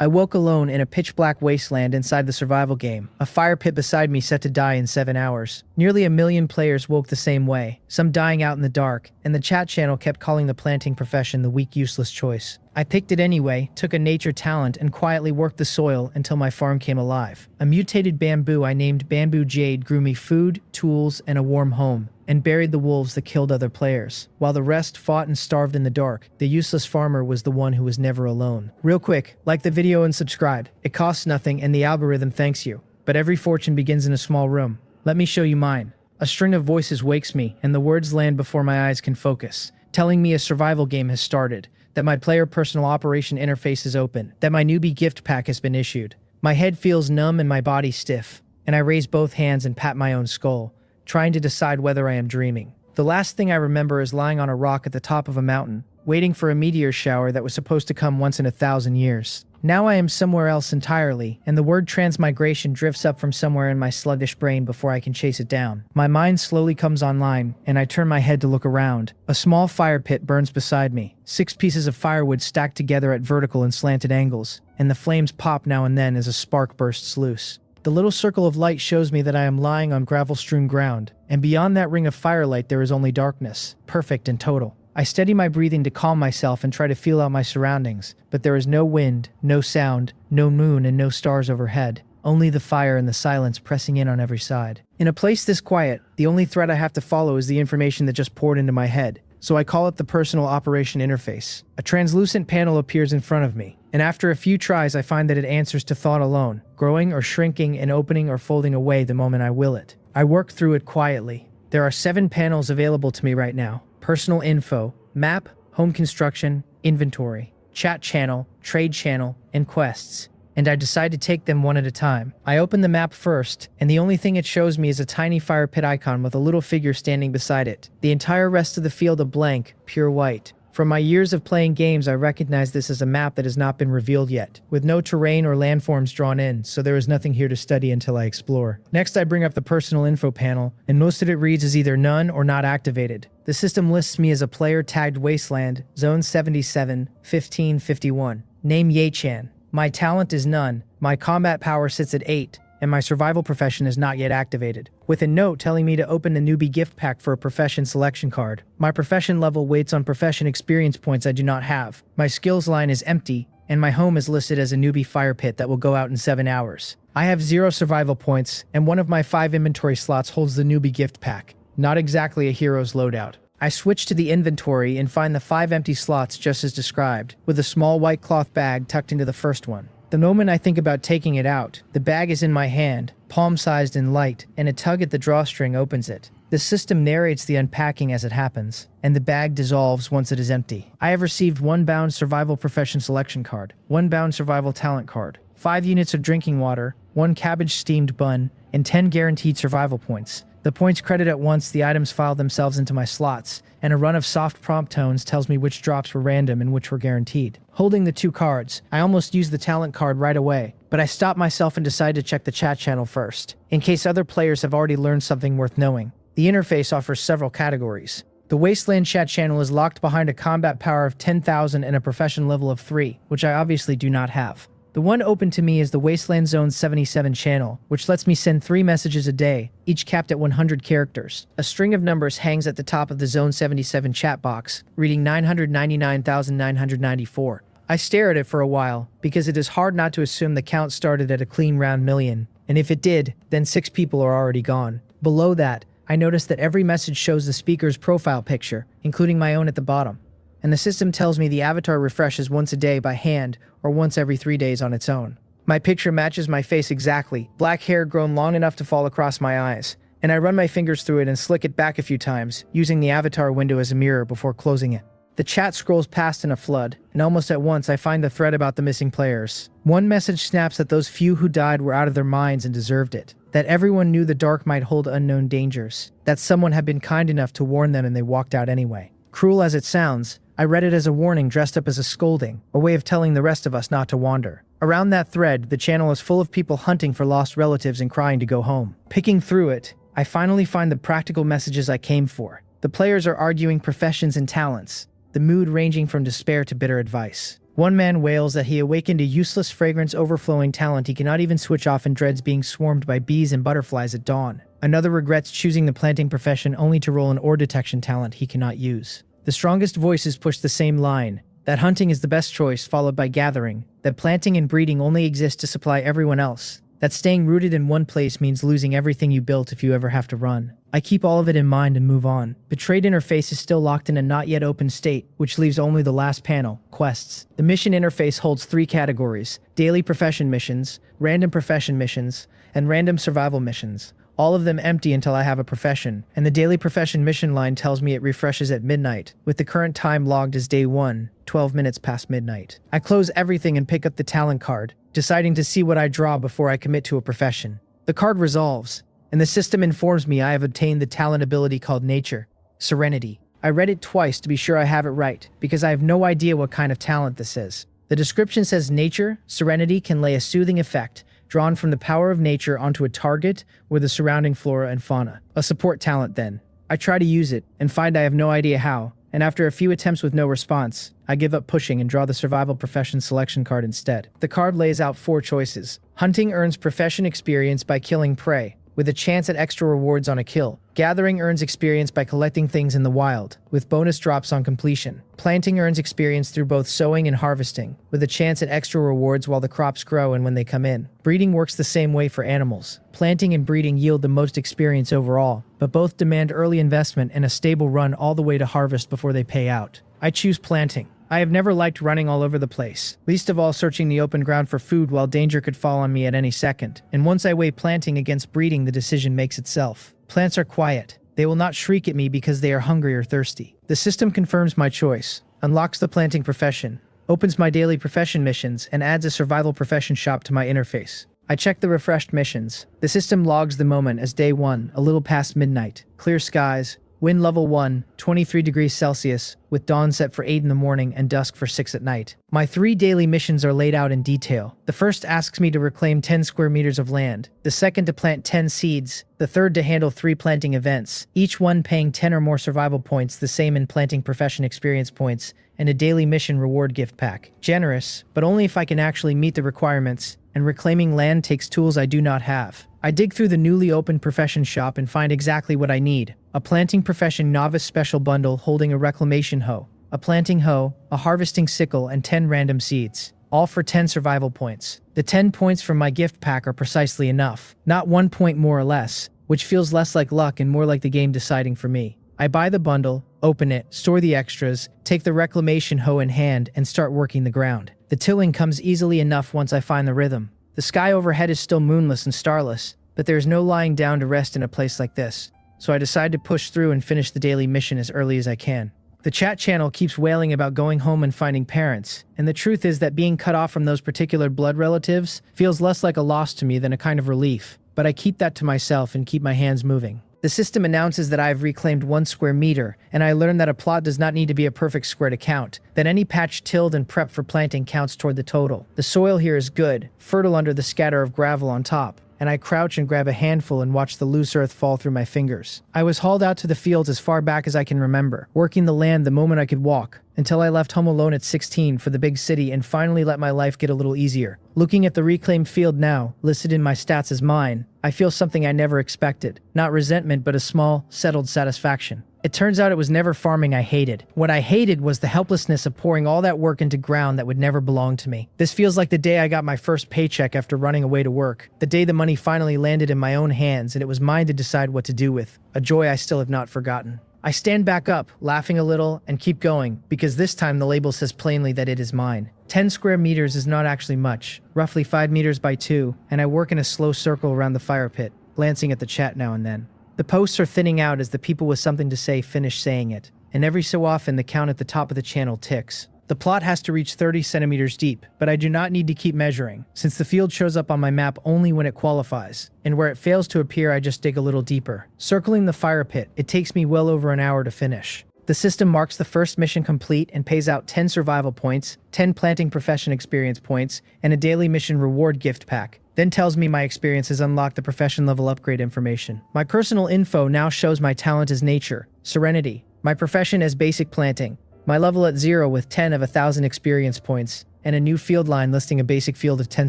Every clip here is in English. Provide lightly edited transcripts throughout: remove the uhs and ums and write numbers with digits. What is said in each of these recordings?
I woke alone in a pitch-black wasteland inside the survival game, a fire pit beside me set to die in 7 hours. Nearly 1 million players woke the same way, some dying out in the dark, and the chat channel kept calling the planting profession the weak, useless choice. I picked it anyway, took a nature talent, and quietly worked the soil until my farm came alive. A mutated bamboo I named Bamboo Jade grew me food, tools, and a warm home, and buried the wolves that killed other players. While the rest fought and starved in the dark, the useless farmer was the one who was never alone. Real quick, like the video and subscribe. It costs nothing and the algorithm thanks you. But every fortune begins in a small room. Let me show you mine. A string of voices wakes me, and the words land before my eyes can focus, telling me a survival game has started, that my player personal operation interface is open, that my newbie gift pack has been issued. My head feels numb and my body stiff, and I raise both hands and pat my own skull, trying to decide whether I am dreaming. The last thing I remember is lying on a rock at the top of a mountain, waiting for a meteor shower that was supposed to come once in 1,000 years. Now I am somewhere else entirely, and the word transmigration drifts up from somewhere in my sluggish brain before I can chase it down. My mind slowly comes online, and I turn my head to look around. A small fire pit burns beside me, 6 pieces of firewood stacked together at vertical and slanted angles, and the flames pop now and then as a spark bursts loose. The little circle of light shows me that I am lying on gravel-strewn ground, and beyond that ring of firelight there is only darkness, perfect and total. I steady my breathing to calm myself and try to feel out my surroundings, but there is no wind, no sound, no moon, and no stars overhead. Only the fire and the silence pressing in on every side. In a place this quiet, the only thread I have to follow is the information that just poured into my head, so I call it the personal operation interface. A translucent panel appears in front of me, and after a few tries I find that it answers to thought alone, growing or shrinking and opening or folding away the moment I will it. I work through it quietly. There are 7 panels available to me right now. Personal info, map, home construction, inventory, chat channel, trade channel, and quests. And I decide to take them one at a time. I open the map first, and the only thing it shows me is a tiny fire pit icon with a little figure standing beside it. The entire rest of the field a blank, pure white. From my years of playing games, I recognize this as a map that has not been revealed yet, with no terrain or landforms drawn in, so there is nothing here to study until I explore. Next, I bring up the personal info panel, and most of it reads as either none or not activated. The system lists me as a player tagged Wasteland, Zone 77, 1551. Name Ye-chan. My talent is none, my combat power sits at 8, and my survival profession is not yet activated, with a note telling me to open the newbie gift pack for a profession selection card. My profession level waits on profession experience points I do not have. My skills line is empty, and my home is listed as a newbie fire pit that will go out in 7 hours. I have 0 survival points, and one of my 5 inventory slots holds the newbie gift pack. Not exactly a hero's loadout. I switch to the inventory and find the 5 empty slots just as described, with a small white cloth bag tucked into the first one. The moment I think about taking it out, the bag is in my hand, palm-sized and light, and a tug at the drawstring opens it. The system narrates the unpacking as it happens, and the bag dissolves once it is empty. I have received 1 bound survival profession selection card, 1 bound survival talent card, 5 units of drinking water, 1 cabbage steamed bun, and 10 guaranteed survival points. The points credit at once, the items file themselves into my slots, and a run of soft prompt tones tells me which drops were random and which were guaranteed. Holding the 2 cards, I almost used the talent card right away, but I stopped myself and decided to check the chat channel first, in case other players have already learned something worth knowing. The interface offers several categories. The Wasteland chat channel is locked behind a combat power of 10,000 and a profession level of 3, which I obviously do not have. The one open to me is the Wasteland Zone 77 channel, which lets me send 3 messages a day, each capped at 100 characters. A string of numbers hangs at the top of the Zone 77 chat box, reading 999,994. I stare at it for a while, because it is hard not to assume the count started at a clean round million, and if it did, then 6 people are already gone. Below that, I notice that every message shows the speaker's profile picture, including my own at the bottom. And the system tells me the avatar refreshes once a day by hand or once every 3 days on its own. My picture matches my face exactly, black hair grown long enough to fall across my eyes, and I run my fingers through it and slick it back a few times, using the avatar window as a mirror before closing it. The chat scrolls past in a flood, and almost at once I find the thread about the missing players. One message snaps that those few who died were out of their minds and deserved it, that everyone knew the dark might hold unknown dangers, that someone had been kind enough to warn them and they walked out anyway. Cruel as it sounds, I read it as a warning dressed up as a scolding, a way of telling the rest of us not to wander. Around that thread, the channel is full of people hunting for lost relatives and crying to go home. Picking through it, I finally find the practical messages I came for. The players are arguing professions and talents, the mood ranging from despair to bitter advice. One man wails that he awakened a useless fragrance overflowing talent he cannot even switch off and dreads being swarmed by bees and butterflies at dawn. Another regrets choosing the planting profession only to roll an ore detection talent he cannot use. The strongest voices push the same line, that hunting is the best choice, followed by gathering, that planting and breeding only exist to supply everyone else, that staying rooted in one place means losing everything you built if you ever have to run. I keep all of it in mind and move on. Betrayed interface is still locked in a not yet open state, which leaves only the last panel, quests. The mission interface holds 3 categories: daily profession missions, random profession missions, and random survival missions. All of them empty until I have a profession, and the daily profession mission line tells me it refreshes at midnight, with the current time logged as day 1, 12 minutes past midnight. I close everything and pick up the talent card, deciding to see what I draw before I commit to a profession. The card resolves, and the system informs me I have obtained the talent ability called Nature, Serenity. I read it twice to be sure I have it right, because I have no idea what kind of talent this is. The description says Nature, Serenity can lay a soothing effect, drawn from the power of nature onto a target or the surrounding flora and fauna. A support talent then. I try to use it, and find I have no idea how, and after a few attempts with no response, I give up pushing and draw the survival profession selection card instead. The card lays out 4 choices. Hunting earns profession experience by killing prey, with a chance at extra rewards on a kill. Gathering earns experience by collecting things in the wild, with bonus drops on completion. Planting earns experience through both sowing and harvesting, with a chance at extra rewards while the crops grow and when they come in. Breeding works the same way for animals. Planting and breeding yield the most experience overall, but both demand early investment and a stable run all the way to harvest before they pay out. I choose planting. I have never liked running all over the place, least of all searching the open ground for food while danger could fall on me at any second, and once I weigh planting against breeding, the decision makes itself. Plants are quiet. They will not shriek at me because they are hungry or thirsty. The system confirms my choice, unlocks the planting profession, opens my daily profession missions, and adds a survival profession shop to my interface. I check the refreshed missions. The system logs the moment as day 1, a little past midnight. Clear skies, wind level 1, 23 degrees Celsius, with dawn set for 8 in the morning and dusk for 6 at night. My 3 daily missions are laid out in detail. The first asks me to reclaim 10 square meters of land, the second to plant 10 seeds, the third to handle 3 planting events, each one paying 10 or more survival points, the same in planting profession experience points, and a daily mission reward gift pack. Generous, but only if I can actually meet the requirements, and reclaiming land takes tools I do not have. I dig through the newly opened profession shop and find exactly what I need. A planting profession novice special bundle holding a reclamation hoe, a planting hoe, a harvesting sickle, and 10 random seeds. All for 10 survival points. The 10 points from my gift pack are precisely enough. Not 1 point more or less, which feels less like luck and more like the game deciding for me. I buy the bundle, open it, store the extras, take the reclamation hoe in hand, and start working the ground. The tilling comes easily enough once I find the rhythm. The sky overhead is still moonless and starless, but there is no lying down to rest in a place like this, so I decide to push through and finish the daily mission as early as I can. The chat channel keeps wailing about going home and finding parents, and the truth is that being cut off from those particular blood relatives feels less like a loss to me than a kind of relief, but I keep that to myself and keep my hands moving. The system announces that I have reclaimed 1 square meter, and I learn that a plot does not need to be a perfect square to count, that any patch tilled and prepped for planting counts toward the total. The soil here is good, fertile under the scatter of gravel on top, and I crouch and grab a handful and watch the loose earth fall through my fingers. I was hauled out to the fields as far back as I can remember, working the land the moment I could walk, until I left home alone at 16 for the big city and finally let my life get a little easier. Looking at the reclaimed field now, listed in my stats as mine, I feel something I never expected. Not resentment, but a small, settled satisfaction. It turns out it was never farming I hated. What I hated was the helplessness of pouring all that work into ground that would never belong to me. This feels like the day I got my first paycheck after running away to work. The day the money finally landed in my own hands and it was mine to decide what to do with. A joy I still have not forgotten. I stand back up, laughing a little, and keep going, because this time the label says plainly that it is mine. 10 square meters is not actually much, roughly 5 meters by 2, and I work in a slow circle around the fire pit, glancing at the chat now and then. The posts are thinning out as the people with something to say finish saying it, and every so often the count at the top of the channel ticks. The plot has to reach 30 centimeters deep, but I do not need to keep measuring, since the field shows up on my map only when it qualifies, and where it fails to appear I just dig a little deeper. Circling the fire pit, it takes me well over an hour to finish. The system marks the first mission complete and pays out 10 survival points, 10 planting profession experience points, and a daily mission reward gift pack. Then tells me my experience has unlocked the profession level upgrade information. My personal info now shows my talent as nature, serenity, my profession as basic planting, My level at 0 with 10 of 1,000 experience points, and a new field line listing a basic field of 10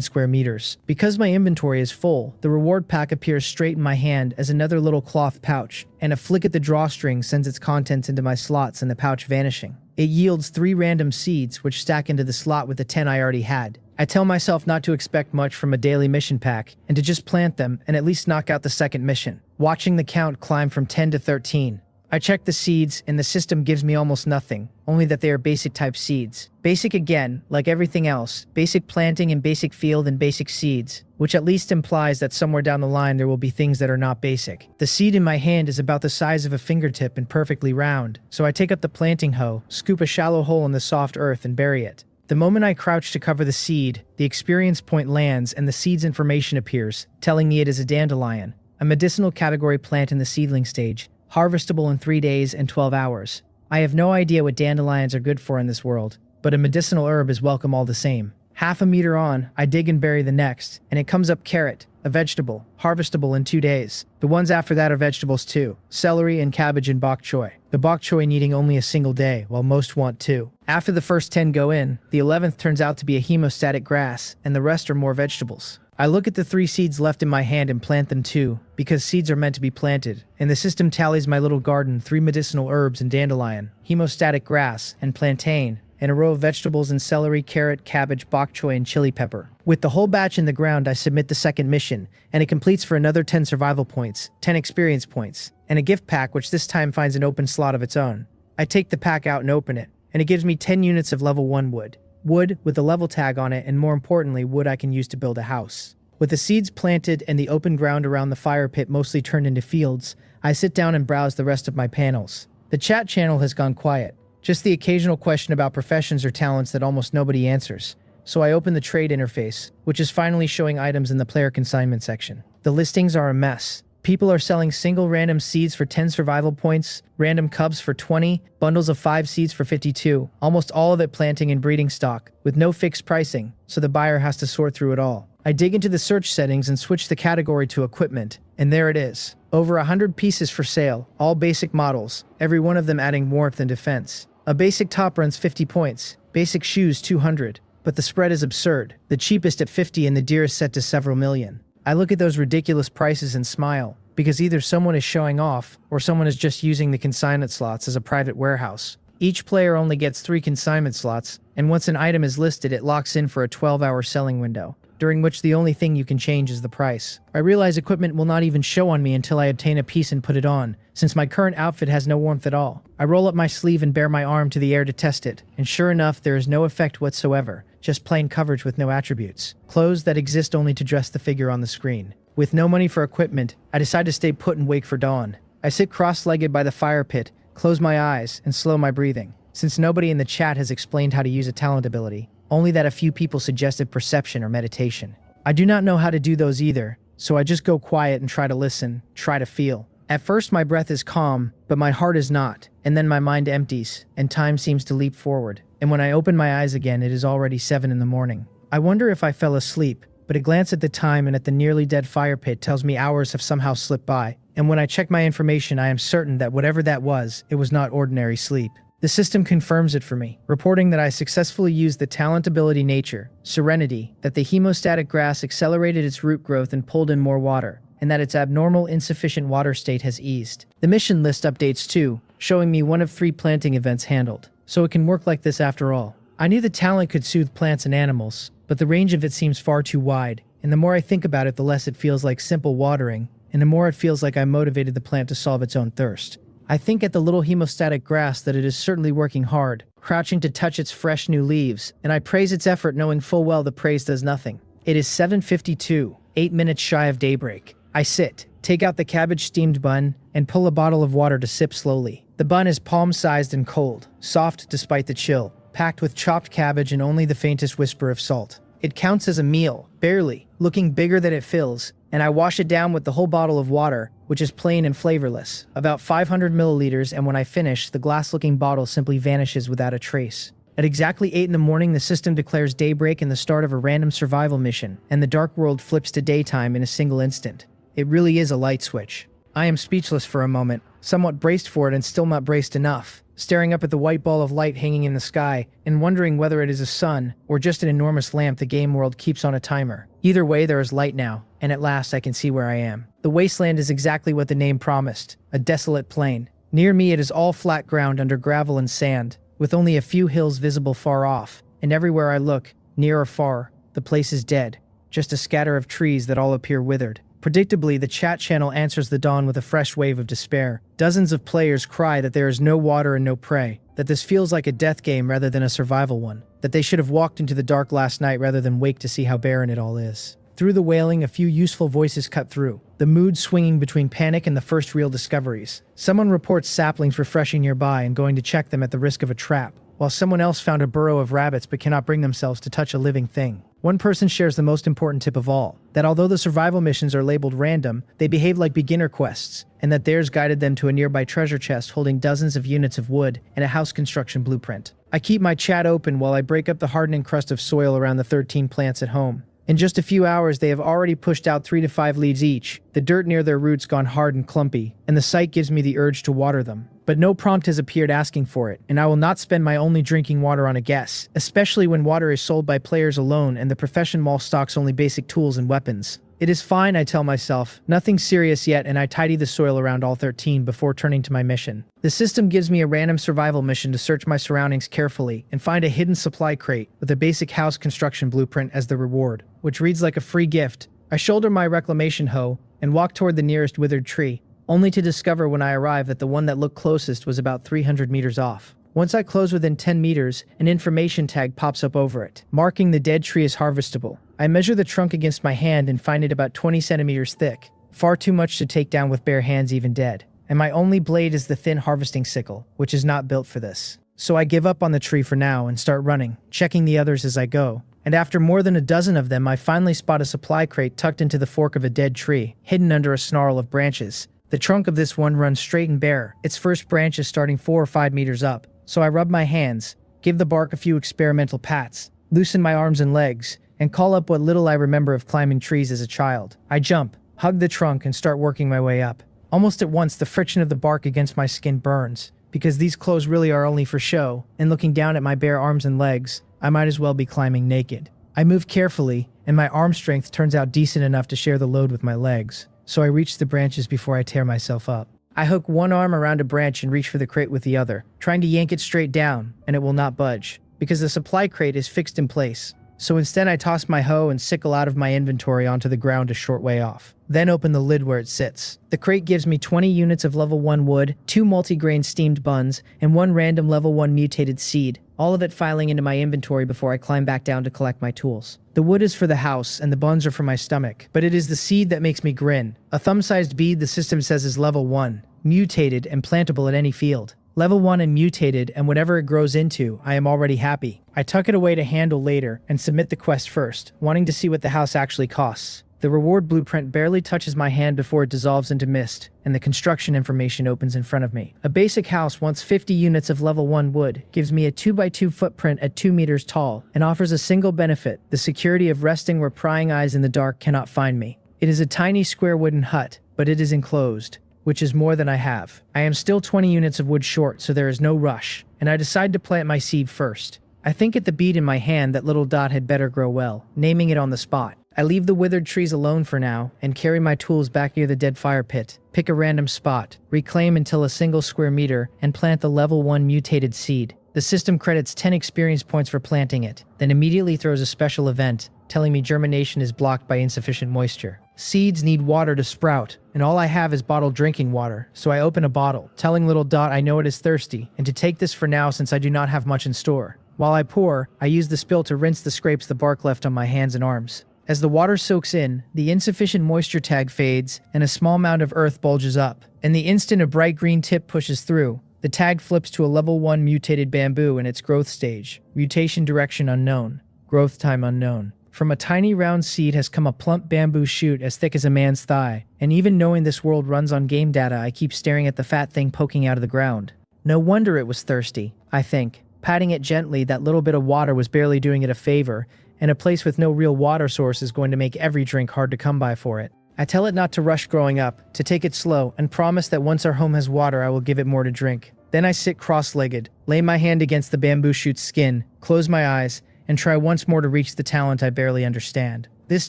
square meters. Because my inventory is full, the reward pack appears straight in my hand as another little cloth pouch, and a flick at the drawstring sends its contents into my slots and the pouch vanishing. It yields 3 random seeds, which stack into the slot with the 10 I already had. I tell myself not to expect much from a daily mission pack, and to just plant them and at least knock out the second mission. Watching the count climb from 10 to 13. I check the seeds, and the system gives me almost nothing, only that they are basic type seeds. Basic again, like everything else, basic planting and basic field and basic seeds, which at least implies that somewhere down the line there will be things that are not basic. The seed in my hand is about the size of a fingertip and perfectly round, so I take up the planting hoe, scoop a shallow hole in the soft earth and bury it. The moment I crouch to cover the seed, the experience point lands and the seed's information appears, telling me it is a dandelion, a medicinal category plant in the seedling stage, harvestable in 3 days and 12 hours. I have no idea what dandelions are good for in this world, but a medicinal herb is welcome all the same. Half a meter on, I dig and bury the next, and it comes up carrot, a vegetable, harvestable in 2 days. The ones after that are vegetables too, celery and cabbage and bok choy. The bok choy needing only a single day, while most want 2. After the first 10 go in, the 11th turns out to be a hemostatic grass, and the rest are more vegetables. I look at the 3 seeds left in my hand and plant them too, because seeds are meant to be planted, and the system tallies my little garden 3 medicinal herbs and dandelion, hemostatic grass, and plantain, and a row of vegetables and celery, carrot, cabbage, bok choy, and chili pepper. With the whole batch in the ground, I submit the second mission, and it completes for another 10 survival points, 10 experience points, and a gift pack which this time finds an open slot of its own. I take the pack out and open it, and it gives me 10 units of level 1 wood. Wood with a level tag on it, and more importantly, wood I can use to build a house. With the seeds planted and the open ground around the fire pit mostly turned into fields, I sit down and browse the rest of my panels. The chat channel has gone quiet. Just the occasional question about professions or talents that almost nobody answers. So I open the trade interface, which is finally showing items in the player consignment section. The listings are a mess. People are selling single random seeds for 10 survival points, random cubs for 20, bundles of 5 seeds for 52, almost all of it planting and breeding stock, with no fixed pricing, so the buyer has to sort through it all. I dig into the search settings and switch the category to equipment, and there it is. Over 100 pieces for sale, all basic models, every one of them adding warmth and defense. A basic top runs 50 points, basic shoes 200, but the spread is absurd, the cheapest at 50 and the dearest set to several million. I look at those ridiculous prices and smile, because either someone is showing off, or someone is just using the consignment slots as a private warehouse. Each player only gets 3 consignment slots, and once an item is listed it locks in for a 12-hour selling window, during which the only thing you can change is the price. I realize equipment will not even show on me until I obtain a piece and put it on, since my current outfit has no warmth at all. I roll up my sleeve and bare my arm to the air to test it, and sure enough there is no effect whatsoever, just plain coverage with no attributes. Clothes that exist only to dress the figure on the screen. With no money for equipment, I decide to stay put and wait for dawn. I sit cross-legged by the fire pit, close my eyes, and slow my breathing, since nobody in the chat has explained how to use a talent ability. Only that a few people suggested perception or meditation. I do not know how to do those either, so I just go quiet and try to listen, try to feel. At first my breath is calm, but my heart is not, and then my mind empties, and time seems to leap forward. And when I open my eyes again, it is already 7 in the morning. I wonder if I fell asleep, but a glance at the time and at the nearly dead fire pit tells me hours have somehow slipped by, and when I check my information I am certain that whatever that was, it was not ordinary sleep. The system confirms it for me, reporting that I successfully used the talent ability nature, Serenity, that the hemostatic grass accelerated its root growth and pulled in more water, and that its abnormal insufficient water state has eased. The mission list updates too, showing me 1 of 3 planting events handled, so it can work like this after all. I knew the talent could soothe plants and animals, but the range of it seems far too wide, and the more I think about it the less it feels like simple watering, and the more it feels like I motivated the plant to solve its own thirst. I think at the little hemostatic grass that it is certainly working hard, crouching to touch its fresh new leaves, and I praise its effort knowing full well the praise does nothing. It is 7:52, 8 minutes shy of daybreak. I sit, take out the cabbage steamed bun, and pull a bottle of water to sip slowly. The bun is palm-sized and cold, soft despite the chill, packed with chopped cabbage and only the faintest whisper of salt. It counts as a meal, barely, looking bigger than it fills, and I wash it down with the whole bottle of water, which is plain and flavorless, about 500 milliliters, and when I finish, the glass-looking bottle simply vanishes without a trace. At exactly 8 in the morning, the system declares daybreak and the start of a random survival mission, and the dark world flips to daytime in a single instant. It really is a light switch. I am speechless for a moment, somewhat braced for it and still not braced enough, staring up at the white ball of light hanging in the sky and wondering whether it is a sun or just an enormous lamp the game world keeps on a timer. Either way, there is light now, and at last I can see where I am. The wasteland is exactly what the name promised, a desolate plain. Near me it is all flat ground under gravel and sand, with only a few hills visible far off, and everywhere I look, near or far, the place is dead, just a scatter of trees that all appear withered. Predictably, the chat channel answers the dawn with a fresh wave of despair. Dozens of players cry that there is no water and no prey, that this feels like a death game rather than a survival one, that they should have walked into the dark last night rather than wake to see how barren it all is. Through the wailing, a few useful voices cut through, the mood swinging between panic and the first real discoveries. Someone reports saplings refreshing nearby and going to check them at the risk of a trap, while someone else found a burrow of rabbits but cannot bring themselves to touch a living thing. One person shares the most important tip of all, that although the survival missions are labeled random, they behave like beginner quests, and that theirs guided them to a nearby treasure chest holding dozens of units of wood and a house construction blueprint. I keep my chat open while I break up the hardening crust of soil around the 13 plants at home. In just a few hours, they have already pushed out 3 to 5 leaves each, the dirt near their roots gone hard and clumpy, and the sight gives me the urge to water them. But no prompt has appeared asking for it, and I will not spend my only drinking water on a guess, especially when water is sold by players alone and the profession mall stocks only basic tools and weapons. It is fine, I tell myself, nothing serious yet, and I tidy the soil around all 13 before turning to my mission. The system gives me a random survival mission to search my surroundings carefully and find a hidden supply crate with a basic house construction blueprint as the reward, which reads like a free gift. I shoulder my reclamation hoe and walk toward the nearest withered tree, only to discover when I arrive that the one that looked closest was about 300 meters off. Once I close within 10 meters, an information tag pops up over it, marking the dead tree as harvestable. I measure the trunk against my hand and find it about 20 centimeters thick, far too much to take down with bare hands even dead. And my only blade is the thin harvesting sickle, which is not built for this. So I give up on the tree for now and start running, checking the others as I go. And after more than a dozen of them, I finally spot a supply crate tucked into the fork of a dead tree, hidden under a snarl of branches. The trunk of this one runs straight and bare, its first branch is starting 4 or 5 meters up. So I rub my hands, give the bark a few experimental pats, loosen my arms and legs, and call up what little I remember of climbing trees as a child. I jump, hug the trunk, and start working my way up. Almost at once, the friction of the bark against my skin burns, because these clothes really are only for show, and looking down at my bare arms and legs, I might as well be climbing naked. I move carefully, and my arm strength turns out decent enough to share the load with my legs, so I reach the branches before I tear myself up. I hook one arm around a branch and reach for the crate with the other, trying to yank it straight down, and it will not budge, because the supply crate is fixed in place. So instead I toss my hoe and sickle out of my inventory onto the ground a short way off, then open the lid where it sits. The crate gives me 20 units of level 1 wood, 2 multigrain steamed buns, and 1 random level 1 mutated seed, all of it filing into my inventory before I climb back down to collect my tools. The wood is for the house, and the buns are for my stomach, but it is the seed that makes me grin. A thumb-sized bead the system says is level 1, mutated and plantable at any field. Level 1 and mutated, and whatever it grows into, I am already happy. I tuck it away to handle later, and submit the quest first, wanting to see what the house actually costs. The reward blueprint barely touches my hand before it dissolves into mist, and the construction information opens in front of me. A basic house wants 50 units of level 1 wood, gives me a 2x2 footprint at 2 meters tall, and offers a single benefit, the security of resting where prying eyes in the dark cannot find me. It is a tiny square wooden hut, but it is enclosed, which is more than I have. I am still 20 units of wood short, so there is no rush, and I decide to plant my seed first. I think at the bead in my hand that little dot had better grow well, naming it on the spot. I leave the withered trees alone for now, and carry my tools back near the dead fire pit, pick a random spot, reclaim until a single square meter, and plant the level 1 mutated seed. The system credits 10 experience points for planting it, then immediately throws a special event, telling me germination is blocked by insufficient moisture. Seeds need water to sprout, and all I have is bottled drinking water, so I open a bottle, telling little Dot I know it is thirsty, and to take this for now since I do not have much in store. While I pour, I use the spill to rinse the scrapes the bark left on my hands and arms. As the water soaks in, the insufficient moisture tag fades, and a small mound of earth bulges up. In the instant a bright green tip pushes through, the tag flips to a level 1 mutated bamboo in its growth stage. Mutation direction unknown. Growth time unknown. From a tiny round seed has come a plump bamboo shoot as thick as a man's thigh, and even knowing this world runs on game data, I keep staring at the fat thing poking out of the ground. No wonder it was thirsty, I think. Patting it gently, that little bit of water was barely doing it a favor, and a place with no real water source is going to make every drink hard to come by for it. I tell it not to rush growing up, to take it slow, and promise that once our home has water, I will give it more to drink. Then I sit cross-legged, lay my hand against the bamboo shoot's skin, close my eyes, and try once more to reach the talent I barely understand. This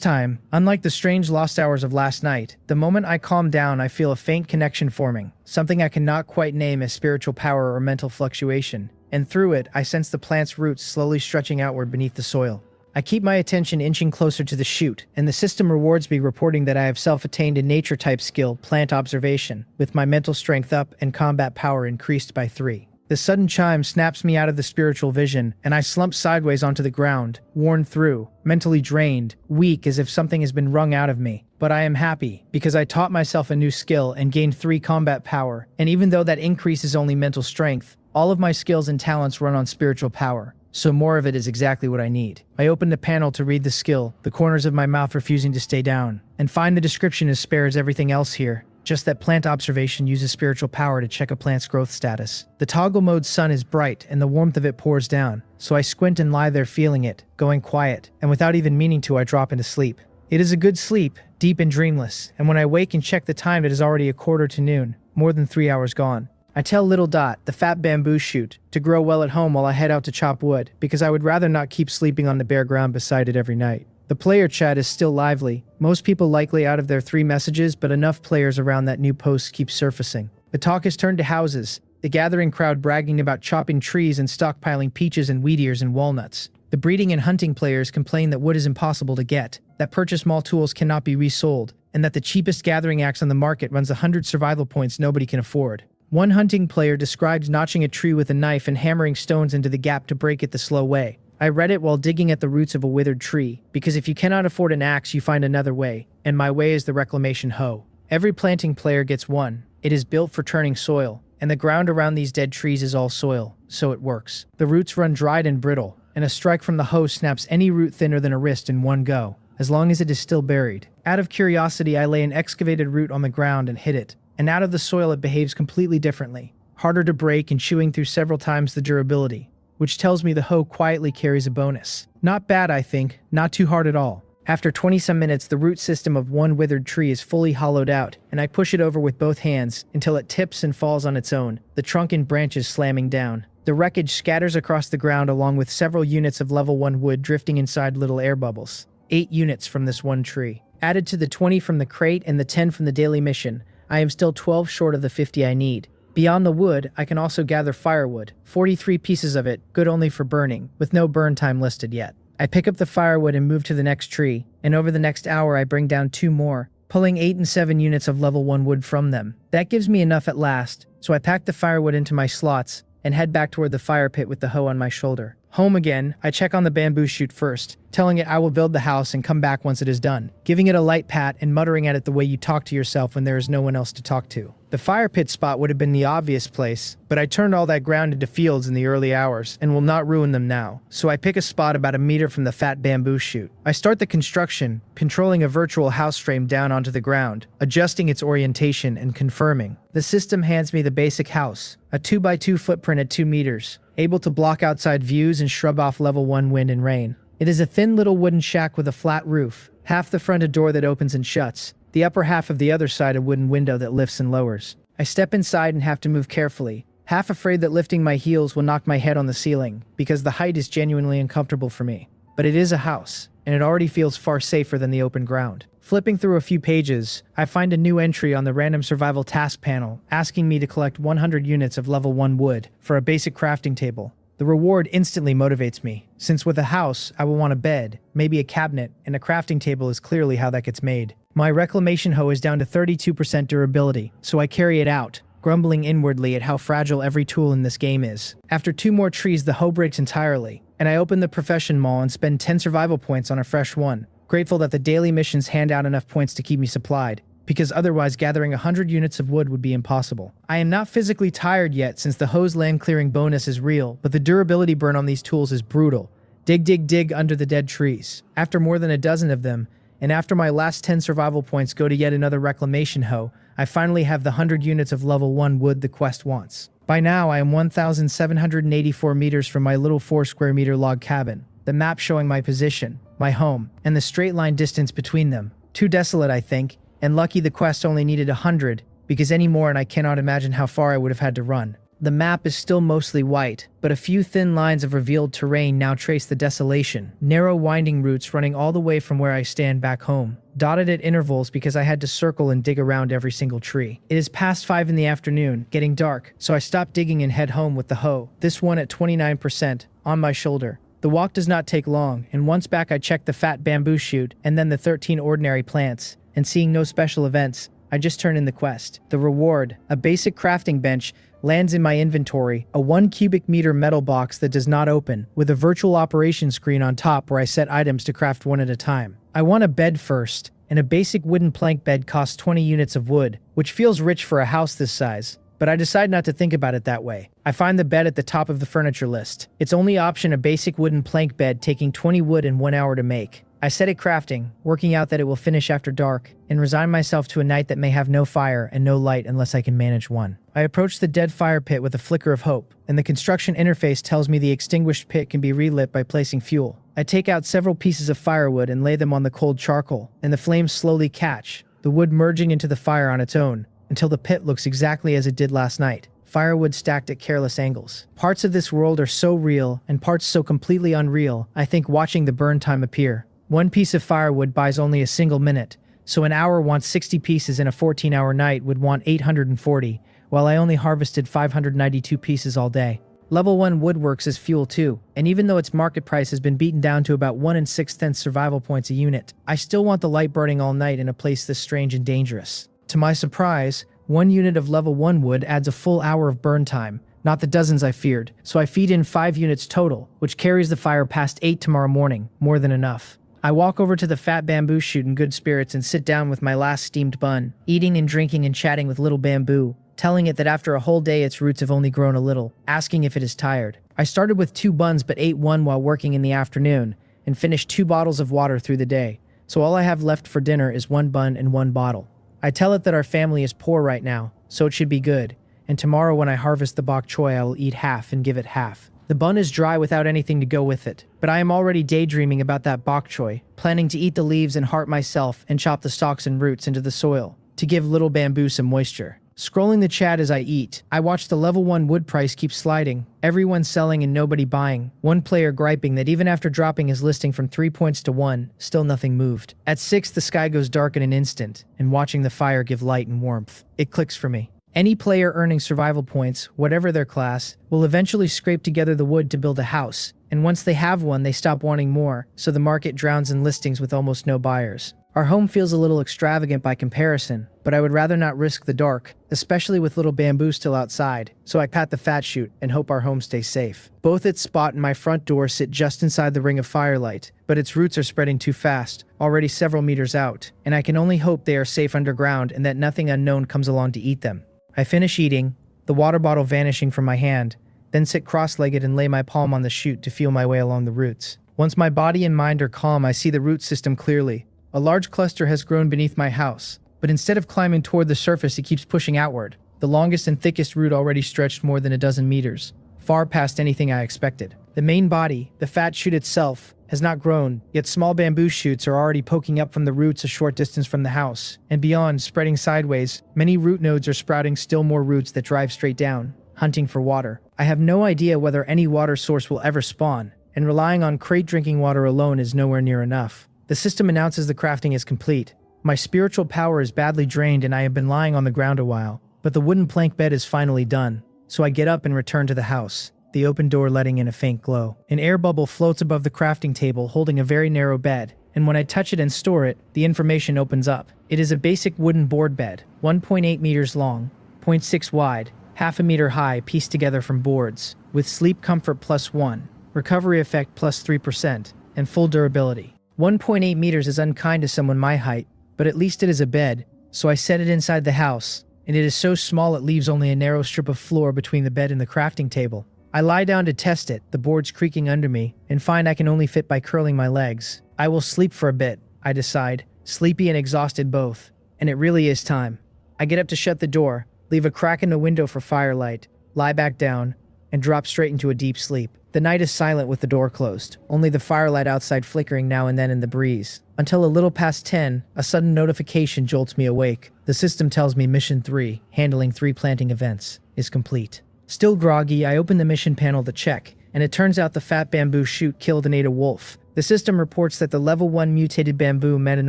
time, unlike the strange lost hours of last night, the moment I calm down, I feel a faint connection forming, something I cannot quite name as spiritual power or mental fluctuation, and through it, I sense the plant's roots slowly stretching outward beneath the soil. I keep my attention inching closer to the shoot, and the system rewards me reporting that I have self-attained a nature-type skill, plant observation, with my mental strength up and combat power increased by 3. The sudden chime snaps me out of the spiritual vision, and I slump sideways onto the ground, worn through, mentally drained, weak as if something has been wrung out of me. But I am happy, because I taught myself a new skill and gained 3 combat power, and even though that increase is only mental strength, all of my skills and talents run on spiritual power, so more of it is exactly what I need. I open the panel to read the skill, the corners of my mouth refusing to stay down, and find the description as spare as everything else here. Just that plant observation uses spiritual power to check a plant's growth status. The toggle mode sun is bright and the warmth of it pours down, so I squint and lie there feeling it, going quiet, and without even meaning to I drop into sleep. It is a good sleep, deep and dreamless, and when I wake and check the time it is already 1:15, more than 3 hours gone. I tell Little Dot, the fat bamboo shoot, to grow well at home while I head out to chop wood, because I would rather not keep sleeping on the bare ground beside it every night. The player chat is still lively, most people likely out of their 3 messages, but enough players around that new post keep surfacing. The talk has turned to houses, the gathering crowd bragging about chopping trees and stockpiling peaches and wheat ears and walnuts. The breeding and hunting players complain that wood is impossible to get, that purchase mall tools cannot be resold, and that the cheapest gathering axe on the market runs 100 survival points nobody can afford. One hunting player describes notching a tree with a knife and hammering stones into the gap to break it the slow way. I read it while digging at the roots of a withered tree, because if you cannot afford an axe, you find another way, and my way is the reclamation hoe. Every planting player gets one. It is built for turning soil, and the ground around these dead trees is all soil, so it works. The roots run dried and brittle, and a strike from the hoe snaps any root thinner than a wrist in one go, as long as it is still buried. Out of curiosity, I lay an excavated root on the ground and hit it, and out of the soil it behaves completely differently, harder to break and chewing through several times the durability, which tells me the hoe quietly carries a bonus. Not bad, I think, not too hard at all. After 20-some minutes, the root system of one withered tree is fully hollowed out, and I push it over with both hands until it tips and falls on its own, the trunk and branches slamming down. The wreckage scatters across the ground along with several units of level 1 wood drifting inside little air bubbles. 8 units from this one tree. Added to the 20 from the crate and the 10 from the daily mission, I am still 12 short of the 50 I need. Beyond the wood, I can also gather firewood, 43 pieces of it, good only for burning, with no burn time listed yet. I pick up the firewood and move to the next tree, and over the next hour I bring down 2 more, pulling 8 and 7 units of level 1 wood from them. That gives me enough at last, so I pack the firewood into my slots and head back toward the fire pit with the hoe on my shoulder. Home again, I check on the bamboo shoot first, telling it I will build the house and come back once it is done, giving it a light pat and muttering at it the way you talk to yourself when there is no one else to talk to. The fire pit spot would have been the obvious place, but I turned all that ground into fields in the early hours and will not ruin them now, so I pick a spot about 1 meter from the fat bamboo shoot. I start the construction, controlling a virtual house frame down onto the ground, adjusting its orientation and confirming. The system hands me the basic house, a 2x2 footprint at 2 meters, able to block outside views and shrub off level 1 wind and rain. It is a thin little wooden shack with a flat roof, half the front a door that opens and shuts, the upper half of the other side a wooden window that lifts and lowers. I step inside and have to move carefully, half afraid that lifting my heels will knock my head on the ceiling, because the height is genuinely uncomfortable for me. But it is a house, and it already feels far safer than the open ground. Flipping through a few pages, I find a new entry on the random survival task panel, asking me to collect 100 units of level 1 wood for a basic crafting table. The reward instantly motivates me, since with a house, I will want a bed, maybe a cabinet, and a crafting table is clearly how that gets made. My reclamation hoe is down to 32% durability, so I carry it out, grumbling inwardly at how fragile every tool in this game is. After 2 more trees, the hoe breaks entirely, and I open the profession mall and spend 10 survival points on a fresh one, grateful that the daily missions hand out enough points to keep me supplied, because otherwise gathering 100 units of wood would be impossible. I am not physically tired yet since the hoe's land clearing bonus is real, but the durability burn on these tools is brutal. Dig, dig, dig under the dead trees. After more than a dozen of them, and after my last 10 survival points go to yet another reclamation hoe, I finally have the 100 units of level 1 wood the quest wants. By now, I am 1,784 meters from my little 4 square meter log cabin, the map showing my position, my home, and the straight line distance between them. Too desolate, I think, And lucky the quest only needed 100, because any more and I cannot imagine how far I would have had to run. The map is still mostly white, but a few thin lines of revealed terrain now trace the desolation. Narrow winding routes running all the way from where I stand back home, dotted at intervals because I had to circle and dig around every single tree. It is past 5 in the afternoon, getting dark, so I stop digging and head home with the hoe, this one at 29%, on my shoulder. The walk does not take long, and once back I check the fat bamboo shoot and then the 13 ordinary plants, and seeing no special events, I just turn in the quest. The reward, a basic crafting bench, lands in my inventory, a 1 cubic meter metal box that does not open, with a virtual operation screen on top where I set items to craft one at a time. I want a bed first, and a basic wooden plank bed costs 20 units of wood, which feels rich for a house this size, but I decide not to think about it that way. I find the bed at the top of the furniture list. Its only option, a basic wooden plank bed taking 20 wood and 1 hour to make. I set it crafting, working out that it will finish after dark, and resign myself to a night that may have no fire and no light unless I can manage one. I approach the dead fire pit with a flicker of hope, and the construction interface tells me the extinguished pit can be relit by placing fuel. I take out several pieces of firewood and lay them on the cold charcoal, and the flames slowly catch, the wood merging into the fire on its own, until the pit looks exactly as it did last night. Firewood stacked at careless angles. Parts of this world are so real, and parts so completely unreal, I think watching the burn time appear. 1 piece of firewood buys only a single minute, so an hour wants 60 pieces and a 14-hour night would want 840, while I only harvested 592 pieces all day. Level 1 wood works as fuel too, and even though its market price has been beaten down to about 1 6/10 survival points a unit, I still want the light burning all night in a place this strange and dangerous. To my surprise, 1 unit of level 1 wood adds a full hour of burn time, not the dozens I feared, so I feed in 5 units total, which carries the fire past 8 tomorrow morning, more than enough. I walk over to the fat bamboo shoot in good spirits and sit down with my last steamed bun, eating and drinking and chatting with little bamboo, telling it that after a whole day its roots have only grown a little, asking if it is tired. I started with 2 buns but ate 1 while working in the afternoon, and finished 2 bottles of water through the day, so all I have left for dinner is 1 bun and 1 bottle. I tell it that our family is poor right now, so it should be good, and tomorrow when I harvest the bok choy I will eat half and give it half. The bun is dry without anything to go with it, but I am already daydreaming about that bok choy, planning to eat the leaves and heart myself and chop the stalks and roots into the soil, to give little bamboo some moisture. Scrolling the chat as I eat, I watch the level 1 wood price keep sliding, everyone selling and nobody buying, one player griping that even after dropping his listing from 3 points to 1, still nothing moved. At 6 the sky goes dark in an instant, and watching the fire give light and warmth, it clicks for me. Any player earning survival points, whatever their class, will eventually scrape together the wood to build a house, and once they have one they stop wanting more, so the market drowns in listings with almost no buyers. Our home feels a little extravagant by comparison, but I would rather not risk the dark, especially with little bamboo still outside, so I pat the fat shoot and hope our home stays safe. Both its spot and my front door sit just inside the ring of firelight, but its roots are spreading too fast, already several meters out, and I can only hope they are safe underground and that nothing unknown comes along to eat them. I finish eating, the water bottle vanishing from my hand, then sit cross-legged and lay my palm on the chute to feel my way along the roots. Once my body and mind are calm, I see the root system clearly. A large cluster has grown beneath my house, but instead of climbing toward the surface, it keeps pushing outward. The longest and thickest root already stretched more than a dozen meters, far past anything I expected. The main body, the fat shoot itself, has not grown, yet small bamboo shoots are already poking up from the roots a short distance from the house, and beyond, spreading sideways, many root nodes are sprouting still more roots that drive straight down, hunting for water. I have no idea whether any water source will ever spawn, and relying on crate drinking water alone is nowhere near enough. The system announces the crafting is complete. My spiritual power is badly drained and I have been lying on the ground a while, but the wooden plank bed is finally done, so I get up and return to the house, the open door letting in a faint glow. An air bubble floats above the crafting table holding a very narrow bed, and when I touch it and store it, the information opens up. It is a basic wooden board bed, 1.8 meters long, 0.6 wide, half a meter high, pieced together from boards, with sleep comfort +1, recovery effect +3%, and full durability. 1.8 meters is unkind to someone my height, but at least it is a bed, so I set it inside the house, and it is so small it leaves only a narrow strip of floor between the bed and the crafting table. I lie down to test it, the boards creaking under me, and find I can only fit by curling my legs. I will sleep for a bit, I decide, sleepy and exhausted both, and it really is time. I get up to shut the door, leave a crack in the window for firelight, lie back down, and drop straight into a deep sleep. The night is silent with the door closed, only the firelight outside flickering now and then in the breeze. Until a little past 10, a sudden notification jolts me awake. The system tells me Mission 3, handling 3 planting events, is complete. Still groggy, I open the mission panel to check, and it turns out the fat bamboo shoot killed and ate a wolf. The system reports that the level 1 mutated bamboo met an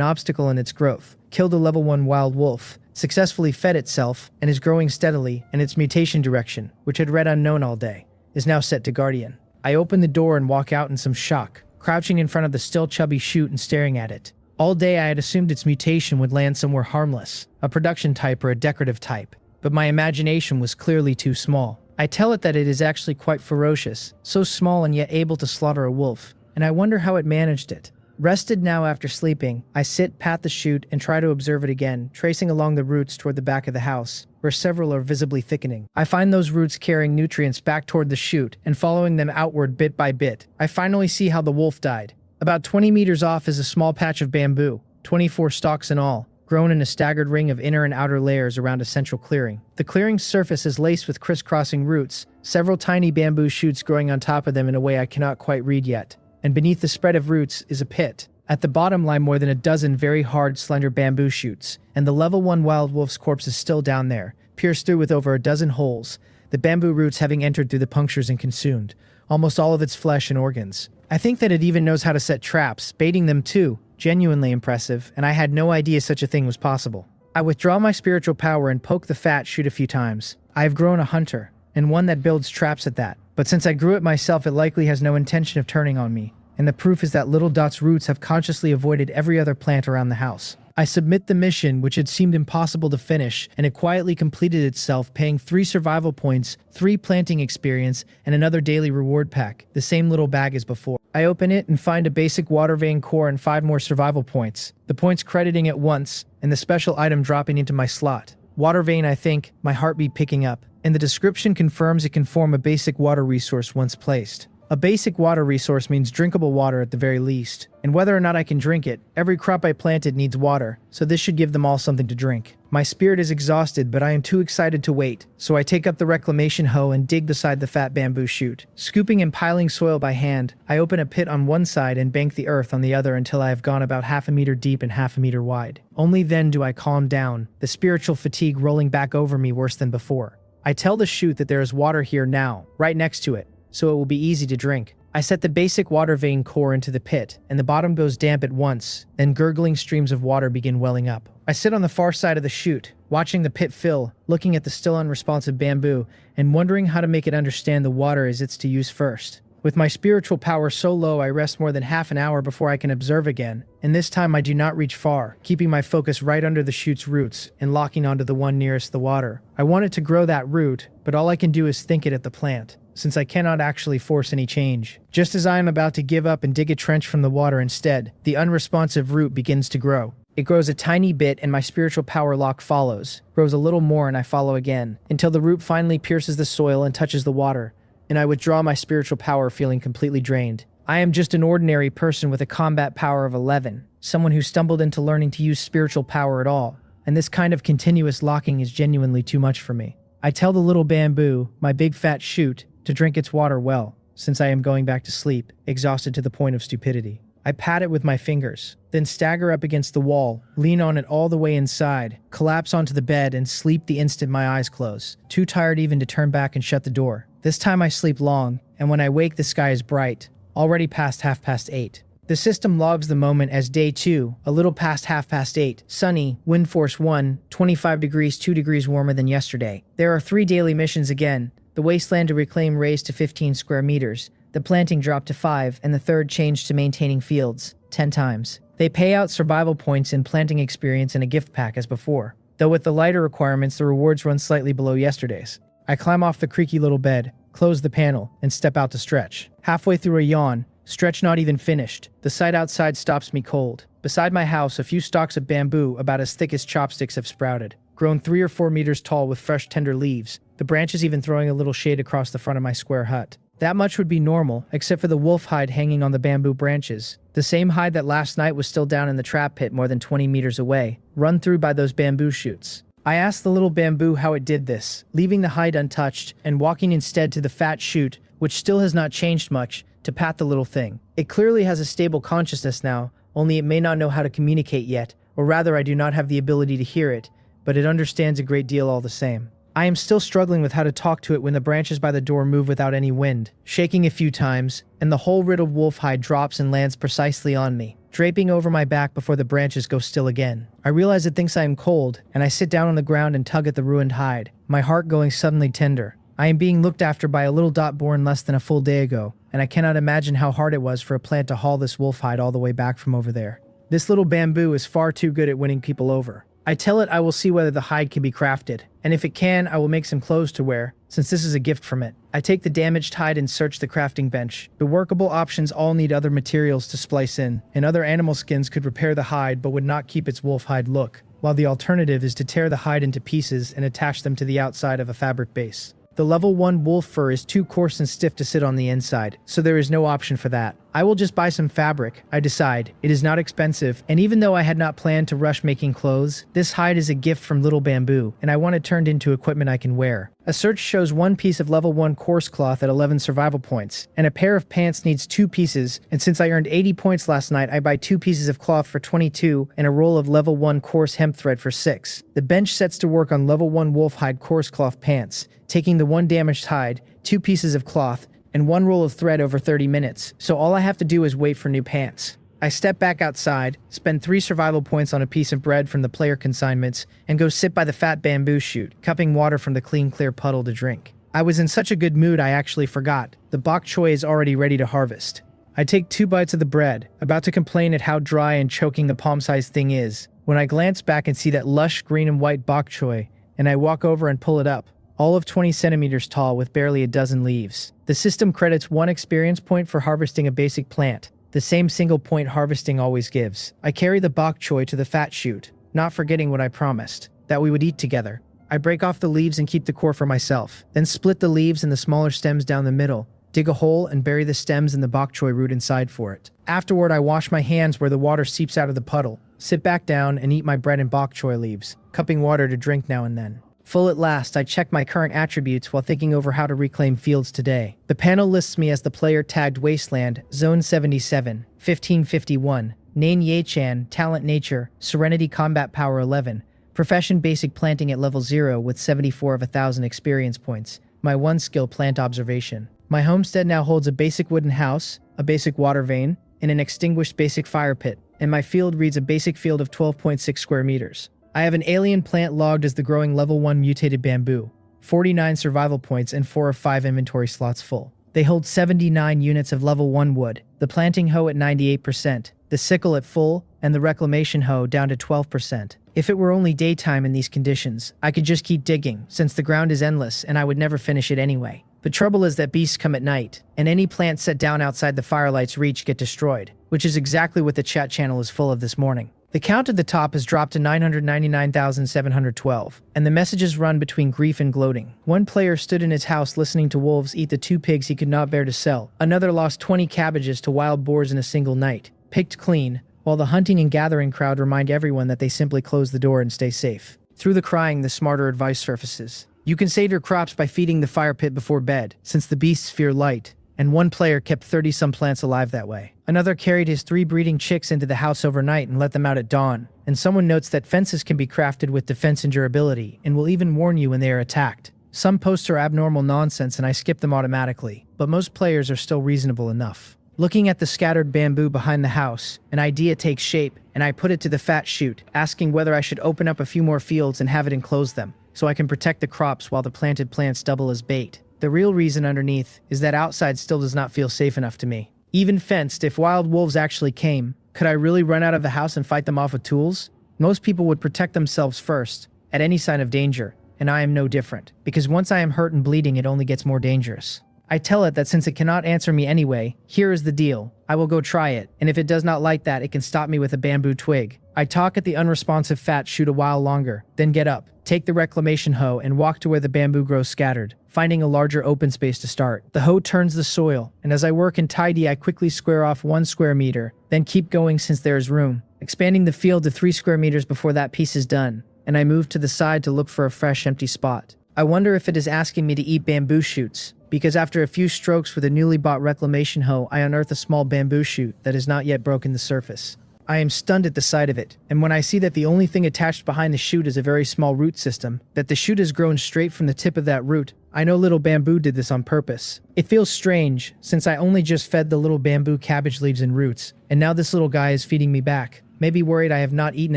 obstacle in its growth, killed a level 1 wild wolf, successfully fed itself, and is growing steadily, and its mutation direction, which had read unknown all day, is now set to guardian. I open the door and walk out in some shock, crouching in front of the still chubby shoot and staring at it. All day I had assumed its mutation would land somewhere harmless, a production type or a decorative type, but my imagination was clearly too small. I tell it that it is actually quite ferocious, so small and yet able to slaughter a wolf, and I wonder how it managed it. Rested now after sleeping, I sit, pat the shoot, and try to observe it again, tracing along the roots toward the back of the house, where several are visibly thickening. I find those roots carrying nutrients back toward the shoot, and following them outward bit by bit. I finally see how the wolf died. About 20 meters off is a small patch of bamboo, 24 stalks in all, grown in a staggered ring of inner and outer layers around a central clearing. The clearing's surface is laced with crisscrossing roots, several tiny bamboo shoots growing on top of them in a way I cannot quite read yet. And beneath the spread of roots is a pit. At the bottom lie more than a dozen very hard, slender bamboo shoots, and the level 1 wild wolf's corpse is still down there, pierced through with over a dozen holes, the bamboo roots having entered through the punctures and consumed almost all of its flesh and organs. I think that it even knows how to set traps, baiting them too. Genuinely impressive, and I had no idea such a thing was possible. I withdraw my spiritual power and poke the fat shoot a few times. I have grown a hunter, and one that builds traps at that. But since I grew it myself, it likely has no intention of turning on me. And the proof is that Little Dot's roots have consciously avoided every other plant around the house. I submit the mission, which had seemed impossible to finish, and it quietly completed itself, paying 3 survival points, 3 planting experience, and another daily reward pack, the same little bag as before. I open it and find a basic water vein core and 5 more survival points, the points crediting at once, and the special item dropping into my slot. Water vein, I think, my heartbeat picking up, and the description confirms it can form a basic water resource once placed. A basic water resource means drinkable water at the very least, and whether or not I can drink it, every crop I planted needs water, so this should give them all something to drink. My spirit is exhausted, but I am too excited to wait, so I take up the reclamation hoe and dig beside the fat bamboo shoot. Scooping and piling soil by hand, I open a pit on one side and bank the earth on the other until I have gone about half a meter deep and half a meter wide. Only then do I calm down, the spiritual fatigue rolling back over me worse than before. I tell the shoot that there is water here now, right next to it, so it will be easy to drink. I set the basic water vein core into the pit, and the bottom goes damp at once, then gurgling streams of water begin welling up. I sit on the far side of the chute, watching the pit fill, looking at the still unresponsive bamboo, and wondering how to make it understand the water is its to use first. With my spiritual power so low, I rest more than half an hour before I can observe again, and this time I do not reach far, keeping my focus right under the chute's roots and locking onto the one nearest the water. I want it to grow that root, but all I can do is think it at the plant, since I cannot actually force any change. Just as I am about to give up and dig a trench from the water instead, the unresponsive root begins to grow. It grows a tiny bit and my spiritual power lock follows, grows a little more and I follow again, until the root finally pierces the soil and touches the water, and I withdraw my spiritual power feeling completely drained. I am just an ordinary person with a combat power of 11, someone who stumbled into learning to use spiritual power at all, and this kind of continuous locking is genuinely too much for me. I tell the little bamboo, my big fat shoot, to drink its water well, since I am going back to sleep, exhausted to the point of stupidity. I pat it with my fingers, then stagger up against the wall, lean on it all the way inside, collapse onto the bed, and sleep the instant my eyes close, too tired even to turn back and shut the door. This time I sleep long, and when I wake the sky is bright, already past 8:30. The system logs the moment as day 2, a little past 8:30, sunny, wind force 1, 25 degrees, 2 degrees warmer than yesterday. There are 3 daily missions again. The wasteland to reclaim raised to 15 square meters, the planting dropped to 5, and the third changed to maintaining fields, 10 times. They pay out survival points in planting experience in a gift pack as before, though with the lighter requirements the rewards run slightly below yesterday's. I climb off the creaky little bed, close the panel, and step out to stretch. Halfway through a yawn, stretch not even finished, the sight outside stops me cold. Beside my house, a few stalks of bamboo about as thick as chopsticks have sprouted, grown 3 or 4 meters tall with fresh tender leaves, the branches even throwing a little shade across the front of my square hut. That much would be normal, except for the wolf hide hanging on the bamboo branches, the same hide that last night was still down in the trap pit more than 20 meters away, run through by those bamboo shoots. I asked the little bamboo how it did this, leaving the hide untouched and walking instead to the fat shoot, which still has not changed much, to pat the little thing. It clearly has a stable consciousness now, only it may not know how to communicate yet, or rather I do not have the ability to hear it, but it understands a great deal all the same. I am still struggling with how to talk to it when the branches by the door move without any wind, shaking a few times, and the whole riddled wolf hide drops and lands precisely on me, draping over my back before the branches go still again. I realize it thinks I am cold, and I sit down on the ground and tug at the ruined hide, my heart going suddenly tender. I am being looked after by a little dot born less than a full day ago, and I cannot imagine how hard it was for a plant to haul this wolf hide all the way back from over there. This little bamboo is far too good at winning people over. I tell it I will see whether the hide can be crafted, and if it can, I will make some clothes to wear, since this is a gift from it. I take the damaged hide and search the crafting bench. The workable options all need other materials to splice in, and other animal skins could repair the hide but would not keep its wolf hide look, while the alternative is to tear the hide into pieces and attach them to the outside of a fabric base. The level 1 wolf fur is too coarse and stiff to sit on the inside, so there is no option for that. I will just buy some fabric, I decide. It is not expensive, and even though I had not planned to rush making clothes, this hide is a gift from Little Bamboo, and I want it turned into equipment I can wear. A search shows one piece of level 1 coarse cloth at 11 survival points, and a pair of pants needs 2 pieces, and since I earned 80 points last night, I buy 2 pieces of cloth for 22 and a roll of level 1 coarse hemp thread for 6. The bench sets to work on level 1 wolf hide coarse cloth pants, taking the 1 damaged hide, 2 pieces of cloth, and 1 roll of thread over 30 minutes, so all I have to do is wait for new pants. I step back outside, spend 3 survival points on a piece of bread from the player consignments, and go sit by the fat bamboo shoot, cupping water from the clean clear puddle to drink. I was in such a good mood I actually forgot. The bok choy is already ready to harvest. I take 2 bites of the bread, about to complain at how dry and choking the palm-sized thing is, when I glance back and see that lush green and white bok choy, and I walk over and pull it up, all of 20 centimeters tall with barely a dozen leaves. The system credits 1 experience point for harvesting a basic plant, the same single point harvesting always gives. I carry the bok choy to the fat shoot, not forgetting what I promised, that we would eat together. I break off the leaves and keep the core for myself, then split the leaves and the smaller stems down the middle, dig a hole and bury the stems and the bok choy root inside for it. Afterward, I wash my hands where the water seeps out of the puddle, sit back down and eat my bread and bok choy leaves, cupping water to drink now and then. Full at last, I check my current attributes while thinking over how to reclaim fields today. The panel lists me as the player tagged Wasteland, Zone 77, 1551, Nain Ye-chan, Talent Nature, Serenity Combat Power 11, Profession Basic Planting at level 0 with 74 of 1,000 experience points, my 1 skill Plant Observation. My homestead now holds a basic wooden house, a basic water vane, and an extinguished basic fire pit, and my field reads a basic field of 12.6 square meters. I have an alien plant logged as the growing level 1 mutated bamboo, 49 survival points and 4 of 5 inventory slots full. They hold 79 units of level 1 wood, the planting hoe at 98%, the sickle at full, and the reclamation hoe down to 12%. If it were only daytime in these conditions, I could just keep digging, since the ground is endless and I would never finish it anyway. The trouble is that beasts come at night, and any plants set down outside the firelight's reach get destroyed, which is exactly what the chat channel is full of this morning. The count at the top has dropped to 999,712, and the messages run between grief and gloating. One player stood in his house listening to wolves eat the 2 pigs he could not bear to sell. Another lost 20 cabbages to wild boars in a single night, picked clean, while the hunting and gathering crowd remind everyone that they simply close the door and stay safe. Through the crying, the smarter advice surfaces. You can save your crops by feeding the fire pit before bed, since the beasts fear light, and one player kept 30-some plants alive that way. Another carried his 3 breeding chicks into the house overnight and let them out at dawn, and someone notes that fences can be crafted with defense and durability, and will even warn you when they are attacked. Some posts are abnormal nonsense and I skip them automatically, but most players are still reasonable enough. Looking at the scattered bamboo behind the house, an idea takes shape, and I put it to the fat shoot, asking whether I should open up a few more fields and have it enclose them, so I can protect the crops while the planted plants double as bait. The real reason underneath is that outside still does not feel safe enough to me. Even fenced, if wild wolves actually came, could I really run out of the house and fight them off with tools? Most people would protect themselves first, at any sign of danger, and I am no different, because once I am hurt and bleeding it only gets more dangerous. I tell it that since it cannot answer me anyway, here is the deal. I will go try it, and if it does not like that, it can stop me with a bamboo twig. I talk at the unresponsive fat shoot a while longer, then get up, take the reclamation hoe, and walk to where the bamboo grows scattered, finding a larger open space to start. The hoe turns the soil, and as I work and tidy, I quickly square off 1 square meter, then keep going since there is room, expanding the field to 3 square meters before that piece is done, and I move to the side to look for a fresh empty spot. I wonder if it is asking me to eat bamboo shoots, because after a few strokes with a newly bought reclamation hoe, I unearth a small bamboo shoot that has not yet broken the surface. I am stunned at the sight of it, and when I see that the only thing attached behind the shoot is a very small root system, that the shoot has grown straight from the tip of that root, I know little bamboo did this on purpose. It feels strange, since I only just fed the little bamboo cabbage leaves and roots, and now this little guy is feeding me back. Maybe worried I have not eaten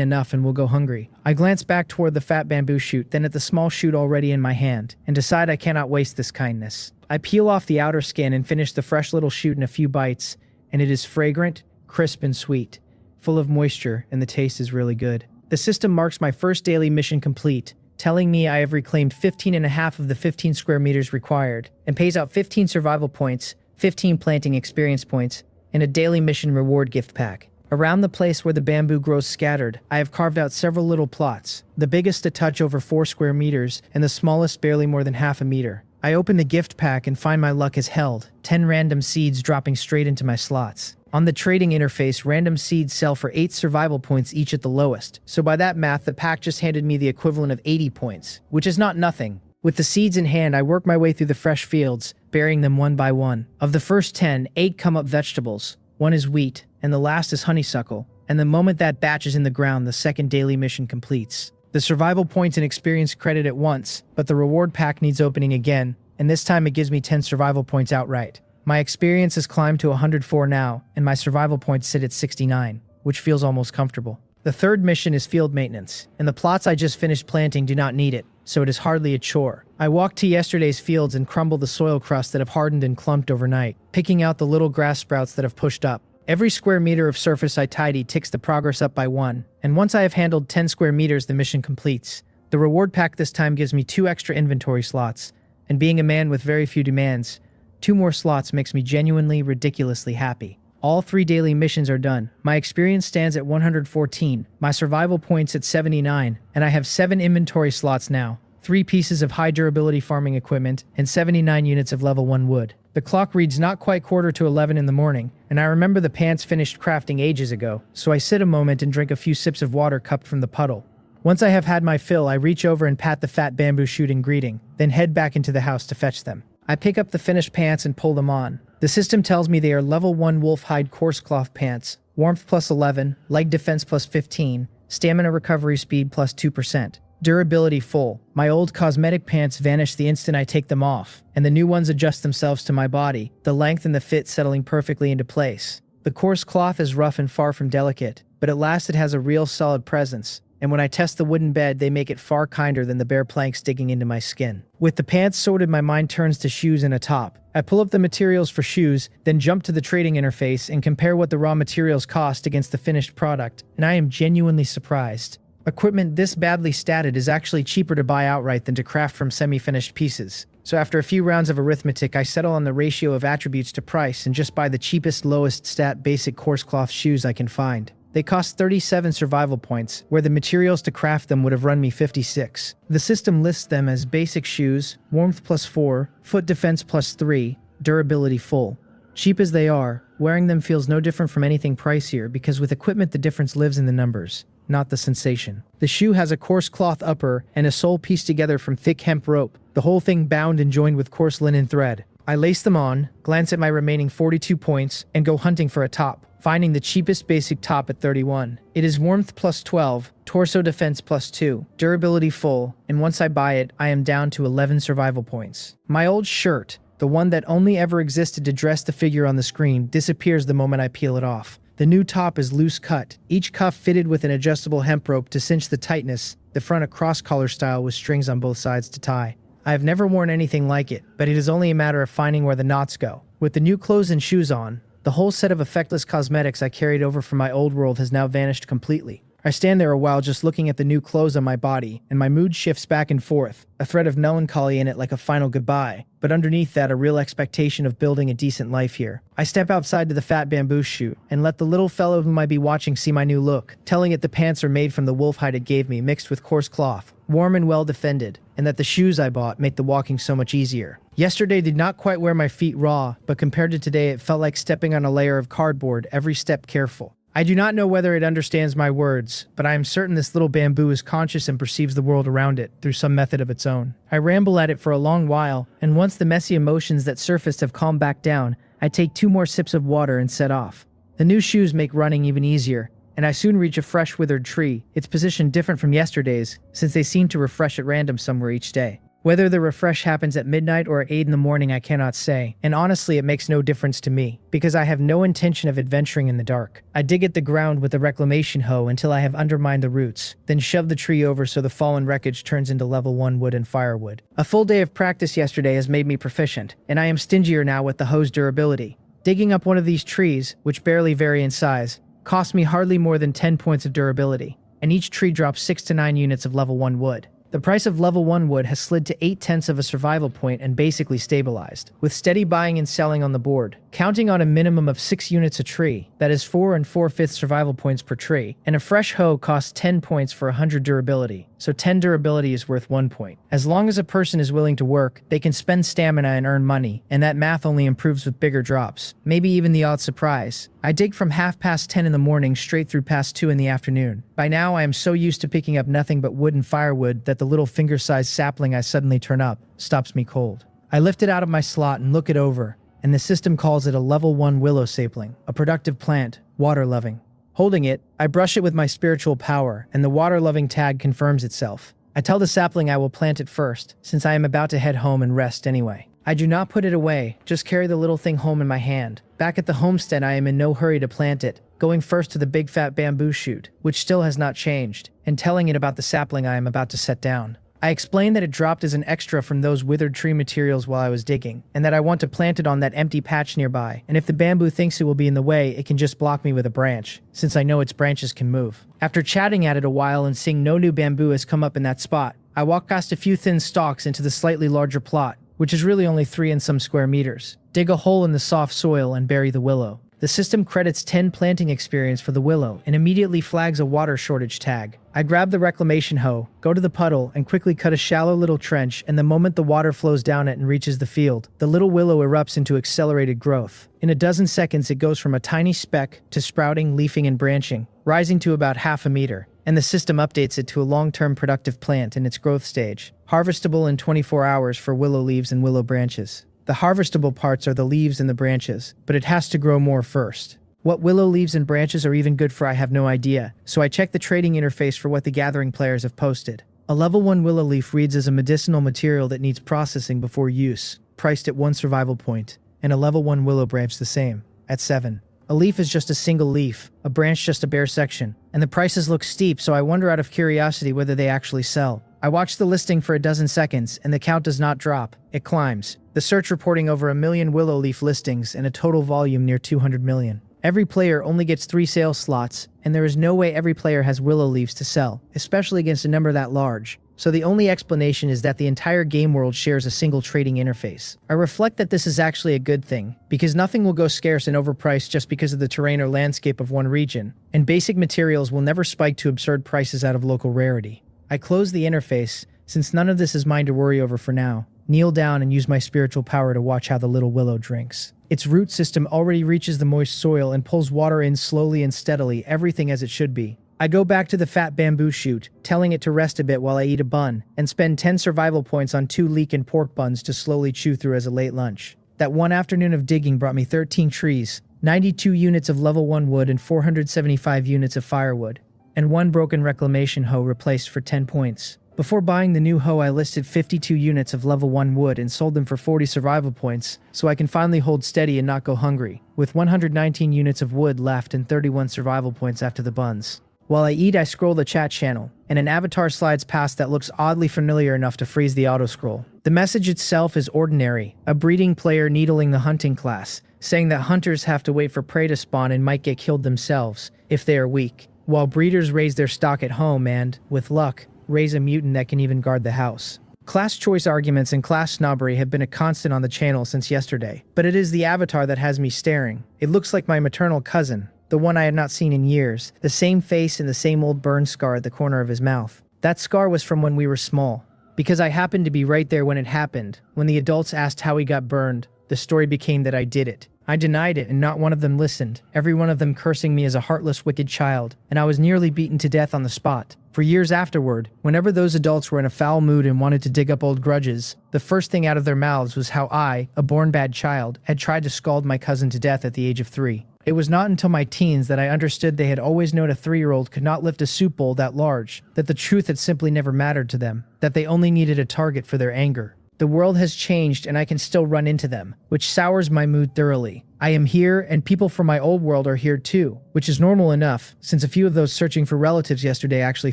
enough and will go hungry. I glance back toward the fat bamboo shoot, then at the small shoot already in my hand, and decide I cannot waste this kindness. I peel off the outer skin and finish the fresh little shoot in a few bites, and it is fragrant, crisp, and sweet, full of moisture, and the taste is really good. The system marks my first daily mission complete, telling me I have reclaimed 15.5 of the 15 square meters required, and pays out 15 survival points, 15 planting experience points, and a daily mission reward gift pack. Around the place where the bamboo grows scattered, I have carved out several little plots, the biggest a touch over 4 square meters, and the smallest barely more than half a meter. I open the gift pack and find my luck is held, 10 random seeds dropping straight into my slots. On the trading interface, random seeds sell for 8 survival points each at the lowest, so by that math, the pack just handed me the equivalent of 80 points, which is not nothing. With the seeds in hand, I work my way through the fresh fields, burying them one by one. Of the first 10, 8 come up vegetables, 1 is wheat, and the last is honeysuckle, and the moment that batch is in the ground, the second daily mission completes. The survival points and experience credit at once, but the reward pack needs opening again, and this time it gives me 10 survival points outright. My experience has climbed to 104 now, and my survival points sit at 69, which feels almost comfortable. The third mission is field maintenance, and the plots I just finished planting do not need it, so it is hardly a chore. I walk to yesterday's fields and crumble the soil crust that have hardened and clumped overnight, picking out the little grass sprouts that have pushed up. Every square meter of surface I tidy ticks the progress up by 1, and once I have handled 10 square meters, the mission completes. The reward pack this time gives me 2 extra inventory slots, and being a man with very few demands, 2 more slots makes me genuinely, ridiculously happy. All 3 daily missions are done. My experience stands at 114, my survival points at 79, and I have 7 inventory slots now, 3 pieces of high durability farming equipment, and 79 units of level 1 wood. The clock reads not quite 11:15 in the morning, and I remember the pants finished crafting ages ago, so I sit a moment and drink a few sips of water cupped from the puddle. Once I have had my fill, I reach over and pat the fat bamboo shoot in greeting, then head back into the house to fetch them. I pick up the finished pants and pull them on. The system tells me they are level 1 wolf hide coarse cloth pants, warmth plus 11, leg defense plus 15, stamina recovery speed plus 2%. Durability full. My old cosmetic pants vanish the instant I take them off, and the new ones adjust themselves to my body, the length and the fit settling perfectly into place. The coarse cloth is rough and far from delicate, but at last it has a real solid presence, and when I test the wooden bed, they make it far kinder than the bare planks digging into my skin. With the pants sorted, my mind turns to shoes and a top. I pull up the materials for shoes, then jump to the trading interface and compare what the raw materials cost against the finished product, and I am genuinely surprised. Equipment this badly statted is actually cheaper to buy outright than to craft from semi-finished pieces. So after a few rounds of arithmetic, I settle on the ratio of attributes to price and just buy the cheapest, lowest stat basic coarse cloth shoes I can find. They cost 37 survival points, where the materials to craft them would have run me 56. The system lists them as basic shoes, warmth plus 4, foot defense plus 3, durability full. Cheap as they are, wearing them feels no different from anything pricier because with equipment the difference lives in the numbers, not the sensation. The shoe has a coarse cloth upper and a sole pieced together from thick hemp rope, the whole thing bound and joined with coarse linen thread. I lace them on, glance at my remaining 42 points, and go hunting for a top, finding the cheapest basic top at 31. It is warmth plus 12, torso defense plus 2, durability full, and once I buy it, I am down to 11 survival points. My old shirt, the one that only ever existed to dress the figure on the screen, disappears the moment I peel it off. The new top is loose cut, each cuff fitted with an adjustable hemp rope to cinch the tightness, the front a cross-collar style with strings on both sides to tie. I have never worn anything like it, but it is only a matter of finding where the knots go. With the new clothes and shoes on, the whole set of effectless cosmetics I carried over from my old world has now vanished completely. I stand there a while just looking at the new clothes on my body, and my mood shifts back and forth, a thread of melancholy in it like a final goodbye, but underneath that a real expectation of building a decent life here. I step outside to the fat bamboo shoot, and let the little fellow whom I be watching see my new look, telling it the pants are made from the wolf hide it gave me mixed with coarse cloth, warm and well defended, and that the shoes I bought make the walking so much easier. Yesterday did not quite wear my feet raw, but compared to today it felt like stepping on a layer of cardboard, every step careful. I do not know whether it understands my words, but I am certain this little bamboo is conscious and perceives the world around it through some method of its own. I ramble at it for a long while, and once the messy emotions that surfaced have calmed back down, I take 2 more sips of water and set off. The new shoes make running even easier, and I soon reach a fresh withered tree, its position different from yesterday's, since they seem to refresh at random somewhere each day. Whether the refresh happens at midnight or at 8 in the morning I cannot say, and honestly it makes no difference to me, because I have no intention of adventuring in the dark. I dig at the ground with a reclamation hoe until I have undermined the roots, then shove the tree over so the fallen wreckage turns into level 1 wood and firewood. A full day of practice yesterday has made me proficient, and I am stingier now with the hoe's durability. Digging up one of these trees, which barely vary in size, cost me hardly more than 10 points of durability, and each tree drops 6 to 9 units of level 1 wood. The price of level 1 wood has slid to 8/10 of a survival point and basically stabilized, with steady buying and selling on the board, counting on a minimum of 6 units a tree, that is 4 4/5 survival points per tree, and a fresh hoe costs 10 points for 100 durability, so 10 durability is worth 1 point. As long as a person is willing to work, they can spend stamina and earn money, and that math only improves with bigger drops, maybe even the odd surprise. I dig from 10:30 in the morning straight through past 2 in the afternoon. By now I am so used to picking up nothing but wood and firewood that the little finger-sized sapling I suddenly turn up stops me cold. I lift it out of my slot and look it over, and the system calls it a level 1 willow sapling, a productive plant, water-loving. Holding it, I brush it with my spiritual power, and the water-loving tag confirms itself. I tell the sapling I will plant it first, since I am about to head home and rest anyway. I do not put it away, just carry the little thing home in my hand. Back at the homestead I am in no hurry to plant it, going first to the big fat bamboo shoot, which still has not changed, and telling it about the sapling I am about to set down. I explain that it dropped as an extra from those withered tree materials while I was digging, and that I want to plant it on that empty patch nearby, and if the bamboo thinks it will be in the way, it can just block me with a branch, since I know its branches can move. After chatting at it a while and seeing no new bamboo has come up in that spot, I walk past a few thin stalks into the slightly larger plot, which is really only 3 and some square meters. Dig a hole in the soft soil and bury the willow. The system credits 10 planting experience for the willow and immediately flags a water shortage tag. I grab the reclamation hoe, go to the puddle, and quickly cut a shallow little trench, and the moment the water flows down it and reaches the field, the little willow erupts into accelerated growth. In a dozen seconds it goes from a tiny speck to sprouting, leafing, and branching, rising to about half a meter, and the system updates it to a long-term productive plant in its growth stage, harvestable in 24 hours for willow leaves and willow branches. The harvestable parts are the leaves and the branches, but it has to grow more first. What willow leaves and branches are even good for I have no idea, so I check the trading interface for what the gathering players have posted. A level 1 willow leaf reads as a medicinal material that needs processing before use, priced at 1 survival point, and a level 1 willow branch the same, at 7. A leaf is just a single leaf, a branch just a bare section, and the prices look steep, so I wonder out of curiosity whether they actually sell. I watch the listing for a dozen seconds, and the count does not drop, it climbs. The search reporting over 1 million willow leaf listings and a total volume near 200 million. Every player only gets 3 sales slots, and there is no way every player has willow leaves to sell, especially against a number that large. So the only explanation is that the entire game world shares a single trading interface. I reflect that this is actually a good thing, because nothing will go scarce and overpriced just because of the terrain or landscape of one region, and basic materials will never spike to absurd prices out of local rarity. I close the interface, since none of this is mine to worry over for now, kneel down and use my spiritual power to watch how the little willow drinks. Its root system already reaches the moist soil and pulls water in slowly and steadily, everything as it should be. I go back to the fat bamboo shoot, telling it to rest a bit while I eat a bun, and spend 10 survival points on 2 leek and pork buns to slowly chew through as a late lunch. That one afternoon of digging brought me 13 trees, 92 units of level 1 wood and 475 units of firewood, and 1 broken reclamation hoe replaced for 10 points. Before buying the new hoe I listed 52 units of level 1 wood and sold them for 40 survival points, so I can finally hold steady and not go hungry, with 119 units of wood left and 31 survival points after the buns. While I eat I scroll the chat channel, and an avatar slides past that looks oddly familiar enough to freeze the auto-scroll. The message itself is ordinary, a breeding player needling the hunting class, saying that hunters have to wait for prey to spawn and might get killed themselves, if they are weak, while breeders raise their stock at home and, with luck, raise a mutant that can even guard the house. Class choice arguments and class snobbery have been a constant on the channel since yesterday, but it is the avatar that has me staring. It looks like my maternal cousin, the one I had not seen in years, the same face and the same old burn scar at the corner of his mouth. That scar was from when we were small, because I happened to be right there when it happened. When the adults asked how he got burned, the story became that I did it. I denied it, and not one of them listened, every one of them cursing me as a heartless, wicked child, and I was nearly beaten to death on the spot. For years afterward, whenever those adults were in a foul mood and wanted to dig up old grudges, the first thing out of their mouths was how I, a born bad child, had tried to scald my cousin to death at the age of 3. It was not until my teens that I understood they had always known a 3-year-old could not lift a soup bowl that large, that the truth had simply never mattered to them, that they only needed a target for their anger. The world has changed and I can still run into them, which sours my mood thoroughly. I am here and people from my old world are here too, which is normal enough, since a few of those searching for relatives yesterday actually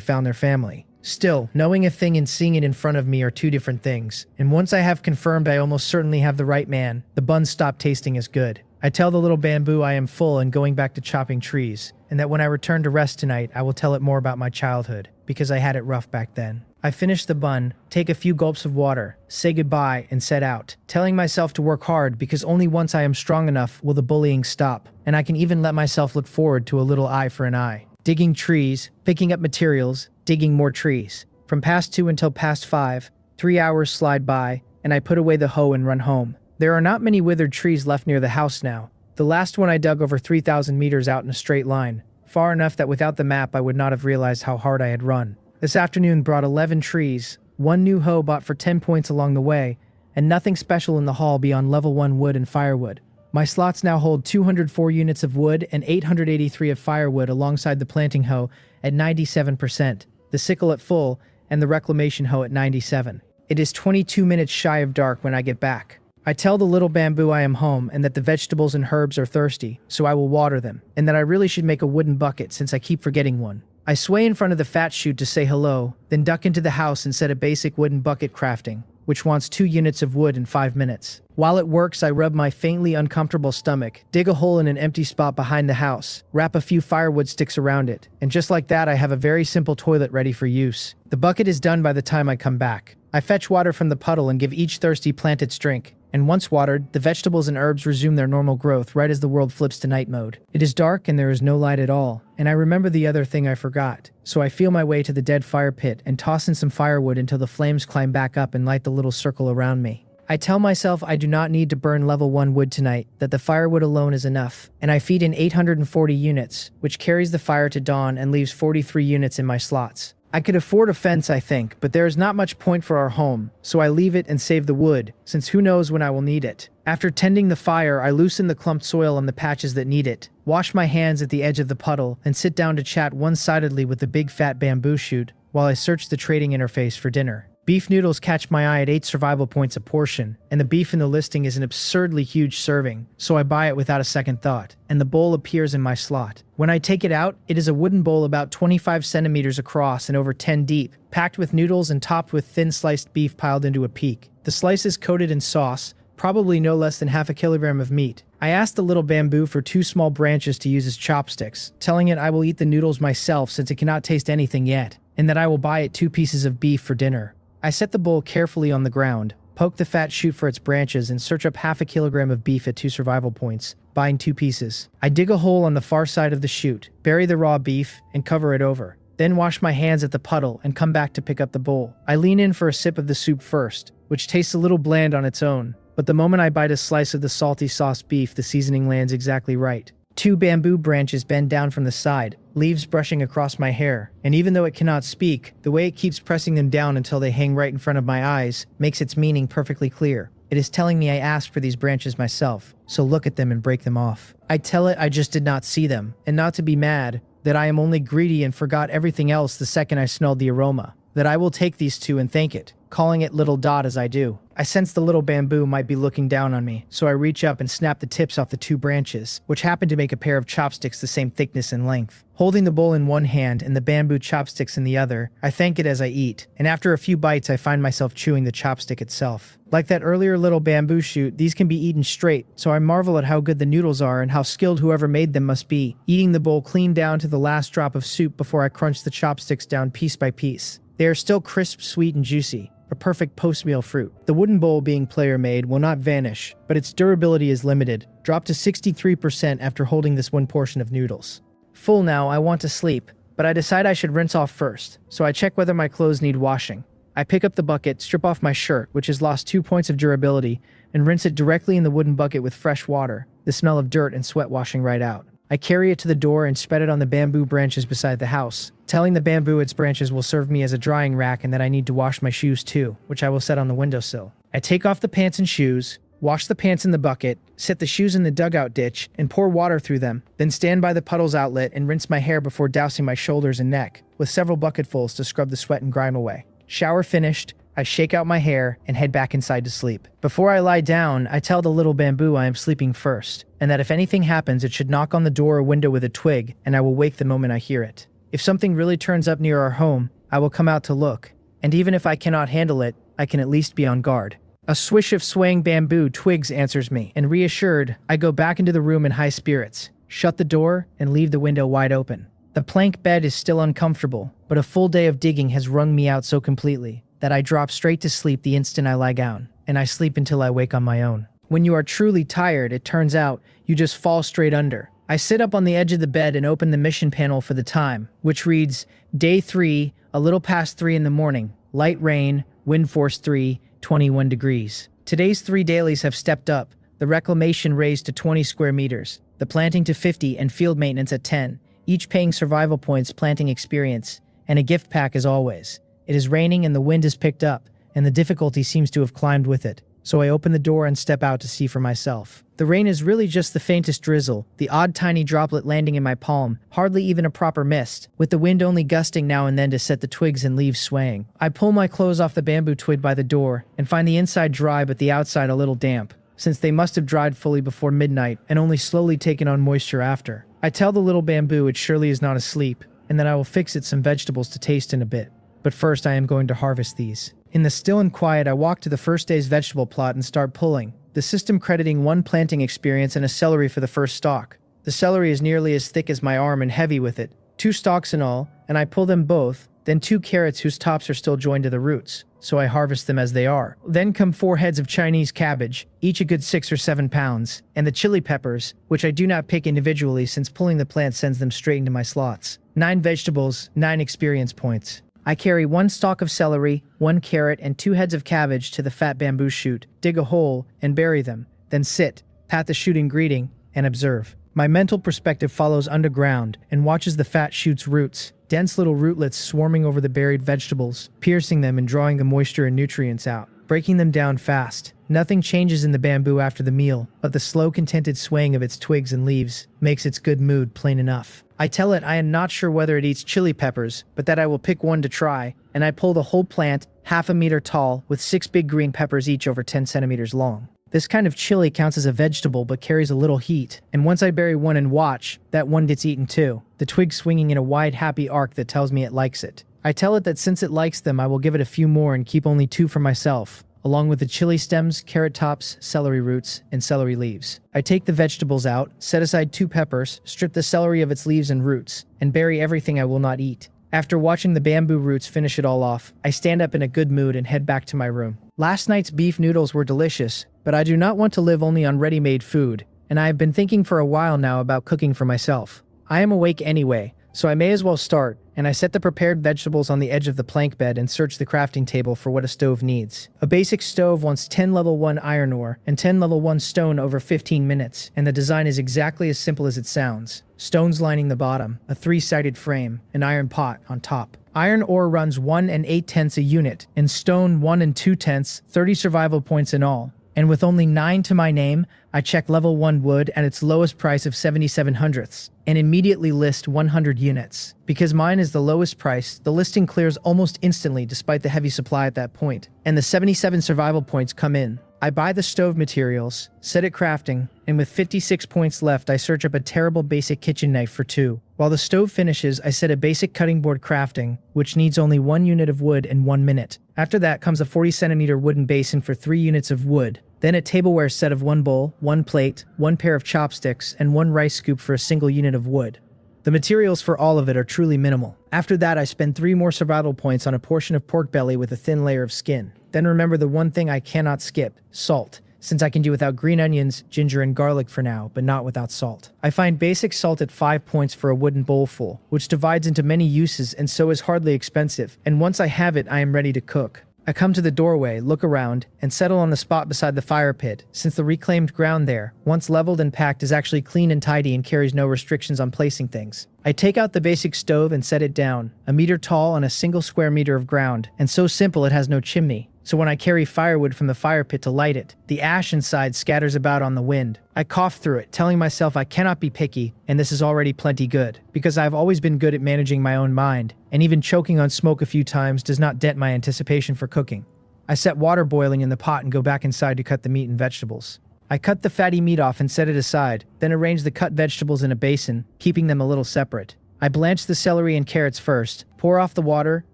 found their family. Still, knowing a thing and seeing it in front of me are two different things, and once I have confirmed I almost certainly have the right man, the buns stop tasting as good. I tell the little bamboo I am full and going back to chopping trees, and that when I return to rest tonight I will tell it more about my childhood, because I had it rough back then. I finish the bun, take a few gulps of water, say goodbye, and set out, telling myself to work hard because only once I am strong enough will the bullying stop, and I can even let myself look forward to a little eye for an eye. Digging trees, picking up materials, digging more trees. From past 2 until past 5, 3 hours slide by, and I put away the hoe and run home. There are not many withered trees left near the house now. The last one I dug over 3,000 meters out in a straight line, far enough that without the map I would not have realized how hard I had run. This afternoon brought 11 trees, 1 new hoe bought for 10 points along the way, and nothing special in the haul beyond level 1 wood and firewood. My slots now hold 204 units of wood and 883 of firewood alongside the planting hoe at 97%, the sickle at full, and the reclamation hoe at 97. It is 22 minutes shy of dark when I get back. I tell the little bamboo I am home and that the vegetables and herbs are thirsty, so I will water them, and that I really should make a wooden bucket since I keep forgetting one. I sway in front of the fat chute to say hello, then duck into the house and set a basic wooden bucket crafting, which wants 2 units of wood in 5 minutes. While it works, I rub my faintly uncomfortable stomach, dig a hole in an empty spot behind the house, wrap a few firewood sticks around it, and just like that I have a very simple toilet ready for use. The bucket is done by the time I come back. I fetch water from the puddle and give each thirsty plant its drink, and once watered, the vegetables and herbs resume their normal growth right as the world flips to night mode. It is dark and there is no light at all, and I remember the other thing I forgot, so I feel my way to the dead fire pit and toss in some firewood until the flames climb back up and light the little circle around me. I tell myself I do not need to burn level 1 wood tonight, that the firewood alone is enough, and I feed in 840 units, which carries the fire to dawn and leaves 43 units in my slots. I could afford a fence, I think, but there is not much point for our home, so I leave it and save the wood, since who knows when I will need it. After tending the fire, I loosen the clumped soil on the patches that need it, wash my hands at the edge of the puddle, and sit down to chat one-sidedly with the big fat bamboo shoot while I search the trading interface for dinner. Beef noodles catch my eye at 8 survival points a portion, and the beef in the listing is an absurdly huge serving, so I buy it without a second thought, and the bowl appears in my slot. When I take it out, it is a wooden bowl about 25 centimeters across and over 10 deep, packed with noodles and topped with thin sliced beef piled into a peak. The slices coated in sauce, probably no less than half a kilogram of meat. I asked the little bamboo for 2 small branches to use as chopsticks, telling it I will eat the noodles myself since it cannot taste anything yet, and that I will buy it 2 pieces of beef for dinner. I set the bowl carefully on the ground, poke the fat shoot for its branches, and search up half a kilogram of beef at 2 survival points, buying 2 pieces. I dig a hole on the far side of the chute, bury the raw beef, and cover it over. Then wash my hands at the puddle and come back to pick up the bowl. I lean in for a sip of the soup first, which tastes a little bland on its own, but the moment I bite a slice of the salty sauce beef, the seasoning lands exactly right. 2 bamboo branches bend down from the side, leaves brushing across my hair, and even though it cannot speak, the way it keeps pressing them down until they hang right in front of my eyes makes its meaning perfectly clear. It is telling me I asked for these branches myself, so look at them and break them off. I tell it I just did not see them, and not to be mad, that I am only greedy and forgot everything else the second I smelled the aroma, that I will take these 2 and thank it, calling it Little Dot as I do. I sense the little bamboo might be looking down on me, so I reach up and snap the tips off the 2 branches, which happen to make a pair of chopsticks the same thickness and length. Holding the bowl in one hand and the bamboo chopsticks in the other, I thank it as I eat, and after a few bites I find myself chewing the chopstick itself. Like that earlier little bamboo shoot, these can be eaten straight, so I marvel at how good the noodles are and how skilled whoever made them must be, eating the bowl clean down to the last drop of soup before I crunch the chopsticks down piece by piece. They are still crisp, sweet, and juicy. A perfect post-meal fruit. The wooden bowl, being player-made, will not vanish, but its durability is limited, dropped to 63% after holding this one portion of noodles. Full now, I want to sleep, but I decide I should rinse off first, so I check whether my clothes need washing. I pick up the bucket, strip off my shirt, which has lost 2 points of durability, and rinse it directly in the wooden bucket with fresh water, the smell of dirt and sweat washing right out. I carry it to the door and spread it on the bamboo branches beside the house, telling the bamboo its branches will serve me as a drying rack and that I need to wash my shoes too, which I will set on the windowsill. I take off the pants and shoes, wash the pants in the bucket, set the shoes in the dugout ditch, and pour water through them, then stand by the puddles outlet and rinse my hair before dousing my shoulders and neck, with several bucketfuls to scrub the sweat and grime away. Shower finished, I shake out my hair and head back inside to sleep. Before I lie down, I tell the little bamboo I am sleeping first, and that if anything happens, it should knock on the door or window with a twig, and I will wake the moment I hear it. If something really turns up near our home, I will come out to look, and even if I cannot handle it, I can at least be on guard. A swish of swaying bamboo twigs answers me, and reassured, I go back into the room in high spirits, shut the door, and leave the window wide open. The plank bed is still uncomfortable, but a full day of digging has wrung me out so completely that I drop straight to sleep the instant I lie down, and I sleep until I wake on my own. When you are truly tired, it turns out, you just fall straight under. I sit up on the edge of the bed and open the mission panel for the time, which reads, Day 3, a little past 3 in the morning, light rain, wind force 3, 21 degrees. Today's 3 dailies have stepped up, the reclamation raised to 20 square meters, the planting to 50 and field maintenance at 10, each paying survival points planting experience, and a gift pack as always. It is raining and the wind has picked up, and the difficulty seems to have climbed with it, so I open the door and step out to see for myself. The rain is really just the faintest drizzle, the odd tiny droplet landing in my palm, hardly even a proper mist, with the wind only gusting now and then to set the twigs and leaves swaying. I pull my clothes off the bamboo twig by the door, and find the inside dry but the outside a little damp, since they must have dried fully before midnight and only slowly taken on moisture after. I tell the little bamboo it surely is not asleep, and that I will fix it some vegetables to taste in a bit. But first I am going to harvest these. In the still and quiet, I walk to the first day's vegetable plot and start pulling, the system crediting 1 planting experience and a celery for the first stalk. The celery is nearly as thick as my arm and heavy with it, 2 stalks in all, and I pull them both, then 2 carrots whose tops are still joined to the roots, so I harvest them as they are. Then come 4 heads of Chinese cabbage, each a good 6 or 7 pounds, and the chili peppers, which I do not pick individually since pulling the plant sends them straight into my slots. 9 vegetables, 9 experience points. I carry 1 stalk of celery, 1 carrot, and 2 heads of cabbage to the fat bamboo shoot, dig a hole, and bury them, then sit, pat the shoot in greeting, and observe. My mental perspective follows underground and watches the fat shoot's roots, dense little rootlets swarming over the buried vegetables, piercing them and drawing the moisture and nutrients out, breaking them down fast. Nothing changes in the bamboo after the meal, but the slow, contented swaying of its twigs and leaves makes its good mood plain enough. I tell it I am not sure whether it eats chili peppers, but that I will pick one to try, and I pull the whole plant, half a meter tall, with 6 big green peppers each over 10 centimeters long. This kind of chili counts as a vegetable but carries a little heat, and once I bury one and watch, that one gets eaten too, the twig swinging in a wide happy arc that tells me it likes it. I tell it that since it likes them I will give it a few more and keep only 2 for myself, along with the chili stems, carrot tops, celery roots, and celery leaves. I take the vegetables out, set aside 2 peppers, strip the celery of its leaves and roots, and bury everything I will not eat. After watching the bamboo roots finish it all off, I stand up in a good mood and head back to my room. Last night's beef noodles were delicious, but I do not want to live only on ready-made food, and I have been thinking for a while now about cooking for myself. I am awake anyway, so I may as well start, and I set the prepared vegetables on the edge of the plank bed and search the crafting table for what a stove needs. A basic stove wants 10 level 1 iron ore and 10 level 1 stone over 15 minutes, and the design is exactly as simple as it sounds. Stones lining the bottom, a 3-sided frame, an iron pot on top. Iron ore runs 1 8/10 a unit, and stone 1 2/10, 30 survival points in all. And with only 9 to my name, I check level 1 wood at its lowest price of 77 hundredths, and immediately list 100 units. Because mine is the lowest price, the listing clears almost instantly despite the heavy supply at that point, and the 77 survival points come in. I buy the stove materials, set it crafting, and with 56 points left I search up a terrible basic kitchen knife for 2. While the stove finishes, I set a basic cutting board crafting, which needs only 1 unit of wood in 1 minute. After that comes a 40 centimeter wooden basin for 3 units of wood. Then a tableware set of 1 bowl, 1 plate, 1 pair of chopsticks, and 1 rice scoop for a single unit of wood. The materials for all of it are truly minimal. After that, I spend 3 more survival points on a portion of pork belly with a thin layer of skin. Then remember the one thing I cannot skip, salt, since I can do without green onions, ginger, and garlic for now, but not without salt. I find basic salt at 5 points for a wooden bowl full, which divides into many uses and so is hardly expensive, and once I have it, I am ready to cook. I come to the doorway, look around, and settle on the spot beside the fire pit, since the reclaimed ground there, once leveled and packed, is actually clean and tidy and carries no restrictions on placing things. I take out the basic stove and set it down, a meter tall on a single square meter of ground, and so simple it has no chimney. So when I carry firewood from the fire pit to light it, the ash inside scatters about on the wind. I cough through it, telling myself I cannot be picky, and this is already plenty good, because I've always been good at managing my own mind, and even choking on smoke a few times does not dent my anticipation for cooking. I set water boiling in the pot and go back inside to cut the meat and vegetables. I cut the fatty meat off and set it aside, then arrange the cut vegetables in a basin, keeping them a little separate. I blanch the celery and carrots first, pour off the water,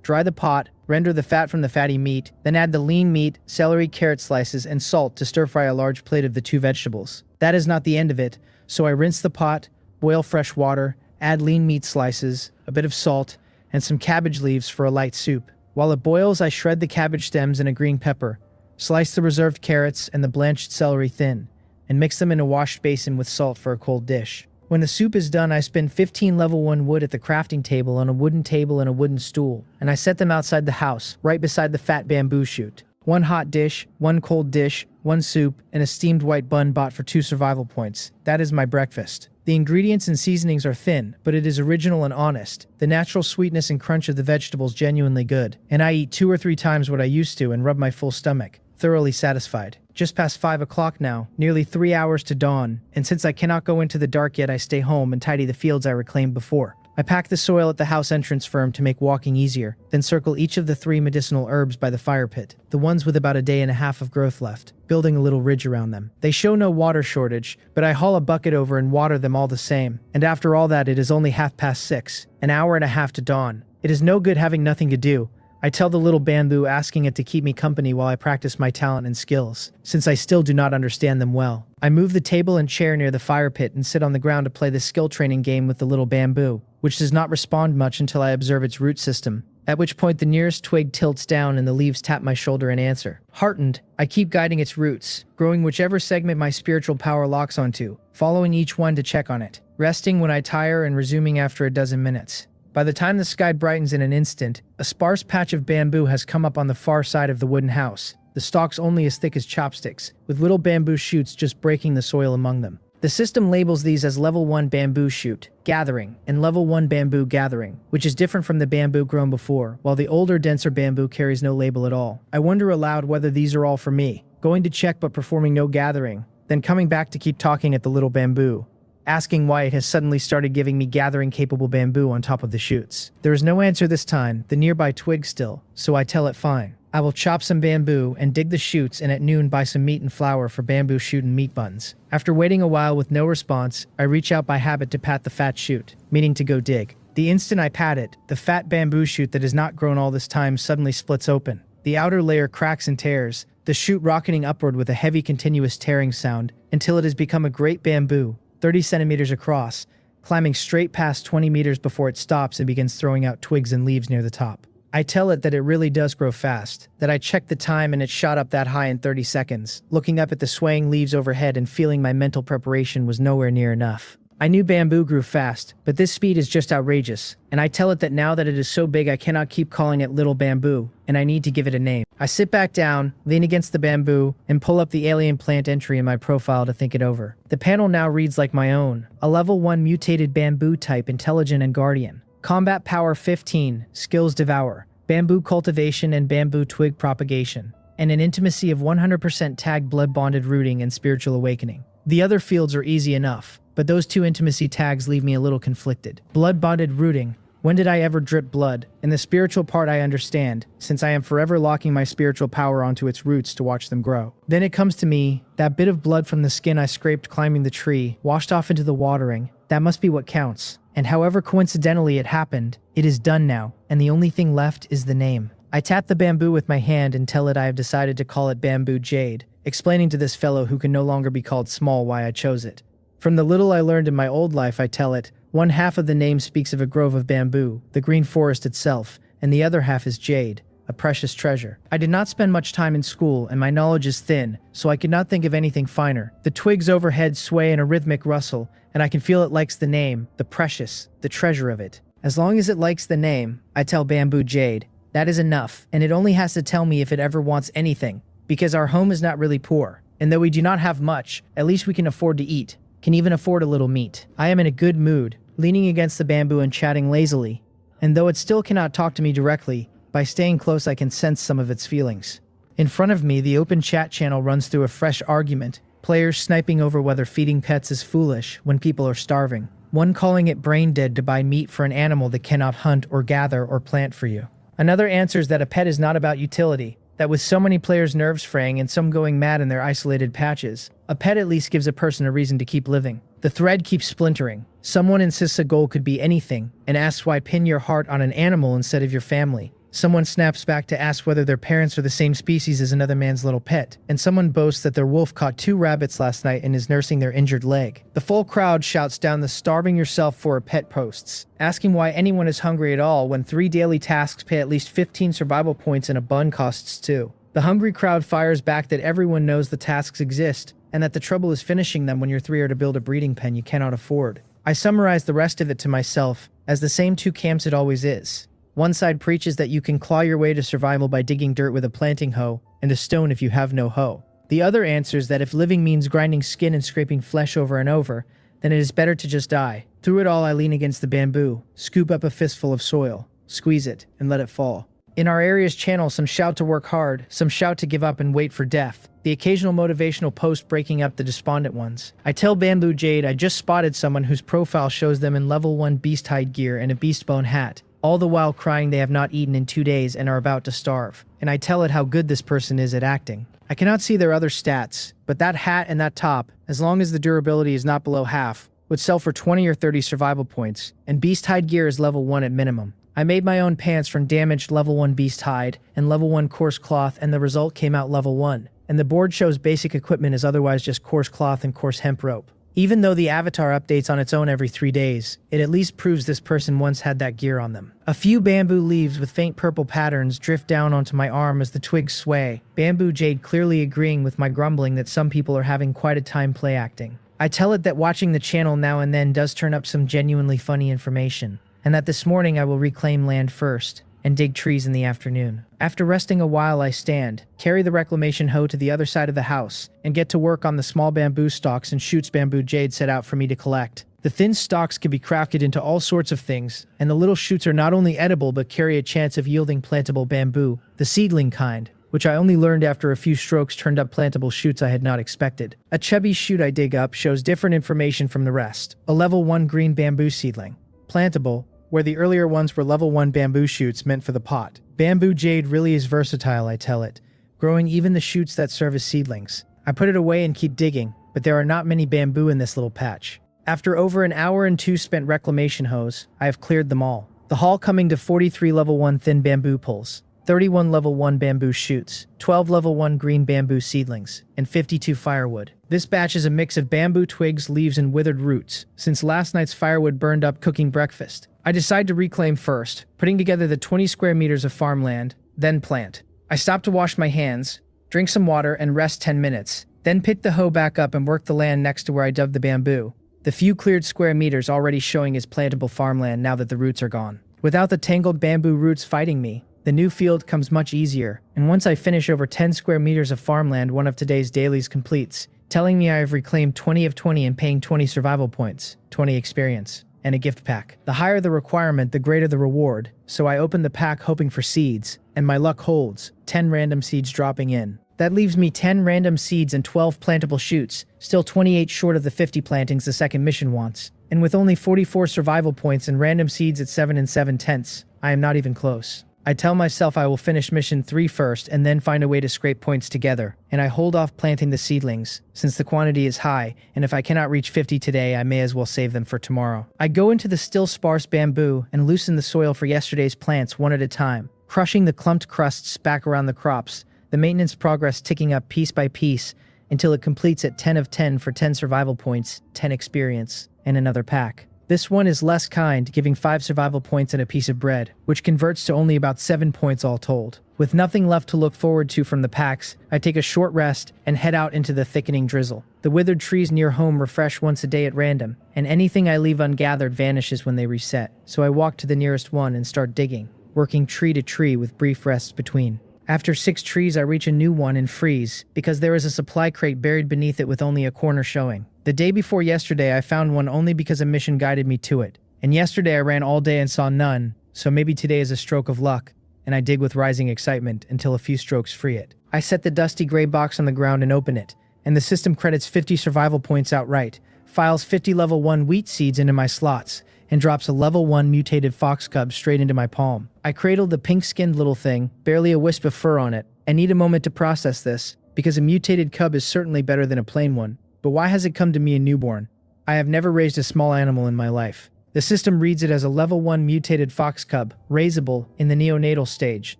dry the pot, render the fat from the fatty meat, then add the lean meat, celery, carrot slices, and salt to stir-fry a large plate of the 2 vegetables. That is not the end of it, so I rinse the pot, boil fresh water, add lean meat slices, a bit of salt, and some cabbage leaves for a light soup. While it boils, I shred the cabbage stems and a green pepper, slice the reserved carrots and the blanched celery thin, and mix them in a washed basin with salt for a cold dish. When the soup is done, I spin 15 level 1 wood at the crafting table on a wooden table and a wooden stool, and I set them outside the house, right beside the fat bamboo shoot. 1 hot dish, 1 cold dish, 1 soup, and a steamed white bun bought for 2 survival points. That is my breakfast. The ingredients and seasonings are thin, but it is original and honest. The natural sweetness and crunch of the vegetables genuinely good, and I eat 2 or 3 times what I used to and rub my full stomach, thoroughly satisfied. Just past 5 o'clock now, nearly 3 hours to dawn, and since I cannot go into the dark yet, I stay home and tidy the fields I reclaimed before. I pack the soil at the house entrance firm to make walking easier, then circle each of the 3 medicinal herbs by the fire pit, the ones with about a day and a half of growth left, building a little ridge around them. They show no water shortage, but I haul a bucket over and water them all the same, and after all that it is only 6:30, an hour and a half to dawn. It is no good having nothing to do. I tell the little bamboo, asking it to keep me company while I practice my talent and skills, since I still do not understand them well. I move the table and chair near the fire pit and sit on the ground to play the skill training game with the little bamboo, which does not respond much until I observe its root system, at which point the nearest twig tilts down and the leaves tap my shoulder in answer. Heartened, I keep guiding its roots, growing whichever segment my spiritual power locks onto, following each one to check on it, resting when I tire and resuming after a dozen minutes. By the time the sky brightens in an instant, a sparse patch of bamboo has come up on the far side of the wooden house, the stalks only as thick as chopsticks, with little bamboo shoots just breaking the soil among them. The system labels these as level 1 bamboo shoot, gathering, and level 1 bamboo gathering, which is different from the bamboo grown before, while the older, denser bamboo carries no label at all. I wonder aloud whether these are all for me, going to check but performing no gathering, then coming back to keep talking at the little bamboo, asking why it has suddenly started giving me gathering-capable bamboo on top of the shoots. There is no answer this time, the nearby twig still, so I tell it fine. I will chop some bamboo and dig the shoots, and at noon buy some meat and flour for bamboo shoot and meat buns. After waiting a while with no response, I reach out by habit to pat the fat shoot, meaning to go dig. The instant I pat it, the fat bamboo shoot that has not grown all this time suddenly splits open. The outer layer cracks and tears, the shoot rocketing upward with a heavy continuous tearing sound, until it has become a great bamboo, 30 centimeters across, climbing straight past 20 meters before it stops and begins throwing out twigs and leaves near the top. I tell it that it really does grow fast, that I checked the time and it shot up that high in 30 seconds, looking up at the swaying leaves overhead and feeling my mental preparation was nowhere near enough. I knew bamboo grew fast, but this speed is just outrageous, and I tell it that now that it is so big I cannot keep calling it little bamboo, and I need to give it a name. I sit back down, lean against the bamboo, and pull up the alien plant entry in my profile to think it over. The panel now reads like my own, a level 1 mutated bamboo type, intelligent and guardian. Combat power 15, skills devour, bamboo cultivation and bamboo twig propagation, and an intimacy of 100% tag blood bonded rooting and spiritual awakening. The other fields are easy enough, but those 2 intimacy tags leave me a little conflicted. Blood bonded rooting. When did I ever drip blood? And the spiritual part I understand, since I am forever locking my spiritual power onto its roots to watch them grow. Then it comes to me, that bit of blood from the skin I scraped climbing the tree, washed off into the watering, that must be what counts. And however coincidentally it happened, it is done now, and the only thing left is the name. I tap the bamboo with my hand and tell it I have decided to call it Bamboo Jade, explaining to this fellow who can no longer be called small why I chose it. From the little I learned in my old life, I tell it, one half of the name speaks of a grove of bamboo, the green forest itself, and the other half is jade, a precious treasure. I did not spend much time in school, and my knowledge is thin, so I could not think of anything finer. The twigs overhead sway in a rhythmic rustle, and I can feel it likes the name, the precious, the treasure of it. As long as it likes the name, I tell Bamboo Jade, That is enough, and it only has to tell me if it ever wants anything, because our home is not really poor, and though we do not have much, at least we can afford to eat, can even afford a little meat. I am in a good mood, leaning against the bamboo and chatting lazily, and though it still cannot talk to me directly, by staying close I can sense some of its feelings. In front of me, the open chat channel runs through a fresh argument, players sniping over whether feeding pets is foolish when people are starving, one calling it brain dead to buy meat for an animal that cannot hunt or gather or plant for you. Another answers that a pet is not about utility, that with so many players' nerves fraying and some going mad in their isolated patches, a pet at least gives a person a reason to keep living. The thread keeps splintering. Someone insists a goal could be anything and asks why pin your heart on an animal instead of your family. Someone snaps back to ask whether their parents are the same species as another man's little pet, and someone boasts that their wolf caught 2 rabbits last night and is nursing their injured leg. The full crowd shouts down the starving yourself for a pet posts, asking why anyone is hungry at all when 3 daily tasks pay at least 15 survival points and a bun costs 2. The hungry crowd fires back that everyone knows the tasks exist, and that the trouble is finishing them when your 3 are to build a breeding pen you cannot afford. I summarize the rest of it to myself, as the same 2 camps it always is. One side preaches that you can claw your way to survival by digging dirt with a planting hoe, and a stone if you have no hoe. The other answers that if living means grinding skin and scraping flesh over and over, then it is better to just die. Through it all I lean against the bamboo, scoop up a fistful of soil, squeeze it, and let it fall. In our area's channel, some shout to work hard, some shout to give up and wait for death. The occasional motivational post breaking up the despondent ones. I tell Bamboo Jade I just spotted someone whose profile shows them in level 1 beast hide gear and a beast bone hat, all the while crying they have not eaten in 2 days and are about to starve. And I tell it how good this person is at acting. I cannot see their other stats, but that hat and that top, as long as the durability is not below half, would sell for 20 or 30 survival points, and beast hide gear is level 1 at minimum. I made my own pants from damaged level 1 beast hide and level 1 coarse cloth, and the result came out level 1. And the board shows basic equipment is otherwise just coarse cloth and coarse hemp rope. Even though the avatar updates on its own every 3 days, it at least proves this person once had that gear on them. A few bamboo leaves with faint purple patterns drift down onto my arm as the twigs sway, Bamboo Jade clearly agreeing with my grumbling that some people are having quite a time play acting. I tell it that watching the channel now and then does turn up some genuinely funny information, and that this morning I will reclaim land first, and dig trees in the afternoon. After resting a while I stand, carry the reclamation hoe to the other side of the house, and get to work on the small bamboo stalks and shoots Bamboo Jade set out for me to collect. The thin stalks can be crafted into all sorts of things, and the little shoots are not only edible but carry a chance of yielding plantable bamboo, the seedling kind, which I only learned after a few strokes turned up plantable shoots I had not expected. A chubby shoot I dig up shows different information from the rest. A level 1 green bamboo seedling. Plantable, where the earlier ones were level 1 bamboo shoots meant for the pot. Bamboo Jade really is versatile, I tell it, growing even the shoots that serve as seedlings. I put it away and keep digging, but there are not many bamboo in this little patch. After over an hour and 2 spent reclamation hoes, I have cleared them all. The haul coming to 43 level 1 thin bamboo poles, 31 level 1 bamboo shoots, 12 level 1 green bamboo seedlings, and 52 firewood. This batch is a mix of bamboo twigs, leaves, and withered roots, since last night's firewood burned up cooking breakfast. I decide to reclaim first, putting together the 20 square meters of farmland, then plant. I stop to wash my hands, drink some water, and rest 10 minutes, then pick the hoe back up and work the land next to where I dug the bamboo, the few cleared square meters already showing as plantable farmland now that the roots are gone. Without the tangled bamboo roots fighting me, the new field comes much easier, and once I finish over 10 square meters of farmland, one of today's dailies completes, telling me I have reclaimed 20 of 20 and paying 20 survival points, 20 experience, and a gift pack. The higher the requirement, the greater the reward, so I open the pack hoping for seeds, and my luck holds, 10 random seeds dropping in. That leaves me 10 random seeds and 12 plantable shoots, still 28 short of the 50 plantings the second mission wants. And with only 44 survival points and random seeds at 7 7/10, I am not even close. I tell myself I will finish mission 3 first and then find a way to scrape points together, and I hold off planting the seedlings, since the quantity is high, and if I cannot reach 50 today, I may as well save them for tomorrow. I go into the still sparse bamboo and loosen the soil for yesterday's plants one at a time, crushing the clumped crusts back around the crops, the maintenance progress ticking up piece by piece until it completes at 10 of 10 for 10 survival points, 10 experience, and another pack. This one is less kind, giving 5 survival points and a piece of bread, which converts to only about 7 points all told. With nothing left to look forward to from the packs, I take a short rest and head out into the thickening drizzle. The withered trees near home refresh once a day at random, and anything I leave ungathered vanishes when they reset, so I walk to the nearest one and start digging. working tree to tree with brief rests between. After 6 trees, I reach a new one and freeze, because there is a supply crate buried beneath it with only a corner showing. The day before yesterday, I found one only because a mission guided me to it. And yesterday I ran all day and saw none, so maybe today is a stroke of luck, and I dig with rising excitement until a few strokes free it. I set the dusty gray box on the ground and open it, and the system credits 50 survival points outright, files 50 level 1 wheat seeds into my slots, and drops a level 1 mutated fox cub straight into my palm. I cradle the pink-skinned little thing, barely a wisp of fur on it, and need a moment to process this, because a mutated cub is certainly better than a plain one. But why has it come to me a newborn? I have never raised a small animal in my life. The system reads it as a level 1 mutated fox cub, raisable in the neonatal stage,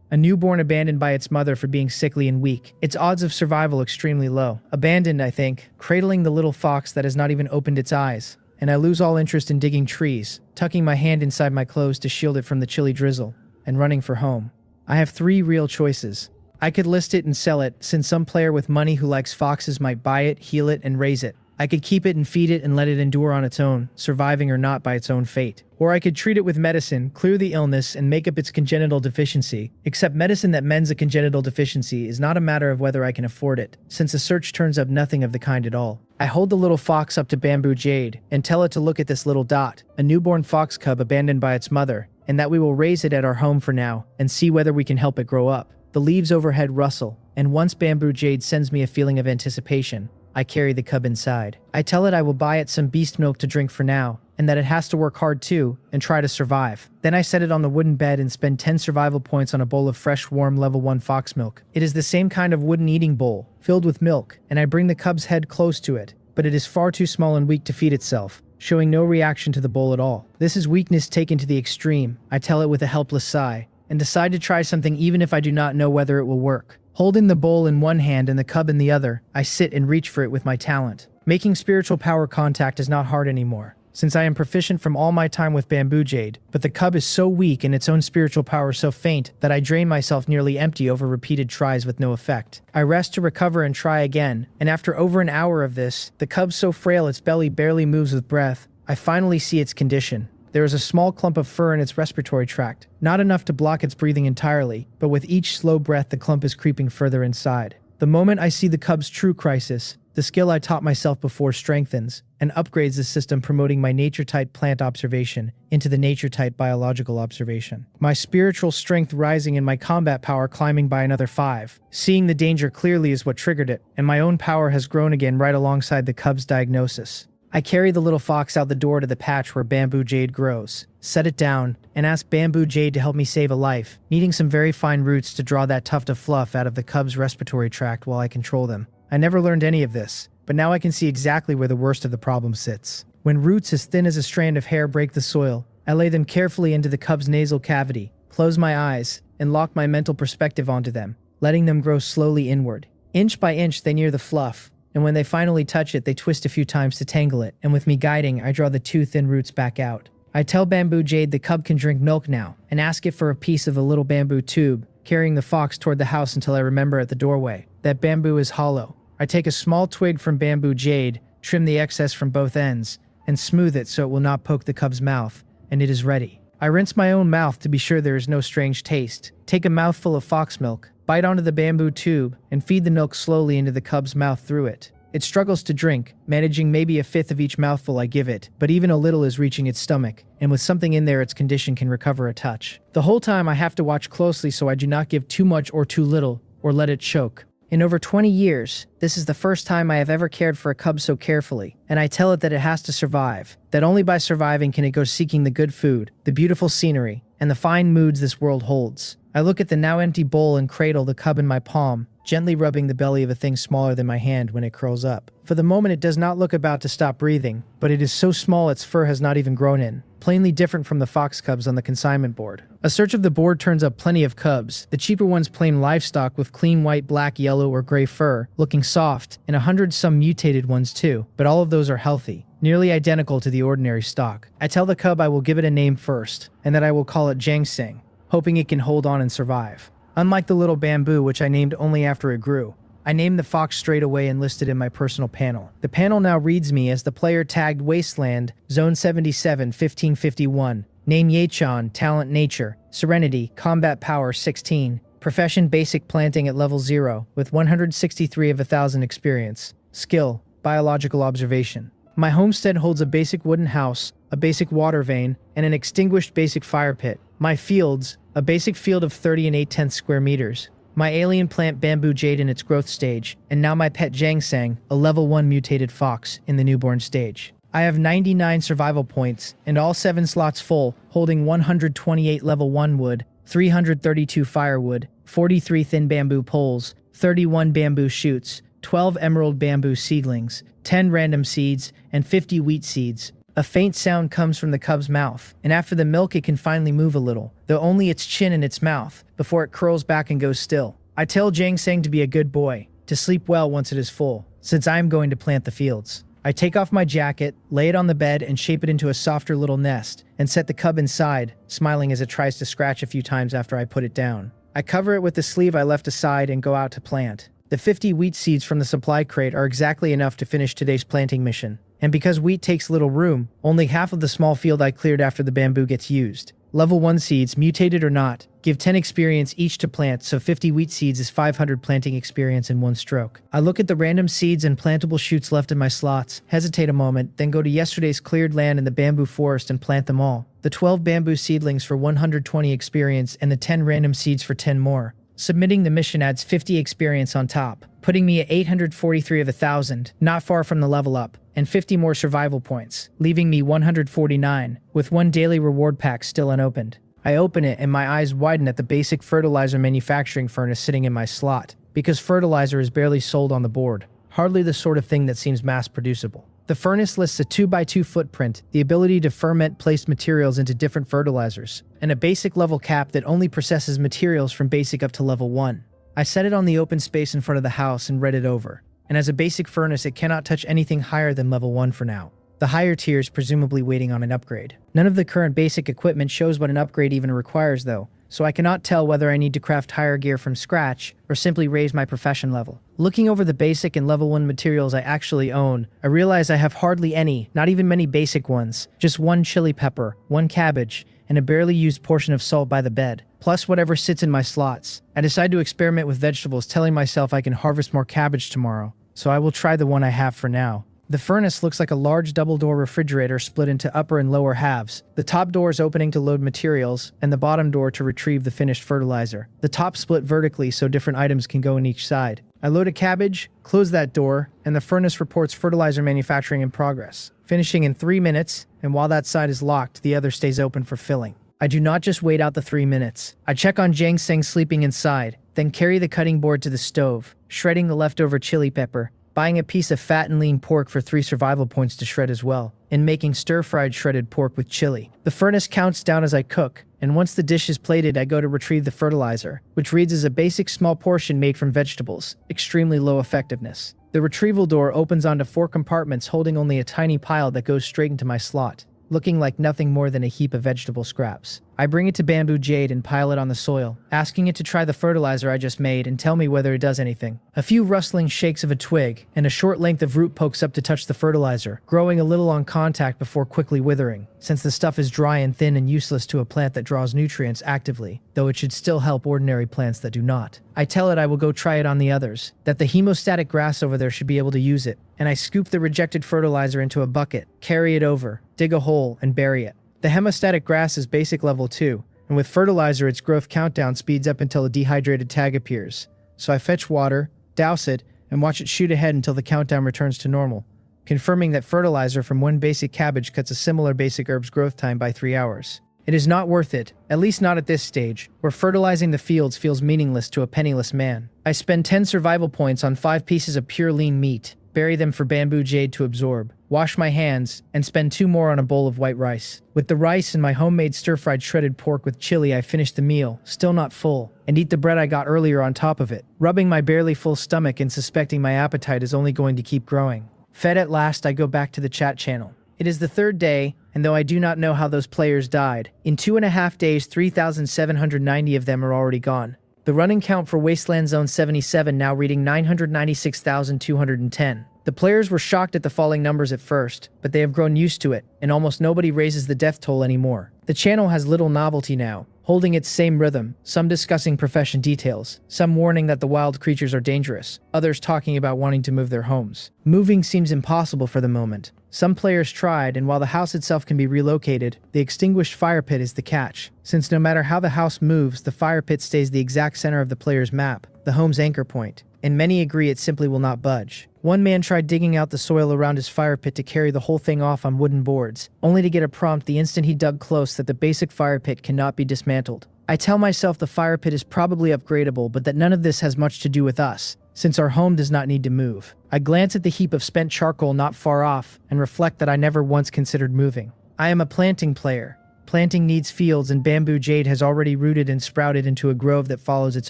a newborn abandoned by its mother for being sickly and weak. Its odds of survival extremely low. Abandoned, I think, cradling the little fox that has not even opened its eyes. And I lose all interest in digging trees, tucking my hand inside my clothes to shield it from the chilly drizzle, and running for home. I have 3 real choices. I could list it and sell it, since some player with money who likes foxes might buy it, heal it, and raise it. I could keep it and feed it and let it endure on its own, surviving or not by its own fate. Or I could treat it with medicine, clear the illness, and make up its congenital deficiency. Except medicine that mends a congenital deficiency is not a matter of whether I can afford it, since the search turns up nothing of the kind at all. I hold the little fox up to Bamboo Jade, and tell it to look at this little dot, a newborn fox cub abandoned by its mother, and that we will raise it at our home for now, and see whether we can help it grow up. The leaves overhead rustle, and once Bamboo Jade sends me a feeling of anticipation, I carry the cub inside. I tell it I will buy it some beast milk to drink for now, and that it has to work hard too, and try to survive. Then I set it on the wooden bed and spend 10 survival points on a bowl of fresh, warm level 1 fox milk. It is the same kind of wooden eating bowl, filled with milk, and I bring the cub's head close to it, but it is far too small and weak to feed itself, showing no reaction to the bowl at all. This is weakness taken to the extreme, I tell it with a helpless sigh, and decide to try something even if I do not know whether it will work. Holding the bowl in one hand and the cub in the other, I sit and reach for it with my talent. Making spiritual power contact is not hard anymore, since I am proficient from all my time with Bamboo Jade, but the cub is so weak and its own spiritual power so faint that I drain myself nearly empty over repeated tries with no effect. I rest to recover and try again, and after over an hour of this, the cub so frail its belly barely moves with breath, I finally see its condition. There is a small clump of fur in its respiratory tract, not enough to block its breathing entirely, but with each slow breath the clump is creeping further inside. The moment I see the cub's true crisis, the skill I taught myself before strengthens, and upgrades the system, promoting my nature-type plant observation into the nature-type biological observation. My spiritual strength rising and my combat power climbing by another 5. Seeing the danger clearly is what triggered it, and my own power has grown again right alongside the cub's diagnosis. I carry the little fox out the door to the patch where Bamboo Jade grows, set it down, and ask Bamboo Jade to help me save a life, needing some very fine roots to draw that tuft of fluff out of the cub's respiratory tract while I control them. I never learned any of this, but now I can see exactly where the worst of the problem sits. When roots as thin as a strand of hair break the soil, I lay them carefully into the cub's nasal cavity, close my eyes, and lock my mental perspective onto them, letting them grow slowly inward. Inch by inch they near the fluff, and when they finally touch it, they twist a few times to tangle it, and with me guiding, I draw the 2 thin roots back out. I tell Bamboo Jade the cub can drink milk now, and ask it for a piece of the little bamboo tube, carrying the fox toward the house until I remember at the doorway that bamboo is hollow. I take a small twig from Bamboo Jade, trim the excess from both ends, and smooth it so it will not poke the cub's mouth, and it is ready. I rinse my own mouth to be sure there is no strange taste, take a mouthful of fox milk, bite onto the bamboo tube, and feed the milk slowly into the cub's mouth through it. It struggles to drink, managing maybe a 1/5 of each mouthful I give it, but even a little is reaching its stomach, and with something in there its condition can recover a touch. The whole time I have to watch closely so I do not give too much or too little, or let it choke. In over 20 years, this is the first time I have ever cared for a cub so carefully, and I tell it that it has to survive, that only by surviving can it go seeking the good food, the beautiful scenery, and the fine moods this world holds. I look at the now empty bowl and cradle the cub in my palm, gently rubbing the belly of a thing smaller than my hand when it curls up. For the moment it does not look about to stop breathing, but it is so small its fur has not even grown in, plainly different from the fox cubs on the consignment board. A search of the board turns up plenty of cubs, the cheaper ones plain livestock with clean white, black, yellow, or gray fur, looking soft, and 100 some mutated ones too, but all of those are healthy, nearly identical to the ordinary stock. I tell the cub I will give it a name first, and that I will call it Jangsing, hoping it can hold on and survive. Unlike the little bamboo, which I named only after it grew, I named the fox straight away and listed in my personal panel. The panel now reads me as the player tagged Wasteland, Zone 77, 1551, Name Yechan, talent nature, serenity, combat power 16, profession basic planting at level 0 with 163 of 1000 experience, skill, biological observation. My homestead holds a basic wooden house, a basic water vane, and an extinguished basic fire pit. My fields, a basic field of 30 and 8/10 square meters. My alien plant bamboo jade in its growth stage, and now my pet Jangsang, a level 1 mutated fox, in the newborn stage. I have 99 survival points, and all 7 slots full, holding 128 level 1 wood, 332 firewood, 43 thin bamboo poles, 31 bamboo shoots, 12 emerald bamboo seedlings, 10 random seeds, and 50 wheat seeds. A faint sound comes from the cub's mouth, and after the milk it can finally move a little, though only its chin and its mouth, before it curls back and goes still. I tell Jangsang to be a good boy, to sleep well once it is full, since I am going to plant the fields. I take off my jacket, lay it on the bed, and shape it into a softer little nest, and set the cub inside, smiling as it tries to scratch a few times after I put it down. I cover it with the sleeve I left aside and go out to plant. The 50 wheat seeds from the supply crate are exactly enough to finish today's planting mission. And because wheat takes little room, only half of the small field I cleared after the bamboo gets used. Level 1 seeds, mutated or not, give 10 experience each to plant, so 50 wheat seeds is 500 planting experience in one stroke. I look at the random seeds and plantable shoots left in my slots, hesitate a moment, then go to yesterday's cleared land in the bamboo forest and plant them all. The 12 bamboo seedlings for 120 experience and the 10 random seeds for 10 more. Submitting the mission adds 50 experience on top, putting me at 843 of 1000, not far from the level up, and 50 more survival points, leaving me 149, with 1 daily reward pack still unopened. I open it and my eyes widen at the basic fertilizer manufacturing furnace sitting in my slot, because fertilizer is barely sold on the board, hardly the sort of thing that seems mass-producible. The furnace lists a 2x2 footprint, the ability to ferment placed materials into different fertilizers, and a basic level cap that only processes materials from basic up to level 1. I set it on the open space in front of the house and read it over, and as a basic furnace it cannot touch anything higher than level 1 for now. The higher tiers presumably waiting on an upgrade. None of the current basic equipment shows what an upgrade even requires though, so I cannot tell whether I need to craft higher gear from scratch or simply raise my profession level. Looking over the basic and level 1 materials I actually own, I realize I have hardly any, not even many basic ones, just 1 chili pepper, 1 cabbage, and a barely used portion of salt by the bed, plus whatever sits in my slots. I decide to experiment with vegetables, telling myself I can harvest more cabbage tomorrow, so I will try the one I have for now. The furnace looks like a large double-door refrigerator split into upper and lower halves. The top door is opening to load materials, and the bottom door to retrieve the finished fertilizer. The top split vertically so different items can go in each side. I load a cabbage, close that door, and the furnace reports fertilizer manufacturing in progress, finishing in 3 minutes, and while that side is locked, the other stays open for filling. I do not just wait out the 3 minutes. I check on Jangsang sleeping inside, then carry the cutting board to the stove, shredding the leftover chili pepper, buying a piece of fat and lean pork for 3 survival points to shred as well, and making stir-fried shredded pork with chili. The furnace counts down as I cook, and once the dish is plated I go to retrieve the fertilizer, which reads as a basic small portion made from vegetables, extremely low effectiveness. The retrieval door opens onto 4 compartments holding only a tiny pile that goes straight into my slot, looking like nothing more than a heap of vegetable scraps. I bring it to Bamboo Jade and pile it on the soil, asking it to try the fertilizer I just made and tell me whether it does anything. A few rustling shakes of a twig, and a short length of root pokes up to touch the fertilizer, growing a little on contact before quickly withering, since the stuff is dry and thin and useless to a plant that draws nutrients actively, though it should still help ordinary plants that do not. I tell it I will go try it on the others, that the hemostatic grass over there should be able to use it, and I scoop the rejected fertilizer into a bucket, carry it over, dig a hole, and bury it. The hemostatic grass is basic level 2, and with fertilizer its growth countdown speeds up until a dehydrated tag appears. So I fetch water, douse it, and watch it shoot ahead until the countdown returns to normal, confirming that fertilizer from 1 basic cabbage cuts a similar basic herb's growth time by 3 hours. It is not worth it, at least not at this stage, where fertilizing the fields feels meaningless to a penniless man. I spend 10 survival points on 5 pieces of pure lean meat, bury them for Bamboo Jade to absorb, wash my hands, and spend 2 more on a bowl of white rice. With the rice and my homemade stir-fried shredded pork with chili, I finish the meal, still not full, and eat the bread I got earlier on top of it, rubbing my barely full stomach and suspecting my appetite is only going to keep growing. Fed at last, I go back to the chat channel. It is the 3rd day, and though I do not know how those players died, in 2.5 days 3,790 of them are already gone. The running count for Wasteland Zone 77 now reading 996,210. The players were shocked at the falling numbers at first, but they have grown used to it, and almost nobody raises the death toll anymore. The channel has little novelty now, holding its same rhythm, some discussing profession details, some warning that the wild creatures are dangerous, others talking about wanting to move their homes. Moving seems impossible for the moment. Some players tried, and while the house itself can be relocated, the extinguished fire pit is the catch, since no matter how the house moves, the fire pit stays the exact center of the player's map, the home's anchor point, and many agree it simply will not budge. One man tried digging out the soil around his fire pit to carry the whole thing off on wooden boards, only to get a prompt the instant he dug close that the basic fire pit cannot be dismantled. I tell myself the fire pit is probably upgradable, but that none of this has much to do with us, since our home does not need to move. I glance at the heap of spent charcoal not far off and reflect that I never once considered moving. I am a planting player. Planting needs fields, and bamboo jade has already rooted and sprouted into a grove that follows its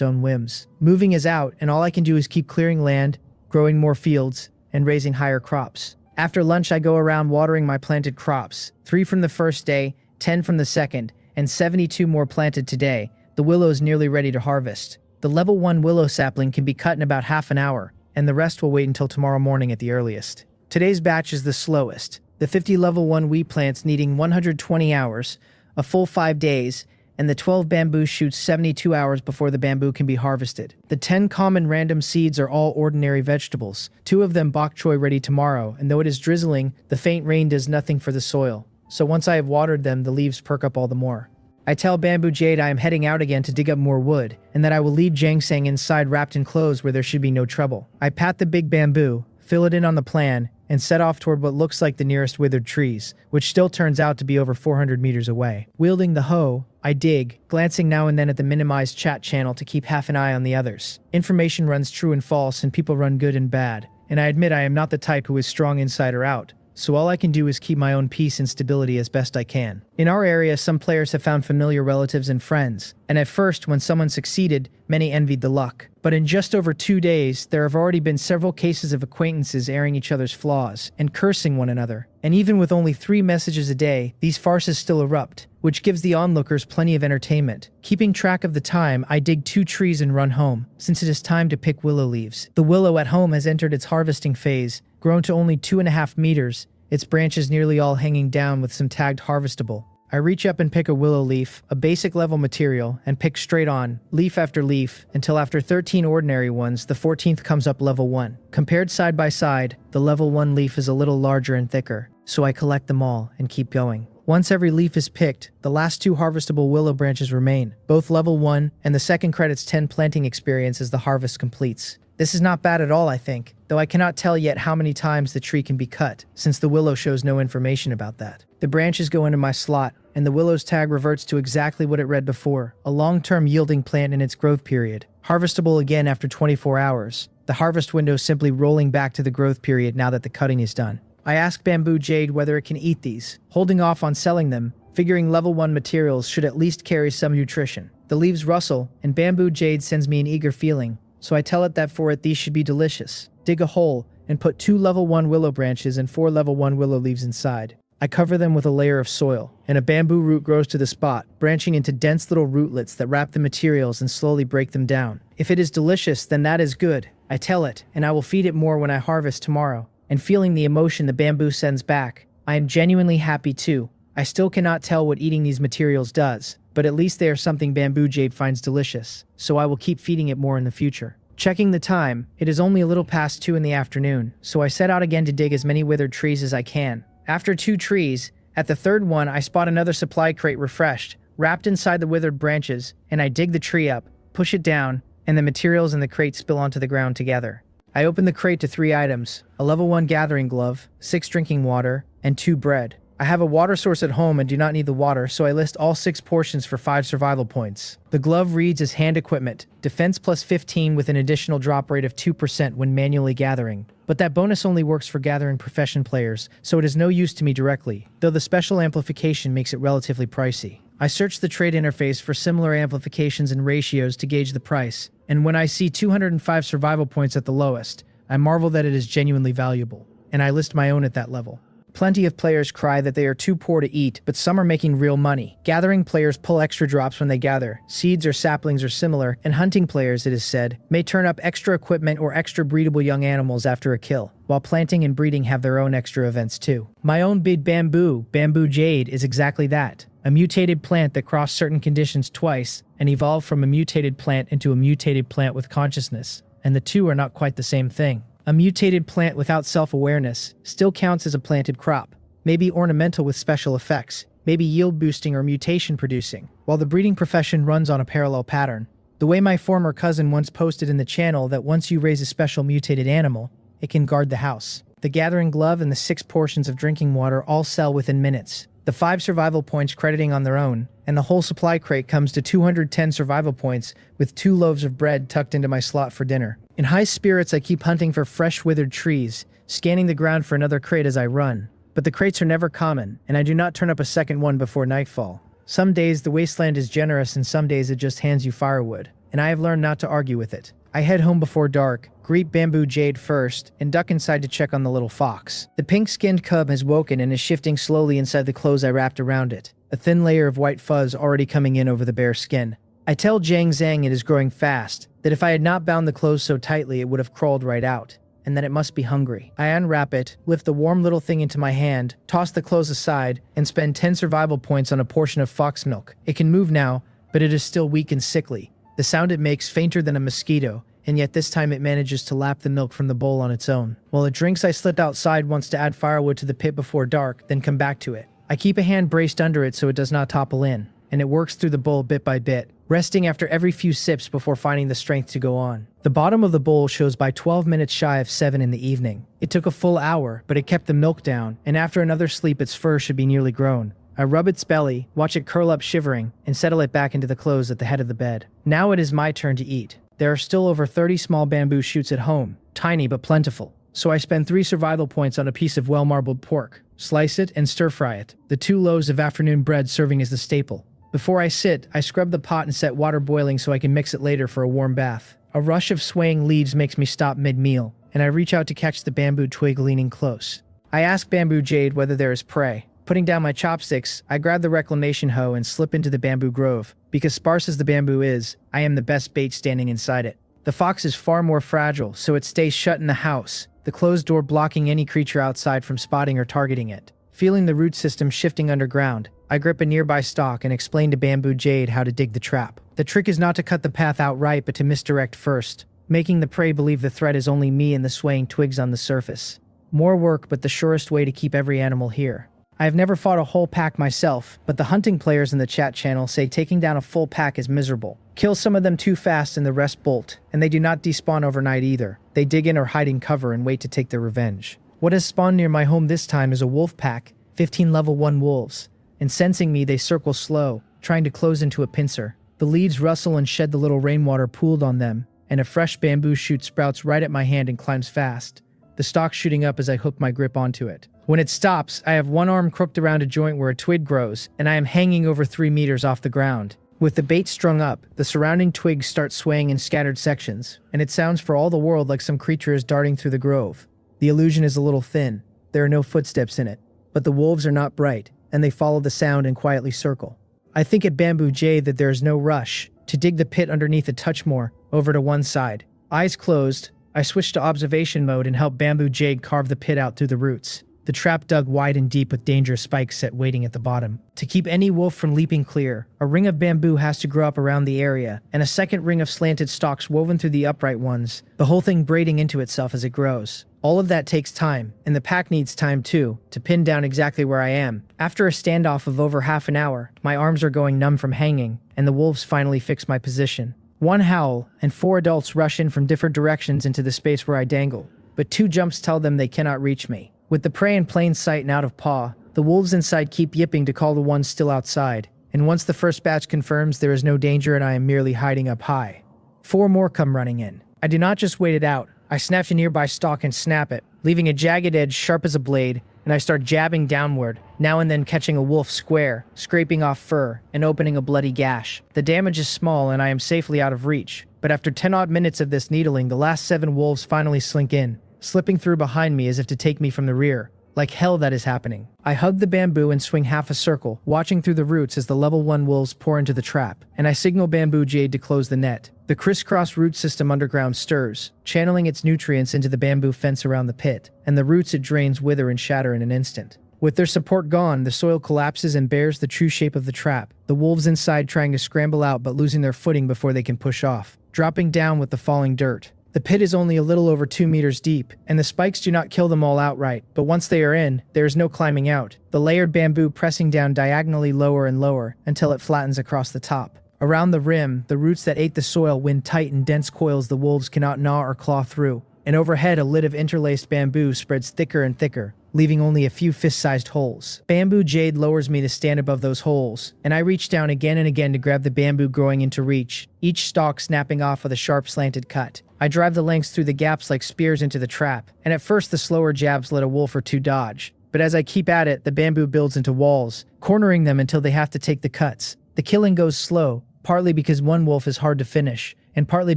own whims. Moving is out, and all I can do is keep clearing land, growing more fields, and raising higher crops. After lunch, I go around watering my planted crops, 3 from the first day, 10 from the second, and 72 more planted today. The willow is nearly ready to harvest. The level 1 willow sapling can be cut in about half an hour, and the rest will wait until tomorrow morning at the earliest. Today's batch is the slowest. The 50 level 1 wheat plants needing 120 hours, a full 5 days, and the 12 bamboo shoots 72 hours before the bamboo can be harvested. The 10 common random seeds are all ordinary vegetables, 2 of them bok choy ready tomorrow, and though it is drizzling, the faint rain does nothing for the soil. So once I have watered them, the leaves perk up all the more. I tell Bamboo Jade I am heading out again to dig up more wood, and that I will leave Jangsang inside wrapped in clothes where there should be no trouble. I pat the big bamboo, fill it in on the plan, and set off toward what looks like the nearest withered trees, which still turns out to be over 400 meters away. Wielding the hoe, I dig, glancing now and then at the minimized chat channel to keep half an eye on the others. Information runs true and false, and people run good and bad, and I admit I am not the type who is strong inside or out, so all I can do is keep my own peace and stability as best I can. In our area, some players have found familiar relatives and friends, and at first, when someone succeeded, many envied the luck. But in just over 2 days, there have already been several cases of acquaintances airing each other's flaws and cursing one another. And even with only 3 messages a day, these farces still erupt, which gives the onlookers plenty of entertainment. Keeping track of the time, I dig 2 trees and run home, since it is time to pick willow leaves. The willow at home has entered its harvesting phase, grown to only 2.5 meters, its branches nearly all hanging down with some tagged harvestable. I reach up and pick a willow leaf, a basic level material, and pick straight on, leaf after leaf, until after 13 ordinary ones, the 14th comes up level 1. Compared side by side, the level 1 leaf is a little larger and thicker, so I collect them all and keep going. Once every leaf is picked, the last 2 harvestable willow branches remain, both level 1, and the second credits 10 planting experience as the harvest completes. This is not bad at all, I think, though I cannot tell yet how many times the tree can be cut, since the willow shows no information about that. The branches go into my slot, and the willow's tag reverts to exactly what it read before, a long-term yielding plant in its growth period, harvestable again after 24 hours, the harvest window simply rolling back to the growth period now that the cutting is done. I ask Bamboo Jade whether it can eat these, holding off on selling them, figuring level 1 materials should at least carry some nutrition. The leaves rustle, and Bamboo Jade sends me an eager feeling, so I tell it that for it these should be delicious. Dig a hole, and put 2 level 1 willow branches and 4 level 1 willow leaves inside. I cover them with a layer of soil, and a bamboo root grows to the spot, branching into dense little rootlets that wrap the materials and slowly break them down. If it is delicious, then that is good, I tell it, and I will feed it more when I harvest tomorrow. And feeling the emotion the bamboo sends back, I am genuinely happy too. I still cannot tell what eating these materials does, but at least they are something Bamboo Jade finds delicious, so I will keep feeding it more in the future. Checking the time, it is only a little past 2 in the afternoon, so I set out again to dig as many withered trees as I can. After 2 trees, at the 3rd one I spot another supply crate refreshed, wrapped inside the withered branches, and I dig the tree up, push it down, and the materials in the crate spill onto the ground together. I open the crate to 3 items, a level 1 gathering glove, 6 drinking water, and 2 bread. I have a water source at home and do not need the water, so I list all 6 portions for 5 survival points. The glove reads as hand equipment, defense plus 15 with an additional drop rate of 2% when manually gathering. But that bonus only works for gathering profession players, so it is no use to me directly, though the special amplification makes it relatively pricey. I search the trade interface for similar amplifications and ratios to gauge the price, and when I see 205 survival points at the lowest, I marvel that it is genuinely valuable, and I list my own at that level. Plenty of players cry that they are too poor to eat, but some are making real money. Gathering players pull extra drops when they gather, seeds or saplings are similar, and hunting players, it is said, may turn up extra equipment or extra breedable young animals after a kill, while planting and breeding have their own extra events too. My own big Bamboo Jade, is exactly that. a mutated plant that crossed certain conditions twice and evolved from a mutated plant into a mutated plant with consciousness, and the two are not quite the same thing. A mutated plant without self-awareness still counts as a planted crop, maybe ornamental with special effects, maybe yield-boosting or mutation-producing, while the breeding profession runs on a parallel pattern. The way my former cousin once posted in the channel that once you raise a special mutated animal, it can guard the house. The gathering glove and the 6 portions of drinking water all sell within minutes. The 5 survival points crediting on their own, and the whole supply crate comes to 210 survival points with 2 loaves of bread tucked into my slot for dinner. In high spirits, I keep hunting for fresh withered trees, scanning the ground for another crate as I run. But the crates are never common, and I do not turn up a second one before nightfall. Some days the wasteland is generous and some days it just hands you firewood, and I have learned not to argue with it. I head home before dark, greet Bamboo Jade first, and duck inside to check on the little fox. The pink-skinned cub has woken and is shifting slowly inside the clothes I wrapped around it, a thin layer of white fuzz already coming in over the bare skin. I tell Jang Zhang it is growing fast, that if I had not bound the clothes so tightly it would have crawled right out, and that it must be hungry. I unwrap it, lift the warm little thing into my hand, toss the clothes aside, and spend 10 survival points on a portion of fox milk. It can move now, but it is still weak and sickly. The sound it makes fainter than a mosquito, and yet this time it manages to lap the milk from the bowl on its own. While it drinks, I slip outside once to add firewood to the pit before dark, then come back to it. I keep a hand braced under it so it does not topple in, and it works through the bowl bit by bit, resting after every few sips before finding the strength to go on. The bottom of the bowl shows by 12 minutes shy of 7 in the evening. It took a full hour, but it kept the milk down, and after another sleep its fur should be nearly grown. I rub its belly, watch it curl up shivering, and settle it back into the clothes at the head of the bed. Now it is my turn to eat. There are still over 30 small bamboo shoots at home, tiny but plentiful. So I spend 3 survival points on a piece of well-marbled pork, slice it and stir-fry it, the 2 loaves of afternoon bread serving as the staple. Before I sit, I scrub the pot and set water boiling so I can mix it later for a warm bath. A rush of swaying leaves makes me stop mid-meal, and I reach out to catch the bamboo twig leaning close. I ask Bamboo Jade whether there is prey. Putting down my chopsticks, I grab the reclamation hoe and slip into the bamboo grove. Because sparse as the bamboo is, I am the best bait standing inside it. The fox is far more fragile, so it stays shut in the house, the closed door blocking any creature outside from spotting or targeting it. Feeling the root system shifting underground, I grip a nearby stalk and explain to Bamboo Jade how to dig the trap. The trick is not to cut the path outright but to misdirect first, making the prey believe the threat is only me and the swaying twigs on the surface. More work, but the surest way to keep every animal here. I have never fought a whole pack myself, but the hunting players in the chat channel say taking down a full pack is miserable. Kill some of them too fast and the rest bolt, and they do not despawn overnight either. They dig in or hide in cover and wait to take their revenge. What has spawned near my home this time is a wolf pack, 15 level 1 wolves, and sensing me they circle slow, trying to close into a pincer. The leaves rustle and shed the little rainwater pooled on them, and a fresh bamboo shoot sprouts right at my hand and climbs fast, the stalk shooting up as I hook my grip onto it. When it stops, I have one arm crooked around a joint where a twig grows, and I am hanging over 3 meters off the ground. With the bait strung up, the surrounding twigs start swaying in scattered sections, and it sounds for all the world like some creature is darting through the grove. The illusion is a little thin. There are no footsteps in it, but the wolves are not bright, and they follow the sound and quietly circle. I think at Bamboo Jade that there is no rush to dig the pit underneath a touch more, over to one side. Eyes closed, I switch to observation mode and help Bamboo Jade carve the pit out through the roots. The trap dug wide and deep with dangerous spikes set waiting at the bottom. To keep any wolf from leaping clear, a ring of bamboo has to grow up around the area, and a second ring of slanted stalks woven through the upright ones, the whole thing braiding into itself as it grows. All of that takes time, and the pack needs time too, to pin down exactly where I am. After a standoff of over half an hour, my arms are going numb from hanging, and the wolves finally fix my position. One howl, and 4 adults rush in from different directions into the space where I dangle, but 2 jumps tell them they cannot reach me. With the prey in plain sight and out of paw, the wolves inside keep yipping to call the ones still outside, and once the first batch confirms there is no danger and I am merely hiding up high, 4 more come running in. I do not just wait it out, I snatch a nearby stalk and snap it, leaving a jagged edge sharp as a blade, and I start jabbing downward, now and then catching a wolf square, scraping off fur, and opening a bloody gash. The damage is small and I am safely out of reach, but after 10 odd minutes of this needling, the last 7 wolves finally slink in, slipping through behind me as if to take me from the rear. Like hell that is happening. I hug the bamboo and swing half a circle, watching through the roots as the level 1 wolves pour into the trap, and I signal Bamboo Jade to close the net. The crisscross root system underground stirs, channeling its nutrients into the bamboo fence around the pit, and the roots it drains wither and shatter in an instant. With their support gone, the soil collapses and bears the true shape of the trap, the wolves inside trying to scramble out but losing their footing before they can push off, dropping down with the falling dirt. The pit is only a little over 2 meters deep, and the spikes do not kill them all outright, but once they are in, there is no climbing out, the layered bamboo pressing down diagonally lower and lower until it flattens across the top. Around the rim, the roots that ate the soil wind tight in dense coils the wolves cannot gnaw or claw through, and overhead a lid of interlaced bamboo spreads thicker and thicker, leaving only a few fist-sized holes. Bamboo jade lowers me to stand above those holes, and I reach down again and again to grab the bamboo growing into reach, each stalk snapping off with a sharp slanted cut. I drive the lengths through the gaps like spears into the trap, and at first the slower jabs let a wolf or two dodge. But as I keep at it, the bamboo builds into walls, cornering them until they have to take the cuts. The killing goes slow, partly because one wolf is hard to finish, and partly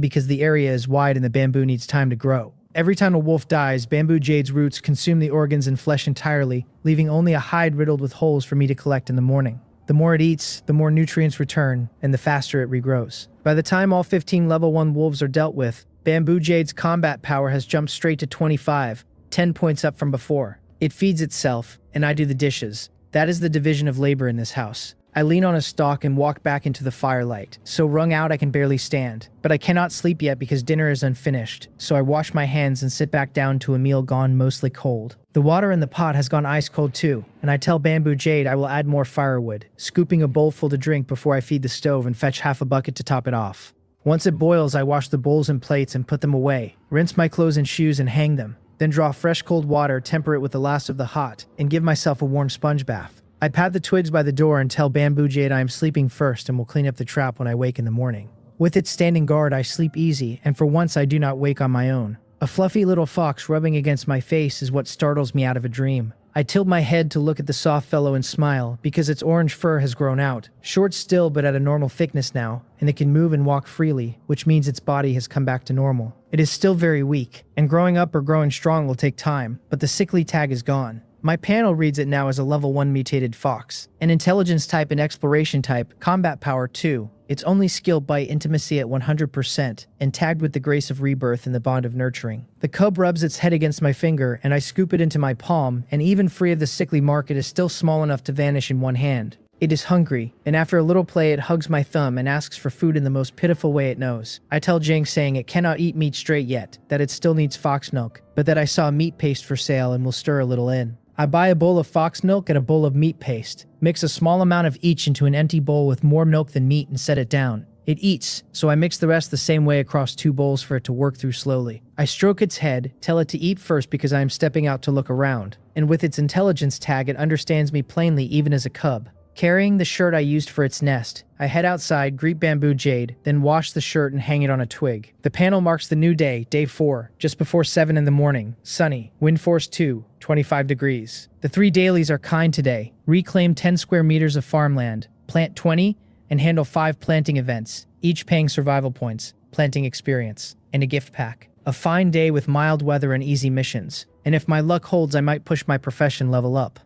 because the area is wide and the bamboo needs time to grow. Every time a wolf dies, bamboo jade's roots consume the organs and flesh entirely, leaving only a hide riddled with holes for me to collect in the morning. The more it eats, the more nutrients return, and the faster it regrows. By the time all 15 level 1 wolves are dealt with, bamboo jade's combat power has jumped straight to 25, 10 points up from before. It feeds itself, and I do the dishes. That is the division of labor in this house. I lean on a stalk and walk back into the firelight, so wrung out I can barely stand. But I cannot sleep yet because dinner is unfinished, so I wash my hands and sit back down to a meal gone mostly cold. The water in the pot has gone ice cold too, and I tell Bamboo Jade I will add more firewood, scooping a bowl full to drink before I feed the stove and fetch half a bucket to top it off. Once it boils, I wash the bowls and plates and put them away, rinse my clothes and shoes and hang them, then draw fresh cold water, temper it with the last of the hot, and give myself a warm sponge bath. I pat the twigs by the door and tell Bamboo Jade I am sleeping first and will clean up the trap when I wake in the morning. With its standing guard, I sleep easy, and for once I do not wake on my own. A fluffy little fox rubbing against my face is what startles me out of a dream. I tilt my head to look at the soft fellow and smile, because its orange fur has grown out, short still but at a normal thickness now, and it can move and walk freely, which means its body has come back to normal. It is still very weak, and growing up or growing strong will take time, but the sickly tag is gone. My panel reads it now as a level 1 mutated fox, an intelligence type and exploration type, combat power 2, its only skill bite intimacy at 100%, and tagged with the grace of rebirth and the bond of nurturing. The cub rubs its head against my finger, and I scoop it into my palm, and even free of the sickly mark it is still small enough to vanish in one hand. It is hungry, and after a little play it hugs my thumb and asks for food in the most pitiful way it knows. I tell Jing saying it cannot eat meat straight yet, that it still needs fox milk, but that I saw meat paste for sale and will stir a little in. I buy a bowl of fox milk and a bowl of meat paste, mix a small amount of each into an empty bowl with more milk than meat and set it down. It eats, so I mix the rest the same way across 2 bowls for it to work through slowly. I stroke its head, tell it to eat first because I am stepping out to look around, and with its intelligence tag it understands me plainly even as a cub. Carrying the shirt I used for its nest, I head outside, greet Bamboo Jade, then wash the shirt and hang it on a twig. The panel marks the new day, day 4, just before 7 in the morning, sunny, wind force 2, 25 degrees. The 3 dailies are kind today. Reclaim 10 square meters of farmland, plant 20, and handle 5 planting events, each paying survival points, planting experience, and a gift pack. A fine day with mild weather and easy missions, and if my luck holds I might push my profession level up.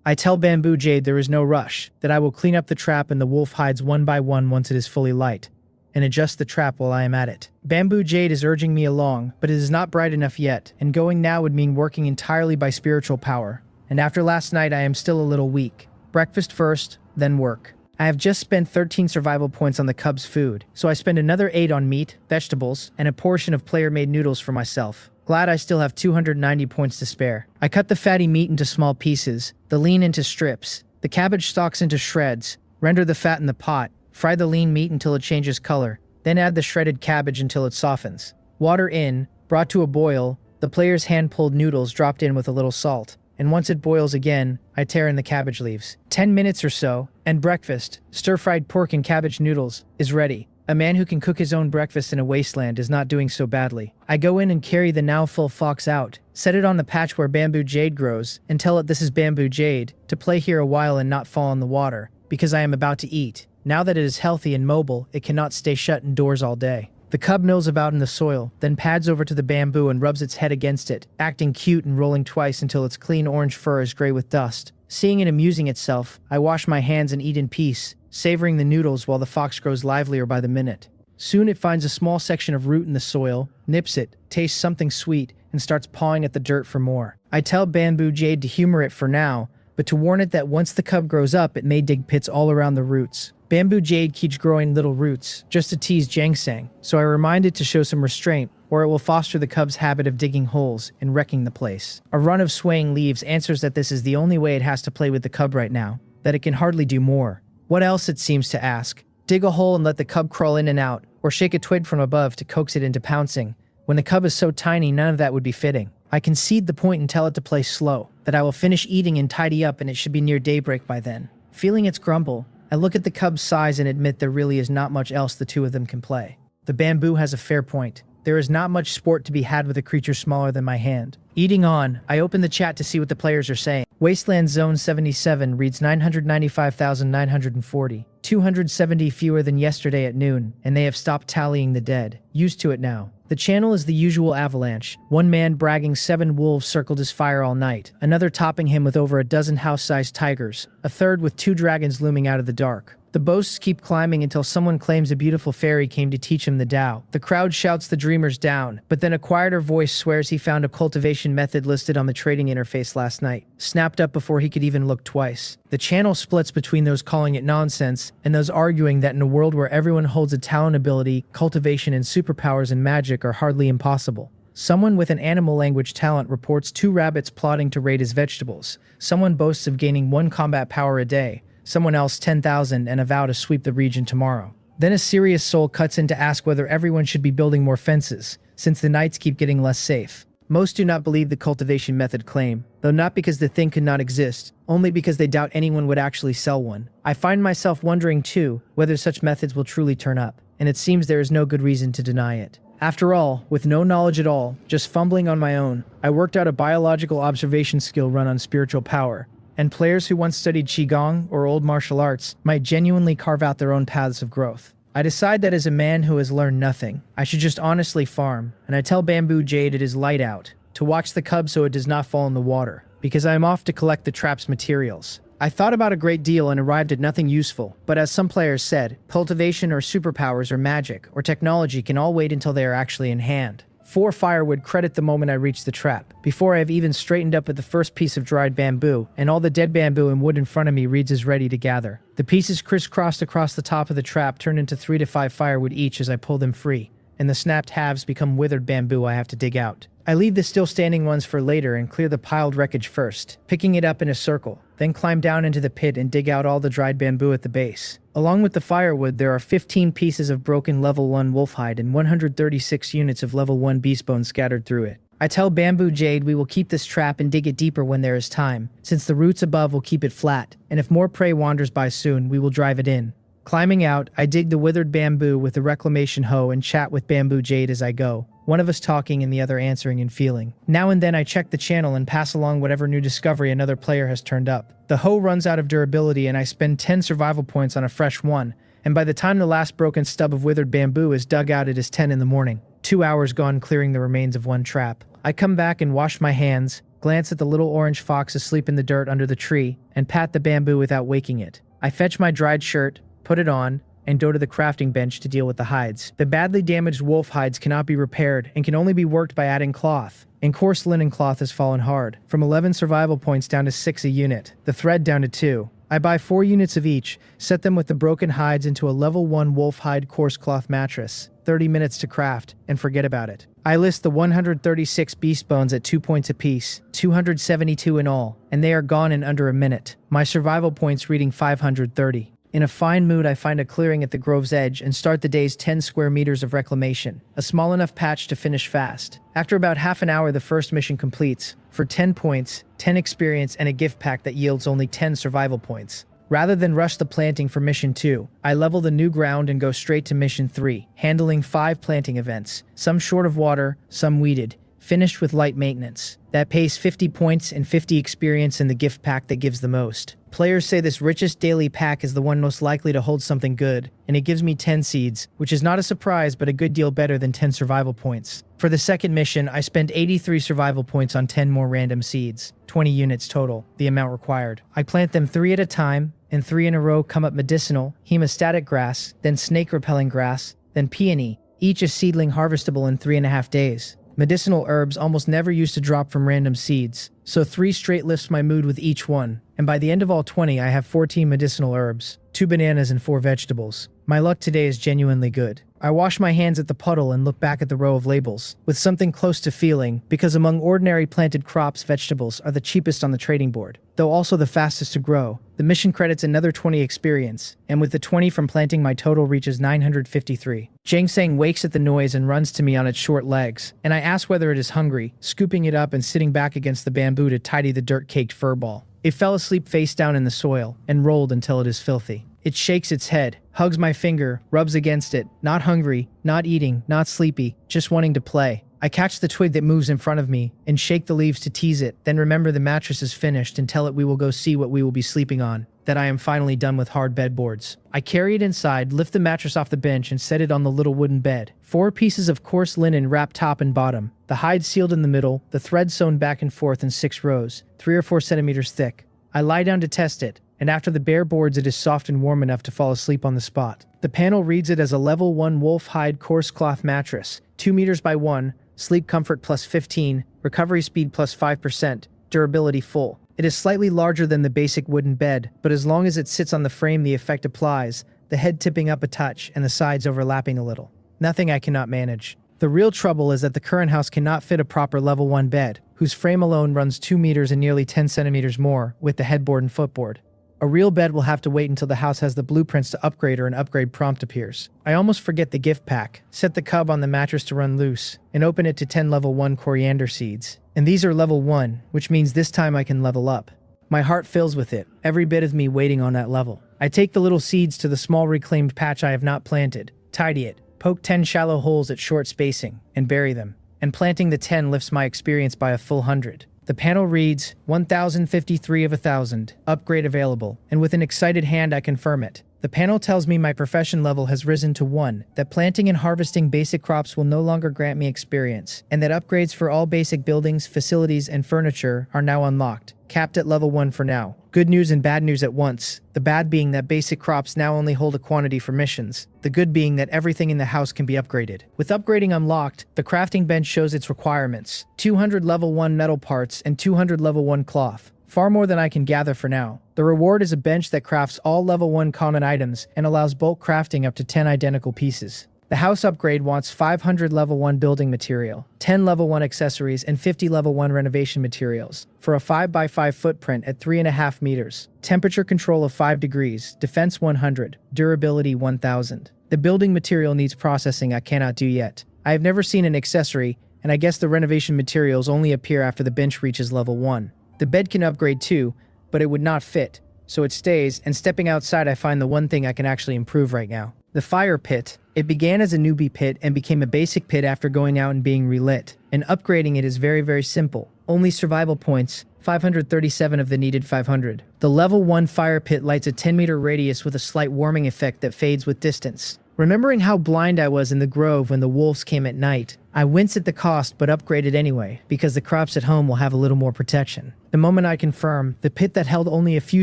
I tell Bamboo Jade there is no rush, that I will clean up the trap and the wolf hides one by one once it is fully light, and adjust the trap while I am at it. Bamboo Jade is urging me along, but it is not bright enough yet, and going now would mean working entirely by spiritual power. And after last night I am still a little weak. Breakfast first, then work. I have just spent 13 survival points on the cub's food, so I spend another 8 on meat, vegetables, and a portion of player-made noodles for myself. Glad I still have 290 points to spare. I cut the fatty meat into small pieces, the lean into strips, the cabbage stalks into shreds, render the fat in the pot, fry the lean meat until it changes color, then add the shredded cabbage until it softens. Water in, brought to a boil, the player's hand-pulled noodles dropped in with a little salt, and once it boils again, I tear in the cabbage leaves. 10 minutes or so, and breakfast, stir-fried pork and cabbage noodles, is ready. A man who can cook his own breakfast in a wasteland is not doing so badly. I go in and carry the now full fox out, set it on the patch where Bamboo Jade grows, and tell it this is Bamboo Jade, to play here a while and not fall in the water, because I am about to eat. Now that it is healthy and mobile, it cannot stay shut indoors all day. The cub mills about in the soil, then pads over to the bamboo and rubs its head against it, acting cute and rolling twice until its clean orange fur is gray with dust. Seeing it amusing itself, I wash my hands and eat in peace, savoring the noodles while the fox grows livelier by the minute. Soon it finds a small section of root in the soil, nips it, tastes something sweet, and starts pawing at the dirt for more. I tell Bamboo Jade to humor it for now, but to warn it that once the cub grows up, it may dig pits all around the roots. Bamboo jade keeps growing little roots, just to tease Jangsang, so I remind it to show some restraint, or it will foster the cub's habit of digging holes and wrecking the place. A run of swaying leaves answers that this is the only way it has to play with the cub right now, that it can hardly do more. What else, it seems to ask? Dig a hole and let the cub crawl in and out, or shake a twig from above to coax it into pouncing. When the cub is so tiny, none of that would be fitting. I concede the point and tell it to play slow, that I will finish eating and tidy up and it should be near daybreak by then. Feeling its grumble, I look at the cub's size and admit there really is not much else the two of them can play. The bamboo has a fair point. There is not much sport to be had with a creature smaller than my hand. Eating on, I open the chat to see what the players are saying. Wasteland Zone 77 reads 995,940. 270 fewer than yesterday at noon, and they have stopped tallying the dead. Used to it now. The channel is the usual avalanche. One man bragging 7 wolves circled his fire all night. Another topping him with over a dozen house-sized tigers. A third with 2 dragons looming out of the dark. The boasts keep climbing until someone claims a beautiful fairy came to teach him the Tao. The crowd shouts the dreamers down, but then a quieter voice swears he found a cultivation method listed on the trading interface last night, snapped up before he could even look twice. The channel splits between those calling it nonsense and those arguing that in a world where everyone holds a talent ability, cultivation and superpowers and magic are hardly impossible. Someone with an animal language talent reports 2 rabbits plotting to raid his vegetables. Someone boasts of gaining 1 combat power a day. Someone else 10,000 and a vow to sweep the region tomorrow. Then a serious soul cuts in to ask whether everyone should be building more fences, since the nights keep getting less safe. Most do not believe the cultivation method claim, though not because the thing could not exist, only because they doubt anyone would actually sell one. I find myself wondering too whether such methods will truly turn up, and it seems there is no good reason to deny it. After all, with no knowledge at all, just fumbling on my own, I worked out a biological observation skill run on spiritual power, and players who once studied Qigong or old martial arts might genuinely carve out their own paths of growth. I decide that as a man who has learned nothing, I should just honestly farm, and I tell Bamboo Jade it is light out, to watch the cub so it does not fall in the water, because I am off to collect the trap's materials. I thought about a great deal and arrived at nothing useful, but as some players said, cultivation or superpowers or magic or technology can all wait until they are actually in hand. 4 firewood credit the moment I reach the trap, before I have even straightened up with the first piece of dried bamboo, and all the dead bamboo and wood in front of me reads as ready to gather. The pieces crisscrossed across the top of the trap turn into 3 to 5 firewood each as I pull them free, and the snapped halves become withered bamboo I have to dig out. I leave the still standing ones for later and clear the piled wreckage first, picking it up in a circle, then climb down into the pit and dig out all the dried bamboo at the base. Along with the firewood, there are 15 pieces of broken level 1 wolf hide and 136 units of level 1 beast bone scattered through it. I tell Bamboo Jade we will keep this trap and dig it deeper when there is time, since the roots above will keep it flat, and if more prey wanders by soon, we will drive it in. Climbing out, I dig the withered bamboo with the reclamation hoe and chat with Bamboo Jade as I go, one of us talking and the other answering and feeling. Now and then I check the channel and pass along whatever new discovery another player has turned up. The hoe runs out of durability and I spend 10 survival points on a fresh one, and by the time the last broken stub of withered bamboo is dug out it is 10 in the morning. 2 hours gone clearing the remains of 1 trap. I come back and wash my hands, glance at the little orange fox asleep in the dirt under the tree, and pat the bamboo without waking it. I fetch my dried shirt, put it on, and go to the crafting bench to deal with the hides. The badly damaged wolf hides cannot be repaired and can only be worked by adding cloth, and coarse linen cloth has fallen hard, from 11 survival points down to 6 a unit, the thread down to 2. I buy 4 units of each, set them with the broken hides into a level 1 wolf hide coarse cloth mattress, 30 minutes to craft, and forget about it. I list the 136 beast bones at 2 points apiece, 272 in all, and they are gone in under a minute, my survival points reading 530. In a fine mood, I find a clearing at the grove's edge and start the day's 10 square meters of reclamation, a small enough patch to finish fast. After about half an hour, the first mission completes, for 10 points, 10 experience, and a gift pack that yields only 10 survival points. Rather than rush the planting for mission 2, I level the new ground and go straight to mission 3, handling 5 planting events, some short of water, some weeded, finished with light maintenance. That pays 50 points and 50 experience in the gift pack that gives the most. Players say this richest daily pack is the one most likely to hold something good, and it gives me 10 seeds, which is not a surprise but a good deal better than 10 survival points. For the second mission, I spend 83 survival points on 10 more random seeds, 20 units total, the amount required. I plant them 3 at a time, and 3 in a row come up medicinal, hemostatic grass, then snake repelling grass, then peony, each a seedling harvestable in 3.5 days. Medicinal herbs almost never used to drop from random seeds, so 3 straight lifts my mood with each one, and by the end of all 20 I have 14 medicinal herbs, 2 bananas and 4 vegetables. My luck today is genuinely good. I wash my hands at the puddle and look back at the row of labels, with something close to feeling, because among ordinary planted crops, vegetables are the cheapest on the trading board, though also the fastest to grow. The mission credits another 20 experience, and with the 20 from planting my total reaches 953. Ginseng wakes at the noise and runs to me on its short legs, and I ask whether it is hungry, scooping it up and sitting back against the bamboo to tidy the dirt-caked fur ball. It fell asleep face down in the soil, and rolled until it is filthy. It shakes its head, hugs my finger, rubs against it, not hungry, not eating, not sleepy, just wanting to play. I catch the twig that moves in front of me and shake the leaves to tease it, then remember the mattress is finished and tell it we will go see what we will be sleeping on, that I am finally done with hard bedboards. I carry it inside, lift the mattress off the bench and set it on the little wooden bed. 4 pieces of coarse linen wrapped top and bottom, the hide sealed in the middle, the thread sewn back and forth in 6 rows, 3 or 4 centimeters thick. I lie down to test it, and after the bare boards it is soft and warm enough to fall asleep on the spot. The panel reads it as a level 1 wolf hide coarse cloth mattress, 2 meters by 1, sleep comfort plus 15, recovery speed plus 5%, durability full. It is slightly larger than the basic wooden bed, but as long as it sits on the frame the effect applies, the head tipping up a touch and the sides overlapping a little. Nothing I cannot manage. The real trouble is that the current house cannot fit a proper level 1 bed, whose frame alone runs 2 meters and nearly 10 centimeters more, with the headboard and footboard. A real bed will have to wait until the house has the blueprints to upgrade or an upgrade prompt appears. I almost forget the gift pack, set the cub on the mattress to run loose, and open it to 10 level 1 coriander seeds. And these are level 1, which means this time I can level up. My heart fills with it, every bit of me waiting on that level. I take the little seeds to the small reclaimed patch I have not planted, tidy it, poke 10 shallow holes at short spacing, and bury them. And planting the 10 lifts my experience by a full 100. The panel reads, 1053 of 1000, upgrade available, and with an excited hand I confirm it. The panel tells me my profession level has risen to 1, that planting and harvesting basic crops will no longer grant me experience, and that upgrades for all basic buildings, facilities, and furniture are now unlocked, capped at level 1 for now. Good news and bad news at once, the bad being that basic crops now only hold a quantity for missions, the good being that everything in the house can be upgraded. With upgrading unlocked, the crafting bench shows its requirements, 200 level 1 metal parts and 200 level 1 cloth. Far more than I can gather for now. The reward is a bench that crafts all level 1 common items and allows bulk crafting up to 10 identical pieces. The house upgrade wants 500 level 1 building material, 10 level 1 accessories, and 50 level 1 renovation materials, for a 5x5 footprint at 3.5 meters, temperature control of 5 degrees, defense 100, durability 1000. The building material needs processing I cannot do yet. I have never seen an accessory, and I guess the renovation materials only appear after the bench reaches level 1. The bed can upgrade too, but it would not fit, so it stays, and stepping outside I find the one thing I can actually improve right now. The fire pit. It began as a newbie pit and became a basic pit after going out and being relit, and upgrading it is very simple. Only survival points, 537 of the needed 500. The level 1 fire pit lights a 10-meter radius with a slight warming effect that fades with distance. Remembering how blind I was in the grove when the wolves came at night, I wince at the cost but upgrade it anyway, because the crops at home will have a little more protection. The moment I confirm, the pit that held only a few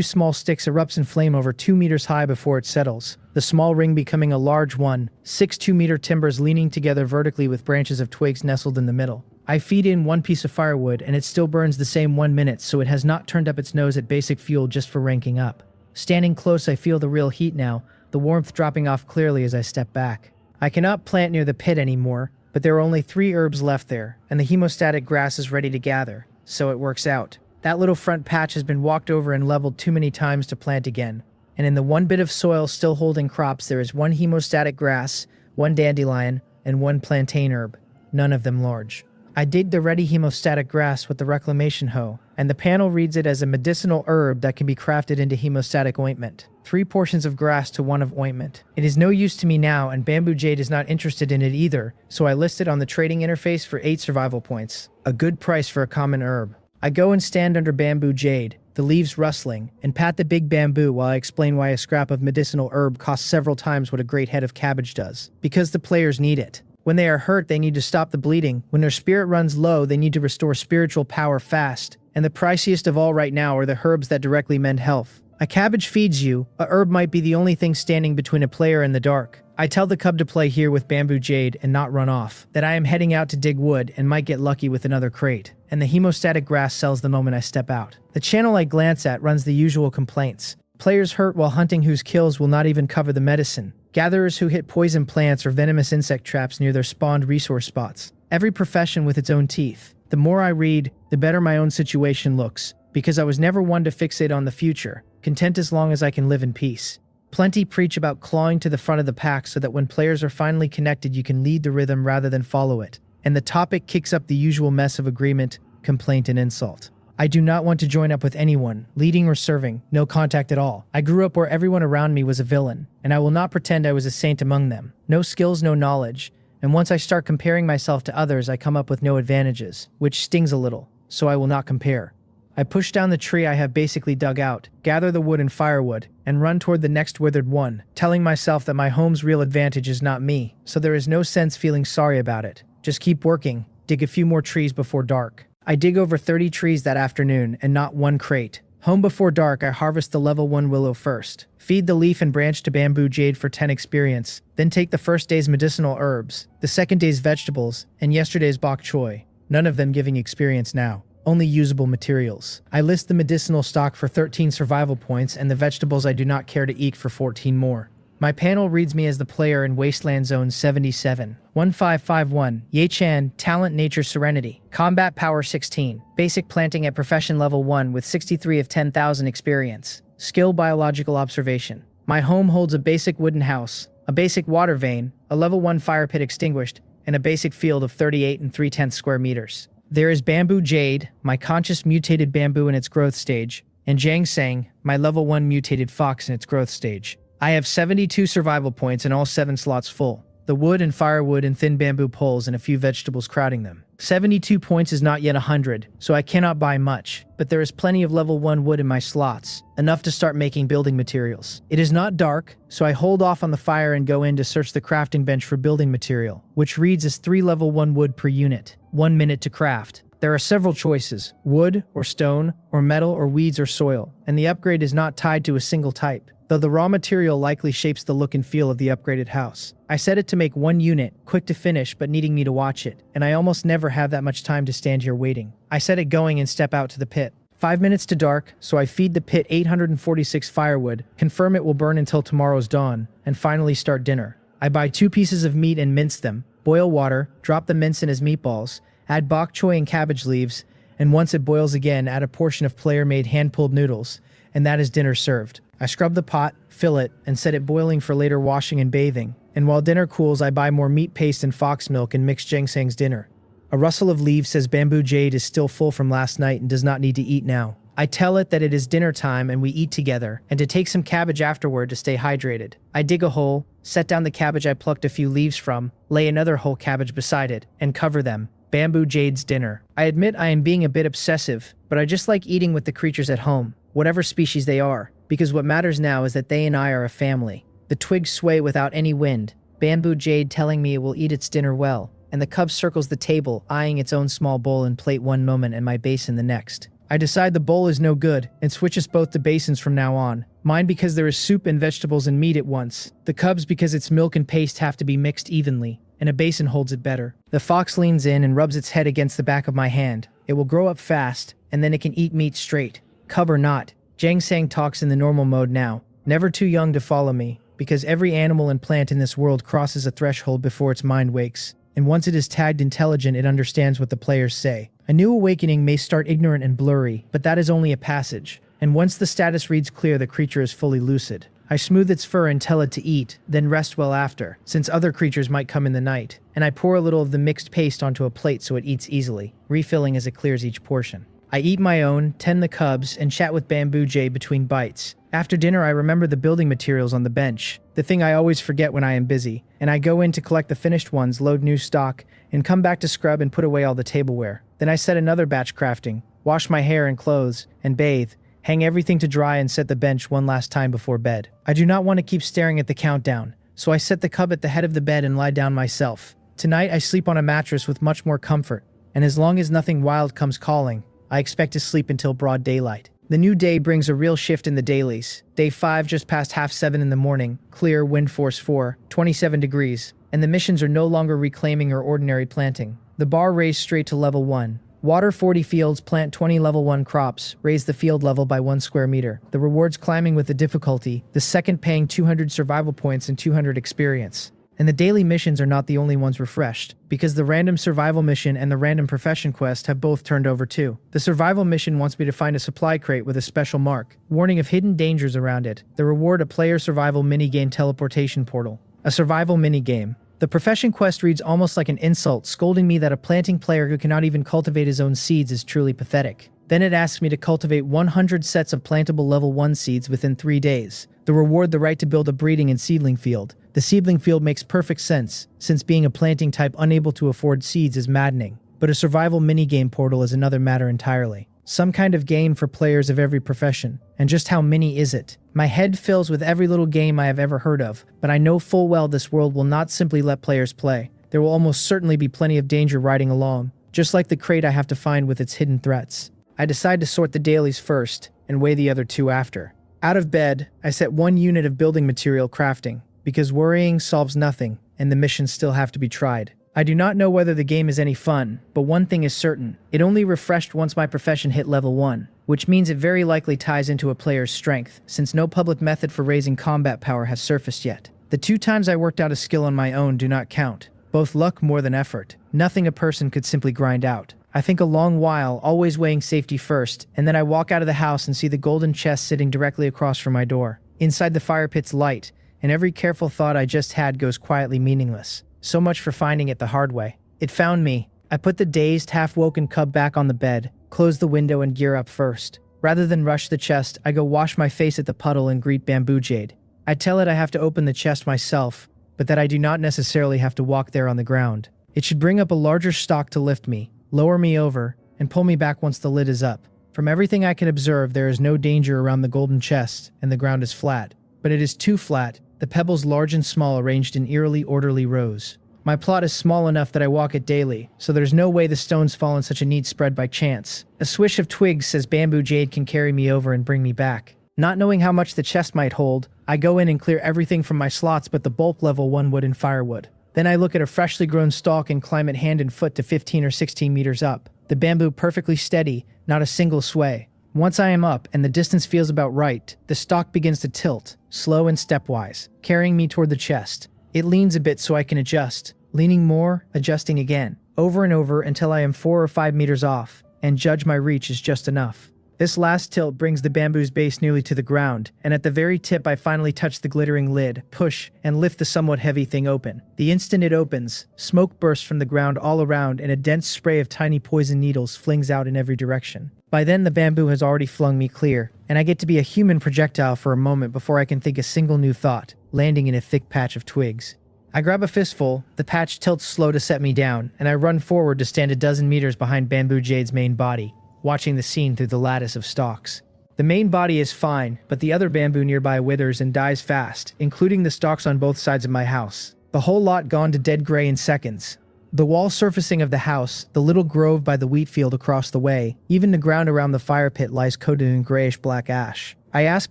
small sticks erupts in flame over 2 meters high before it settles, the small ring becoming a large one, 6 2-meter timbers leaning together vertically with branches of twigs nestled in the middle. I feed in 1 piece of firewood and it still burns the same 1 minute, so it has not turned up its nose at basic fuel just for ranking up. Standing close I feel the real heat now, the warmth dropping off clearly as I step back. I cannot plant near the pit anymore, but there are only 3 herbs left there, and the hemostatic grass is ready to gather, so it works out. That little front patch has been walked over and leveled too many times to plant again, and in the 1 bit of soil still holding crops there is 1 hemostatic grass, 1 dandelion, and 1 plantain herb, none of them large. I dig the ready hemostatic grass with the reclamation hoe, and the panel reads it as a medicinal herb that can be crafted into hemostatic ointment. 3 portions of grass to 1 of ointment. It is no use to me now, and Bamboo Jade is not interested in it either, so I list it on the trading interface for 8 survival points. A good price for a common herb. I go and stand under Bamboo Jade, the leaves rustling, and pat the big bamboo while I explain why a scrap of medicinal herb costs several times what a great head of cabbage does. Because the players need it. When they are hurt, they need to stop the bleeding. When their spirit runs low, they need to restore spiritual power fast. And the priciest of all right now are the herbs that directly mend health. A cabbage feeds you. A herb might be the only thing standing between a player and the dark. I tell the cub to play here with bamboo jade and not run off, that I am heading out to dig wood and might get lucky with another crate, and the hemostatic grass sells the moment I step out. The channel I glance at runs the usual complaints. Players hurt while hunting whose kills will not even cover the medicine. Gatherers who hit poison plants or venomous insect traps near their spawned resource spots. Every profession with its own teeth. The more I read, the better my own situation looks, because I was never one to fixate on the future, content as long as I can live in peace. Plenty preach about clawing to the front of the pack so that when players are finally connected you can lead the rhythm rather than follow it. And the topic kicks up the usual mess of agreement, complaint, and insult. I do not want to join up with anyone, leading or serving, no contact at all. I grew up where everyone around me was a villain, and I will not pretend I was a saint among them. No skills, no knowledge, and once I start comparing myself to others I come up with no advantages, which stings a little, so I will not compare. I push down the tree I have basically dug out, gather the wood and firewood, and run toward the next withered one, telling myself that my home's real advantage is not me, so there is no sense feeling sorry about it. Just keep working, dig a few more trees before dark. I dig over 30 trees that afternoon, and not one crate. Home before dark, I harvest the level 1 willow first, feed the leaf and branch to bamboo jade for 10 experience, then take the first day's medicinal herbs, the second day's vegetables, and yesterday's bok choy, none of them giving experience now. Only usable materials. I list the medicinal stock for 13 survival points and the vegetables I do not care to eat for 14 more. My panel reads me as the player in Wasteland Zone 77. 1551, Ye-chan, Talent Nature Serenity. Combat Power 16. Basic Planting at Profession Level 1 with 63 of 10,000 experience. Skill Biological Observation. My home holds a basic wooden house, a basic water vane, a level 1 fire pit extinguished, and a basic field of 38 and 3/10 square meters. There is bamboo jade, my conscious mutated bamboo in its growth stage, and ginseng, my level 1 mutated fox in its growth stage. I have 72 survival points and all 7 slots full. The wood and firewood and thin bamboo poles and a few vegetables crowding them. 72 points is not yet 100, so I cannot buy much, but there is plenty of level 1 wood in my slots, enough to start making building materials. It is not dark, so I hold off on the fire and go in to search the crafting bench for building material, which reads as 3 level 1 wood per unit, 1 minute to craft. There are several choices, wood or stone or metal or weeds or soil, and the upgrade is not tied to a single type, though the raw material likely shapes the look and feel of the upgraded house. I set it to make 1 unit, quick to finish but needing me to watch it, and I almost never have that much time to stand here waiting. I set it going and step out to the pit. 5 minutes to dark, so I feed the pit 846 firewood, confirm it will burn until tomorrow's dawn, and finally start dinner. I buy 2 pieces of meat and mince them, boil water, drop the mince in as meatballs, add bok choy and cabbage leaves, and once it boils again, add a portion of player-made hand-pulled noodles, and that is dinner served. I scrub the pot, fill it, and set it boiling for later washing and bathing, and while dinner cools I buy more meat paste and fox milk and mix ginseng's dinner. A rustle of leaves says bamboo jade is still full from last night and does not need to eat now. I tell it that it is dinner time and we eat together, and to take some cabbage afterward to stay hydrated. I dig a hole, set down the cabbage I plucked a few leaves from, lay another whole cabbage beside it, and cover them. Bamboo jade's dinner. I admit I am being a bit obsessive, but I just like eating with the creatures at home, whatever species they are, because what matters now is that they and I are a family. The twigs sway without any wind, bamboo jade telling me it will eat its dinner well, and the cub circles the table, eyeing its own small bowl and plate one moment and my basin the next. I decide the bowl is no good, and switch us both to basins from now on. Mine because there is soup and vegetables and meat at once. The cub's because its milk and paste have to be mixed evenly, and a basin holds it better. The fox leans in and rubs its head against the back of my hand. It will grow up fast, and then it can eat meat straight. Cub or not. Ginseng talks in the normal mode now, never too young to follow me, because every animal and plant in this world crosses a threshold before its mind wakes, and once it is tagged intelligent it understands what the players say. A new awakening may start ignorant and blurry, but that is only a passage, and once the status reads clear the creature is fully lucid. I smooth its fur and tell it to eat, then rest well after, since other creatures might come in the night, and I pour a little of the mixed paste onto a plate so it eats easily, refilling as it clears each portion. I eat my own, tend the cubs, and chat with bamboo jade between bites. After dinner I remember the building materials on the bench, the thing I always forget when I am busy, and I go in to collect the finished ones, load new stock, and come back to scrub and put away all the tableware. Then I set another batch crafting, wash my hair and clothes, and bathe, hang everything to dry and set the bench one last time before bed. I do not want to keep staring at the countdown, so I set the cub at the head of the bed and lie down myself. Tonight I sleep on a mattress with much more comfort, and as long as nothing wild comes calling, I expect to sleep until broad daylight. The new day brings a real shift in the dailies. Day 5 just past half 7 in the morning, clear, wind force 4, 27 degrees, and the missions are no longer reclaiming or ordinary planting. The bar raised straight to level 1. Water 40 fields, plant 20 level 1 crops, raise the field level by 1 square meter. The rewards climbing with the difficulty, the second paying 200 survival points and 200 experience. And the daily missions are not the only ones refreshed, because the random survival mission and the random profession quest have both turned over too. The survival mission wants me to find a supply crate with a special mark, warning of hidden dangers around it. The reward, a player survival minigame teleportation portal. A survival minigame. The profession quest reads almost like an insult, scolding me that a planting player who cannot even cultivate his own seeds is truly pathetic. Then it asks me to cultivate 100 sets of plantable level 1 seeds within 3 days. The reward, the right to build a breeding and seedling field. The seedling field makes perfect sense, since being a planting type unable to afford seeds is maddening. But a survival minigame portal is another matter entirely. Some kind of game for players of every profession. And just how many is it? My head fills with every little game I have ever heard of, but I know full well this world will not simply let players play. There will almost certainly be plenty of danger riding along, just like the crate I have to find with its hidden threats. I decide to sort the dailies first, and weigh the other 2 after. Out of bed, I set 1 unit of building material crafting, because worrying solves nothing, and the missions still have to be tried. I do not know whether the game is any fun, but one thing is certain. It only refreshed once my profession hit level 1, which means it very likely ties into a player's strength, since no public method for raising combat power has surfaced yet. The 2 times I worked out a skill on my own do not count. Both luck more than effort. Nothing a person could simply grind out. I think a long while, always weighing safety first, and then I walk out of the house and see the golden chest sitting directly across from my door. Inside the fire pit's light, and every careful thought I just had goes quietly meaningless. So much for finding it the hard way. It found me. I put the dazed, half-woken cub back on the bed, close the window and gear up first. Rather than rush the chest, I go wash my face at the puddle and greet Bamboo Jade. I tell it I have to open the chest myself, but that I do not necessarily have to walk there on the ground. It should bring up a larger stock to lift me, lower me over, and pull me back once the lid is up. From everything I can observe, there is no danger around the golden chest, and the ground is flat. But it is too flat, the pebbles large and small arranged in eerily orderly rows. My plot is small enough that I walk it daily, so there's no way the stones fall in such a neat spread by chance. A swish of twigs says Bamboo Jade can carry me over and bring me back. Not knowing how much the chest might hold, I go in and clear everything from my slots but the bulk level 1 wood and firewood. Then I look at a freshly grown stalk and climb it hand and foot to 15 or 16 meters up. The bamboo perfectly steady, not a single sway. Once I am up and the distance feels about right, the stalk begins to tilt, slow and stepwise, carrying me toward the chest. It leans a bit so I can adjust, leaning more, adjusting again, over and over until I am 4 or 5 meters off, and judge my reach is just enough. This last tilt brings the bamboo's base nearly to the ground, and at the very tip I finally touch the glittering lid, push, and lift the somewhat heavy thing open. The instant it opens, smoke bursts from the ground all around and a dense spray of tiny poison needles flings out in every direction. By then the bamboo has already flung me clear, and I get to be a human projectile for a moment before I can think a single new thought, landing in a thick patch of twigs. I grab a fistful, the patch tilts slow to set me down, and I run forward to stand a dozen meters behind Bamboo Jade's main body, watching the scene through the lattice of stalks. The main body is fine, but the other bamboo nearby withers and dies fast, including the stalks on both sides of my house. The whole lot gone to dead gray in seconds. The wall surfacing of the house, the little grove by the wheat field across the way, even the ground around the fire pit lies coated in grayish-black ash. I ask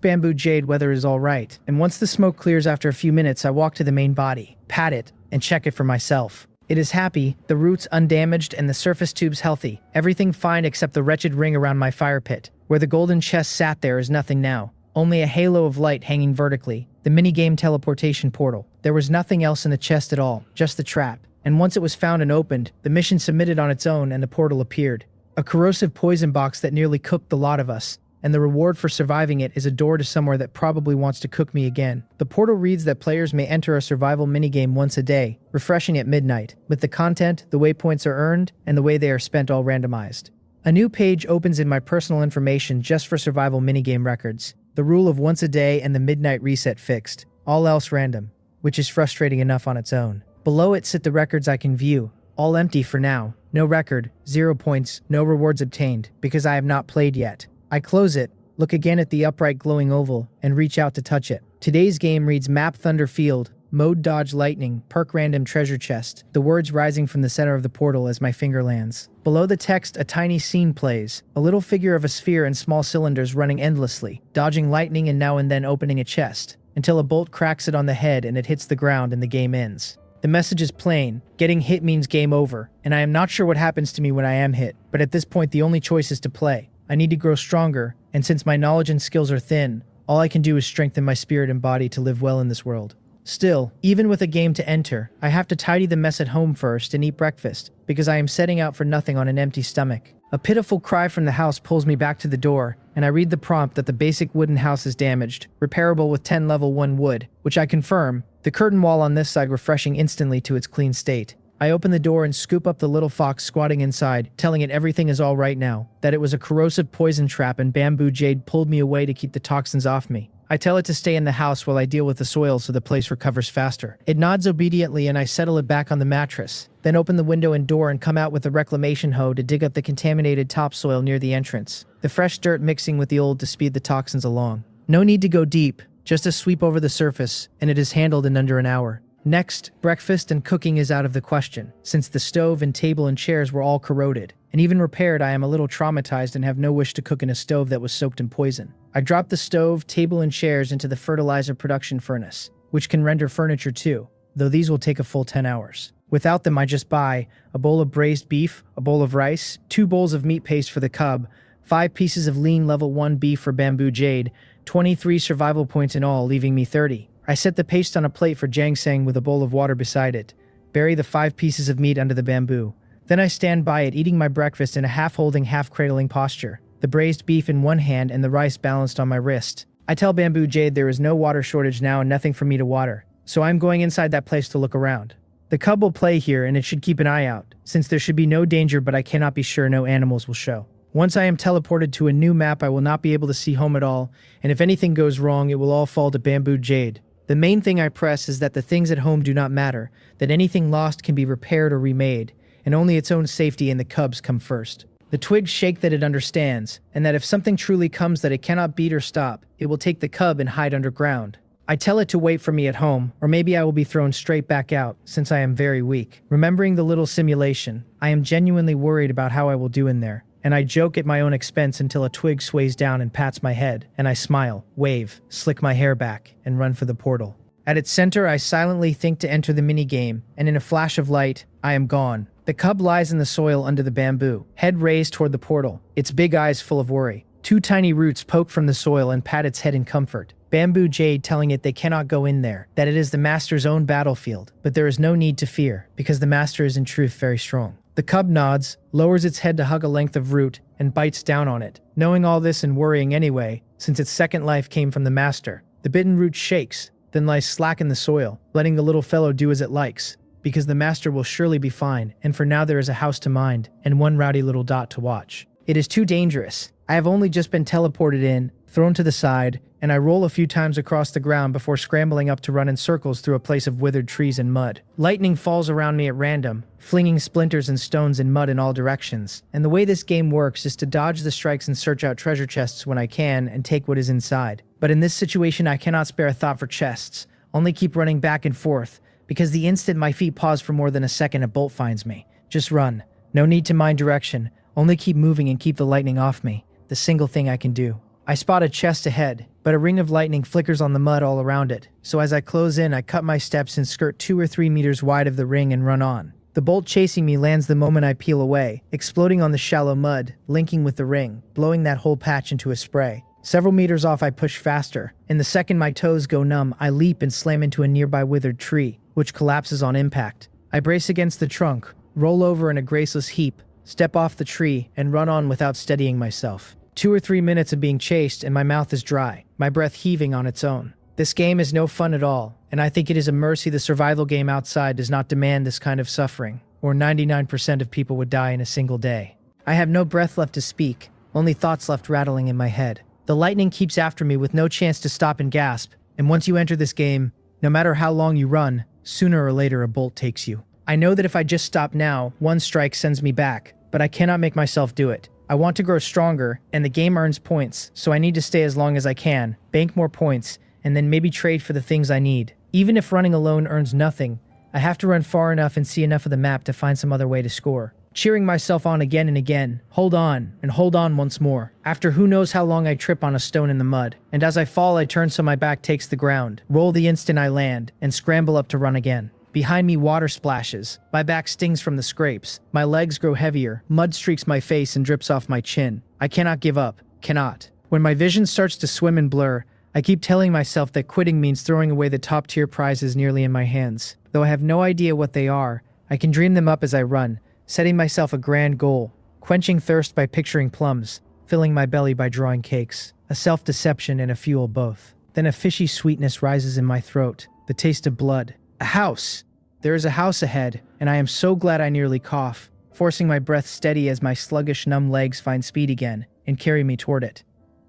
Bamboo Jade whether it is all right, and once the smoke clears after a few minutes, I walk to the main body, pat it, and check it for myself. It is happy, the roots undamaged and the surface tubes healthy. Everything fine except the wretched ring around my fire pit. Where the golden chest sat there is nothing now. Only a halo of light hanging vertically. The minigame teleportation portal. There was nothing else in the chest at all, just the trap. And once it was found and opened, the mission submitted on its own and the portal appeared. A corrosive poison box that nearly cooked the lot of us. And the reward for surviving it is a door to somewhere that probably wants to cook me again. The portal reads that players may enter a survival minigame once a day, refreshing at midnight, with the content, the waypoints are earned, and the way they are spent all randomized. A new page opens in my personal information just for survival minigame records. The rule of once a day and the midnight reset fixed, all else random, which is frustrating enough on its own. Below it sit the records I can view, all empty for now. No record, 0 points, no rewards obtained, because I have not played yet. I close it, look again at the upright glowing oval, and reach out to touch it. Today's game reads Map Thunder Field, mode dodge lightning, perk random treasure chest, the words rising from the center of the portal as my finger lands. Below the text, a tiny scene plays, a little figure of a sphere and small cylinders running endlessly, dodging lightning and now and then opening a chest, until a bolt cracks it on the head and it hits the ground and the game ends. The message is plain: getting hit means game over, and I am not sure what happens to me when I am hit, but at this point the only choice is to play. I need to grow stronger, and since my knowledge and skills are thin, all I can do is strengthen my spirit and body to live well in this world. Still, even with a game to enter, I have to tidy the mess at home first and eat breakfast, because I am setting out for nothing on an empty stomach. A pitiful cry from the house pulls me back to the door, and I read the prompt that the basic wooden house is damaged, repairable with 10 level 1 wood, which I confirm, the curtain wall on this side refreshing instantly to its clean state. I open the door and scoop up the little fox squatting inside, telling it everything is all right now, that it was a corrosive poison trap and bamboo jade pulled me away to keep the toxins off me. I tell it to stay in the house while I deal with the soil so the place recovers faster. It nods obediently and I settle it back on the mattress, then open the window and door and come out with a reclamation hoe to dig up the contaminated topsoil near the entrance, the fresh dirt mixing with the old to speed the toxins along. No need to go deep, just a sweep over the surface, and it is handled in under an hour. Next, breakfast and cooking is out of the question, since the stove and table and chairs were all corroded. And even repaired, I am a little traumatized and have no wish to cook in a stove that was soaked in poison. I drop the stove, table, and chairs into the fertilizer production furnace, which can render furniture too, though these will take a full 10 hours. Without them, I just buy a bowl of braised beef, a bowl of rice, 2 bowls of meat paste for the cub, 5 pieces of lean level 1 beef for bamboo jade, 23 survival points in all, leaving me 30. I set the paste on a plate for ginseng with a bowl of water beside it, bury the 5 pieces of meat under the bamboo. Then I stand by it, eating my breakfast in a half-holding, half-cradling posture, the braised beef in one hand and the rice balanced on my wrist. I tell Bamboo Jade there is no water shortage now and nothing for me to water, so I'm going inside that place to look around. The cub will play here and it should keep an eye out, since there should be no danger, but I cannot be sure no animals will show. Once I am teleported to a new map, I will not be able to see home at all, and if anything goes wrong, it will all fall to Bamboo Jade. The main thing I press is that the things at home do not matter, that anything lost can be repaired or remade, and only its own safety and the cubs come first. The twigs shake that it understands, and that if something truly comes that it cannot beat or stop, it will take the cub and hide underground. I tell it to wait for me at home, or maybe I will be thrown straight back out, since I am very weak. Remembering the little simulation, I am genuinely worried about how I will do in there, and I joke at my own expense until a twig sways down and pats my head, and I smile, wave, slick my hair back, and run for the portal. At its center, I silently think to enter the minigame, and in a flash of light, I am gone. The cub lies in the soil under the bamboo, head raised toward the portal, its big eyes full of worry. 2 tiny roots poke from the soil and pat its head in comfort. Bamboo Jade telling it they cannot go in there, that it is the master's own battlefield, but there is no need to fear, because the master is in truth very strong. The cub nods, lowers its head to hug a length of root, and bites down on it. Knowing all this and worrying anyway, since its second life came from the master, the bitten root shakes, then lies slack in the soil, letting the little fellow do as it likes, because the master will surely be fine, and for now there is a house to mind, and one rowdy little dot to watch. It is too dangerous. I have only just been teleported in, thrown to the side, and I roll a few times across the ground before scrambling up to run in circles through a place of withered trees and mud. Lightning falls around me at random, flinging splinters and stones and mud in all directions, and the way this game works is to dodge the strikes and search out treasure chests when I can and take what is inside. But in this situation I cannot spare a thought for chests, only keep running back and forth, because the instant my feet pause for more than a second a bolt finds me. Just run. No need to mind direction, only keep moving and keep the lightning off me, the single thing I can do. I spot a chest ahead, but a ring of lightning flickers on the mud all around it, so as I close in I cut my steps and skirt 2 or 3 meters wide of the ring and run on. The bolt chasing me lands the moment I peel away, exploding on the shallow mud, linking with the ring, blowing that whole patch into a spray. Several meters off I push faster, and the second my toes go numb I leap and slam into a nearby withered tree, which collapses on impact. I brace against the trunk, roll over in a graceless heap, step off the tree, and run on without steadying myself. 2 or 3 minutes of being chased and my mouth is dry, my breath heaving on its own. This game is no fun at all, and I think it is a mercy the survival game outside does not demand this kind of suffering, or 99% of people would die in a single day. I have no breath left to speak, only thoughts left rattling in my head. The lightning keeps after me with no chance to stop and gasp, and once you enter this game, no matter how long you run, sooner or later a bolt takes you. I know that if I just stop now, 1 strike sends me back, but I cannot make myself do it. I want to grow stronger, and the game earns points, so I need to stay as long as I can, bank more points, and then maybe trade for the things I need. Even if running alone earns nothing, I have to run far enough and see enough of the map to find some other way to score. Cheering myself on again and again, hold on, and hold on once more. After who knows how long I trip on a stone in the mud, and as I fall I turn so my back takes the ground, roll the instant I land, and scramble up to run again. Behind me water splashes, my back stings from the scrapes, my legs grow heavier, mud streaks my face and drips off my chin. I cannot give up, cannot. When my vision starts to swim and blur, I keep telling myself that quitting means throwing away the top-tier prizes nearly in my hands. Though I have no idea what they are, I can dream them up as I run, setting myself a grand goal, quenching thirst by picturing plums, filling my belly by drawing cakes, a self-deception and a fuel both. Then a fishy sweetness rises in my throat, the taste of blood. A house! There is a house ahead, and I am so glad I nearly cough, forcing my breath steady as my sluggish, numb legs find speed again and carry me toward it.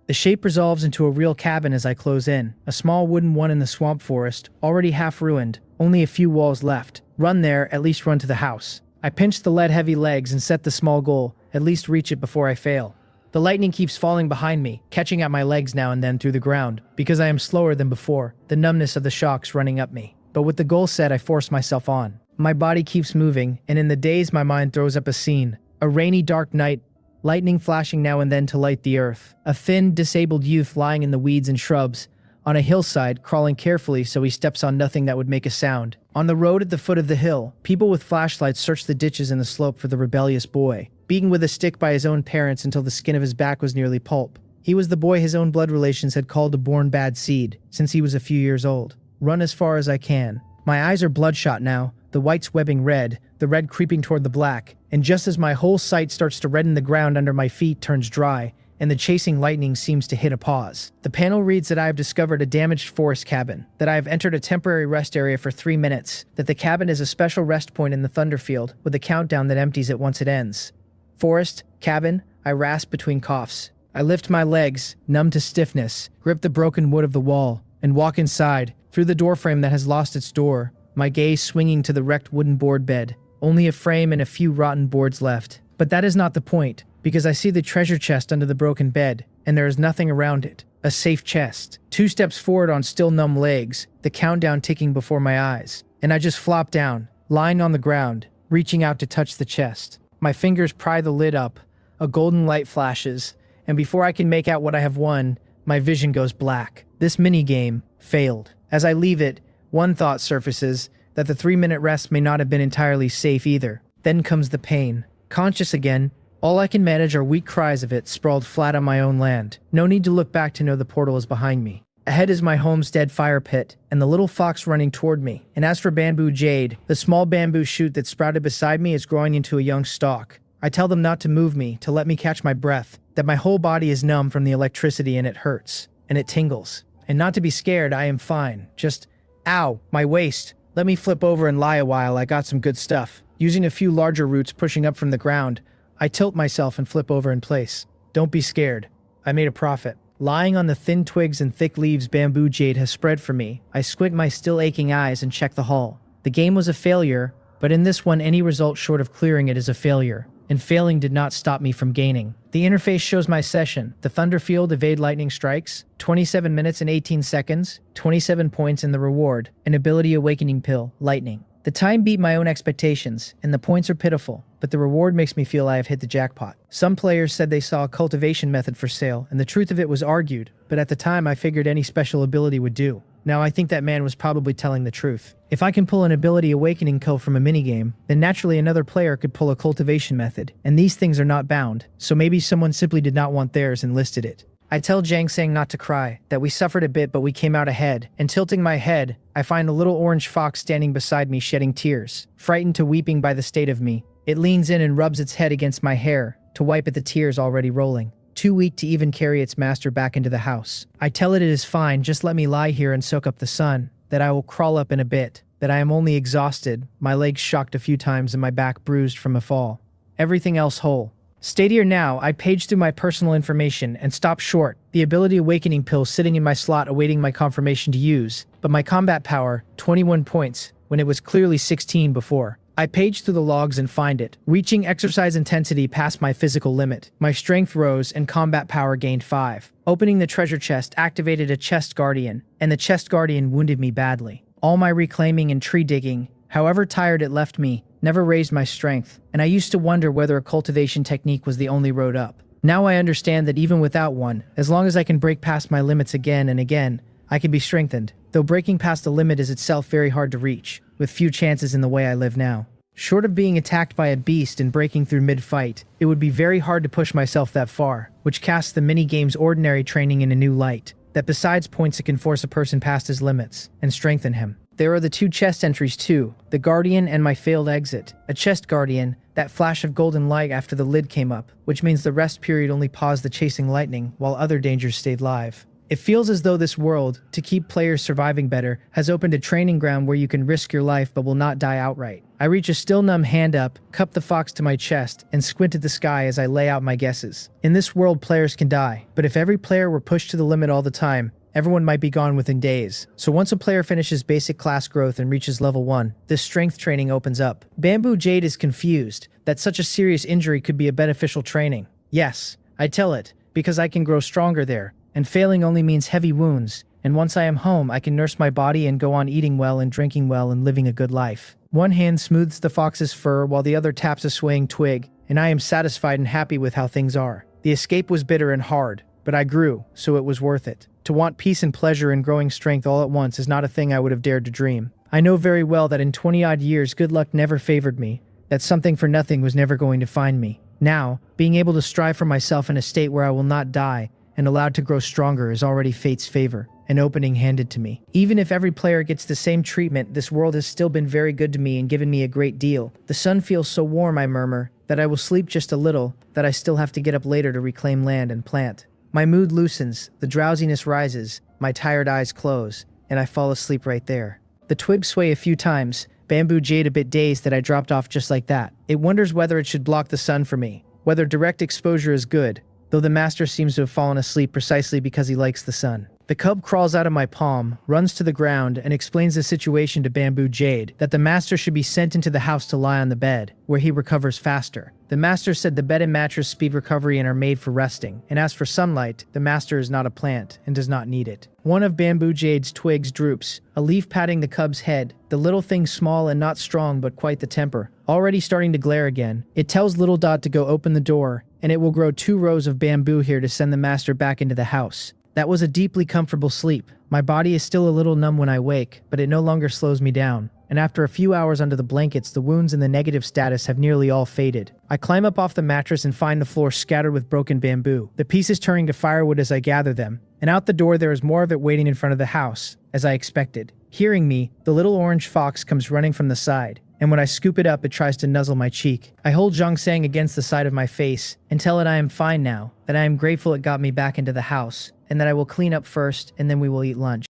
The shape resolves into a real cabin as I close in, a small wooden one in the swamp forest, already half ruined, only a few walls left. Run there, at least run to the house. I pinch the lead-heavy legs and set the small goal, at least reach it before I fail. The lightning keeps falling behind me, catching at my legs now and then through the ground, because I am slower than before, the numbness of the shocks running up me. But with the goal set, I force myself on. My body keeps moving, and in the daze my mind throws up a scene. A rainy, dark night, lightning flashing now and then to light the earth. A thin, disabled youth lying in the weeds and shrubs, on a hillside, crawling carefully so he steps on nothing that would make a sound. On the road at the foot of the hill, people with flashlights search the ditches and the slope for the rebellious boy, beaten with a stick by his own parents until the skin of his back was nearly pulp. He was the boy his own blood relations had called a born bad seed, since he was a few years old. Run as far as I can. My eyes are bloodshot now, the whites webbing red, the red creeping toward the black, and just as my whole sight starts to redden, the ground under my feet turns dry, and the chasing lightning seems to hit a pause. The panel reads that I have discovered a damaged forest cabin, that I have entered a temporary rest area for 3 minutes, that the cabin is a special rest point in the thunderfield, with a countdown that empties it once it ends. Forest, cabin, I rasp between coughs. I lift my legs, numb to stiffness, grip the broken wood of the wall, and walk inside, through the doorframe that has lost its door, my gaze swinging to the wrecked wooden board bed. Only a frame and a few rotten boards left. But that is not the point, because I see the treasure chest under the broken bed, and there is nothing around it. A safe chest. 2 steps forward on still numb legs, the countdown ticking before my eyes. And I just flop down, lying on the ground, reaching out to touch the chest. My fingers pry the lid up, a golden light flashes, and before I can make out what I have won, my vision goes black. This minigame failed. As I leave it, one thought surfaces, that the 3-minute rest may not have been entirely safe either. Then comes the pain. Conscious again, all I can manage are weak cries of it sprawled flat on my own land. No need to look back to know the portal is behind me. Ahead is my homestead fire pit, and the little fox running toward me. And as for bamboo jade, the small bamboo shoot that sprouted beside me is growing into a young stalk. I tell them not to move me, to let me catch my breath, that my whole body is numb from the electricity and it hurts, and it tingles. And not to be scared, I am fine. Just, ow, my waist. Let me flip over and lie a while, I got some good stuff. Using a few larger roots pushing up from the ground, I tilt myself and flip over in place. Don't be scared. I made a profit. Lying on the thin twigs and thick leaves bamboo jade has spread for me, I squint my still aching eyes and check the hull. The game was a failure, but in this one any result short of clearing it is a failure. And failing did not stop me from gaining. The interface shows my session. The Thunderfield evade lightning strikes, 27 minutes and 18 seconds, 27 points in the reward, an ability awakening pill, lightning. The time beat my own expectations, and the points are pitiful, but the reward makes me feel I have hit the jackpot. Some players said they saw a cultivation method for sale, and the truth of it was argued, but at the time I figured any special ability would do. Now I think that man was probably telling the truth. If I can pull an ability awakening kill from a minigame, then naturally another player could pull a cultivation method, and these things are not bound, so maybe someone simply did not want theirs and listed it. I tell Jang Sang not to cry, that we suffered a bit but we came out ahead, and tilting my head, I find a little orange fox standing beside me shedding tears, frightened to weeping by the state of me. It leans in and rubs its head against my hair, to wipe at the tears already rolling. Too weak to even carry its master back into the house. I tell it is fine, just let me lie here and soak up the sun, that I will crawl up in a bit, that I am only exhausted, my legs shocked a few times and my back bruised from a fall. Everything else whole. Steadier now, I page through my personal information and stop short, the ability awakening pill sitting in my slot awaiting my confirmation to use, but my combat power, 21 points, when it was clearly 16 before. I page through the logs and find it, reaching exercise intensity past my physical limit. My strength rose and combat power gained 5. Opening the treasure chest activated a chest guardian, and the chest guardian wounded me badly. All my reclaiming and tree digging, however tired it left me, never raised my strength, and I used to wonder whether a cultivation technique was the only road up. Now I understand that even without one, as long as I can break past my limits again and again, I can be strengthened, though breaking past a limit is itself very hard to reach, with few chances in the way I live now. Short of being attacked by a beast and breaking through mid-fight, it would be very hard to push myself that far, which casts the mini-game's ordinary training in a new light, that besides points it can force a person past his limits, and strengthen him. There are the 2 chest entries too, the Guardian and my failed exit. A chest Guardian, that flash of golden light after the lid came up, which means the rest period only paused the chasing lightning, while other dangers stayed live. It feels as though this world, to keep players surviving better, has opened a training ground where you can risk your life but will not die outright. I reach a still numb hand up, cup the fox to my chest, and squint at the sky as I lay out my guesses. In this world players can die, but if every player were pushed to the limit all the time, everyone might be gone within days. So once a player finishes basic class growth and reaches level 1, this strength training opens up. Bamboo Jade is confused that such a serious injury could be a beneficial training. Yes, I tell it, because I can grow stronger there, and failing only means heavy wounds, and once I am home I can nurse my body and go on eating well and drinking well and living a good life. One hand smooths the fox's fur while the other taps a swaying twig, and I am satisfied and happy with how things are. The escape was bitter and hard, but I grew, so it was worth it. To want peace and pleasure and growing strength all at once is not a thing I would have dared to dream. I know very well that in 20-odd years good luck never favored me, that something for nothing was never going to find me. Now, being able to strive for myself in a state where I will not die and allowed to grow stronger is already fate's favor, an opening handed to me. Even if every player gets the same treatment, this world has still been very good to me and given me a great deal. The sun feels so warm, I murmur, that I will sleep just a little, that I still have to get up later to reclaim land and plant. My mood loosens, the drowsiness rises, my tired eyes close, and I fall asleep right there. The twigs sway a few times, Bamboo Jade a bit dazed that I dropped off just like that. It wonders whether it should block the sun for me, whether direct exposure is good, though the master seems to have fallen asleep precisely because he likes the sun. The cub crawls out of my palm, runs to the ground, and explains the situation to Bamboo Jade, that the master should be sent into the house to lie on the bed, where he recovers faster. The master said the bed and mattress speed recovery and are made for resting, and as for sunlight, the master is not a plant, and does not need it. One of Bamboo Jade's twigs droops, a leaf patting the cub's head, the little thing small and not strong but quite the temper, already starting to glare again. It tells Little Dot to go open the door, and it will grow 2 rows of bamboo here to send the master back into the house. That was a deeply comfortable sleep. My body is still a little numb when I wake, but it no longer slows me down. And after a few hours under the blankets, the wounds and the negative status have nearly all faded. I climb up off the mattress and find the floor scattered with broken bamboo, the pieces turning to firewood as I gather them. And out the door there is more of it waiting in front of the house, as I expected. Hearing me, the little orange fox comes running from the side, and when I scoop it up, it tries to nuzzle my cheek. I hold Zhongsang against the side of my face and tell it I am fine now, that I am grateful it got me back into the house, and that I will clean up first and then we will eat lunch.